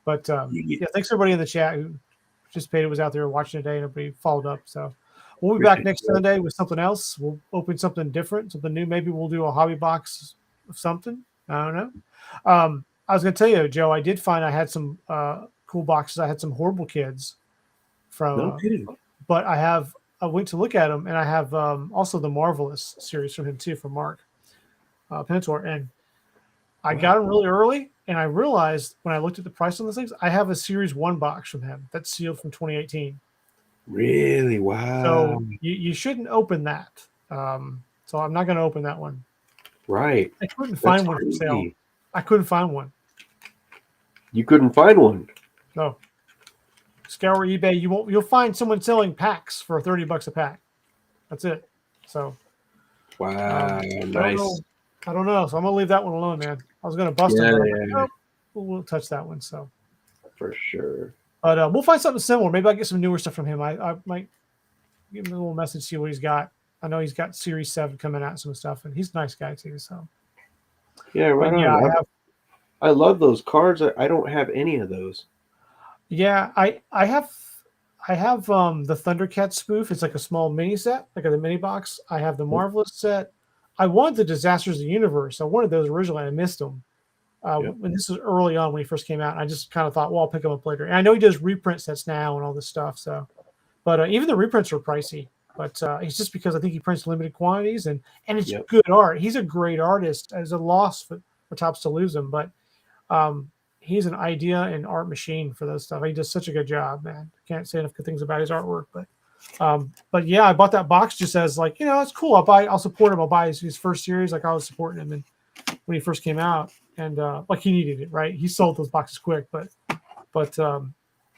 But yeah, thanks everybody in the chat who participated, was out there watching today, and everybody followed up. So we'll be back next Sunday with something else. We'll open something different, something new. Maybe we'll do a hobby box of something. I don't know. I was going to tell you, Joe, I did find I had some cool boxes. I had some Horrible Kids from, but I went to look at them, and I have also the Marvelous series from him too, from Mark Pentor, and I got them really early, and I realized when I looked at the price on those things, I have a Series 1 box from him that's sealed from 2018. Really? Wow. So you shouldn't open that. So I'm not going to open that one. Right. I couldn't find one for sale. I couldn't find one. You couldn't find one. No. Scour eBay. You'll find someone selling packs for $30 a pack. That's it. So Wow, I don't nice. know. I don't know. So I'm gonna leave that one alone, man. I was gonna bust him, but I'm like, nope, we'll touch that one. So for sure. but we'll find something similar. Maybe I'll get some newer stuff from him. I might give him a little message, see what he's got. I know he's got Series 7 coming out, some stuff, and he's a nice guy too. So Yeah, right but on. yeah, I love those cards. I don't have any of those. yeah, I have the Thundercat spoof. It's like a small mini set, like a mini box. I have the Marvelous set. I wanted the Disasters of the Universe. I wanted those originally. I missed them. When this was early on when he first came out, and I just kind of thought, well, I'll pick them up later. And I know he does reprint sets now and all this stuff. So, but even the reprints are pricey. But it's just because I think he prints limited quantities and it's good art. He's a great artist. It's a loss for Topps to lose him, but he's an idea and art machine for those stuff. He does such a good job, man. Can't say enough good things about his artwork. But yeah, I bought that box just as like, it's cool. I'll support him. I'll buy his first series. Like I was supporting him and when he first came out, and like he needed it, right? He sold those boxes quick, but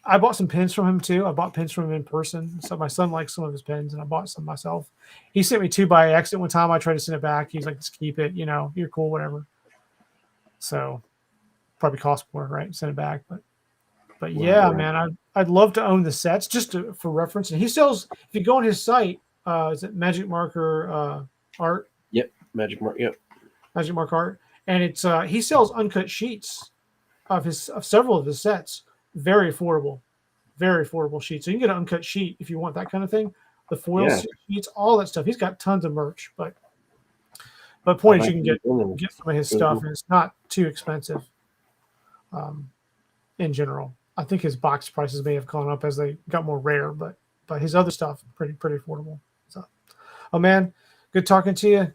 I bought some pins from him too. I bought pins from him in person. So my son likes some of his pins, and I bought some myself. He sent me 2 by accident one time. I tried to send it back. He's like, just keep it. You're cool, whatever. So probably cost more, right? Send it back, but yeah, man, I'd love to own the sets just for reference. And he sells. If you go on his site, is it Magic Marker Art? Yep, Magic Mark. Yep, Magic Mark Art, and it's he sells uncut sheets of several of his sets. Very affordable sheets. So you can get an uncut sheet if you want that kind of thing. The foil sheets, all that stuff. He's got tons of merch, but point is you can get some of his stuff, and it's not too expensive. In general, I think his box prices may have gone up as they got more rare, but his other stuff pretty affordable. So, oh man, good talking to you.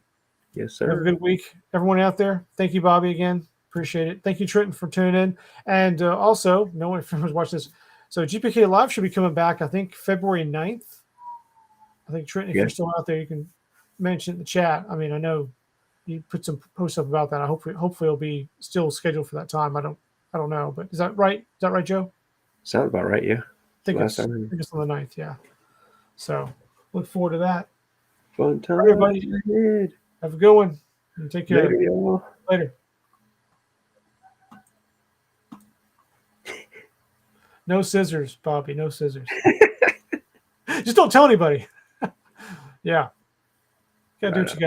Yes, sir. Have a good week, everyone out there. Thank you, Bobby, again. Appreciate it. Thank you, Trenton, for tuning in. And also, no one was watching this. So GPK Live should be coming back, I think, February 9th. I think, Trenton, if you're still out there, you can mention it in the chat. I mean, I know you put some posts up about that. I hopefully it'll be still scheduled for that time. I don't know, but is that right? Is that right, Joe? Sounds about right, yeah. I think it's on the 9th, yeah. So look forward to that. Fun time. Everybody, have a good one. And take care. Later, y'all. Later. No scissors, Bobby. No scissors. Just don't tell anybody. Yeah. Gotta do what you got.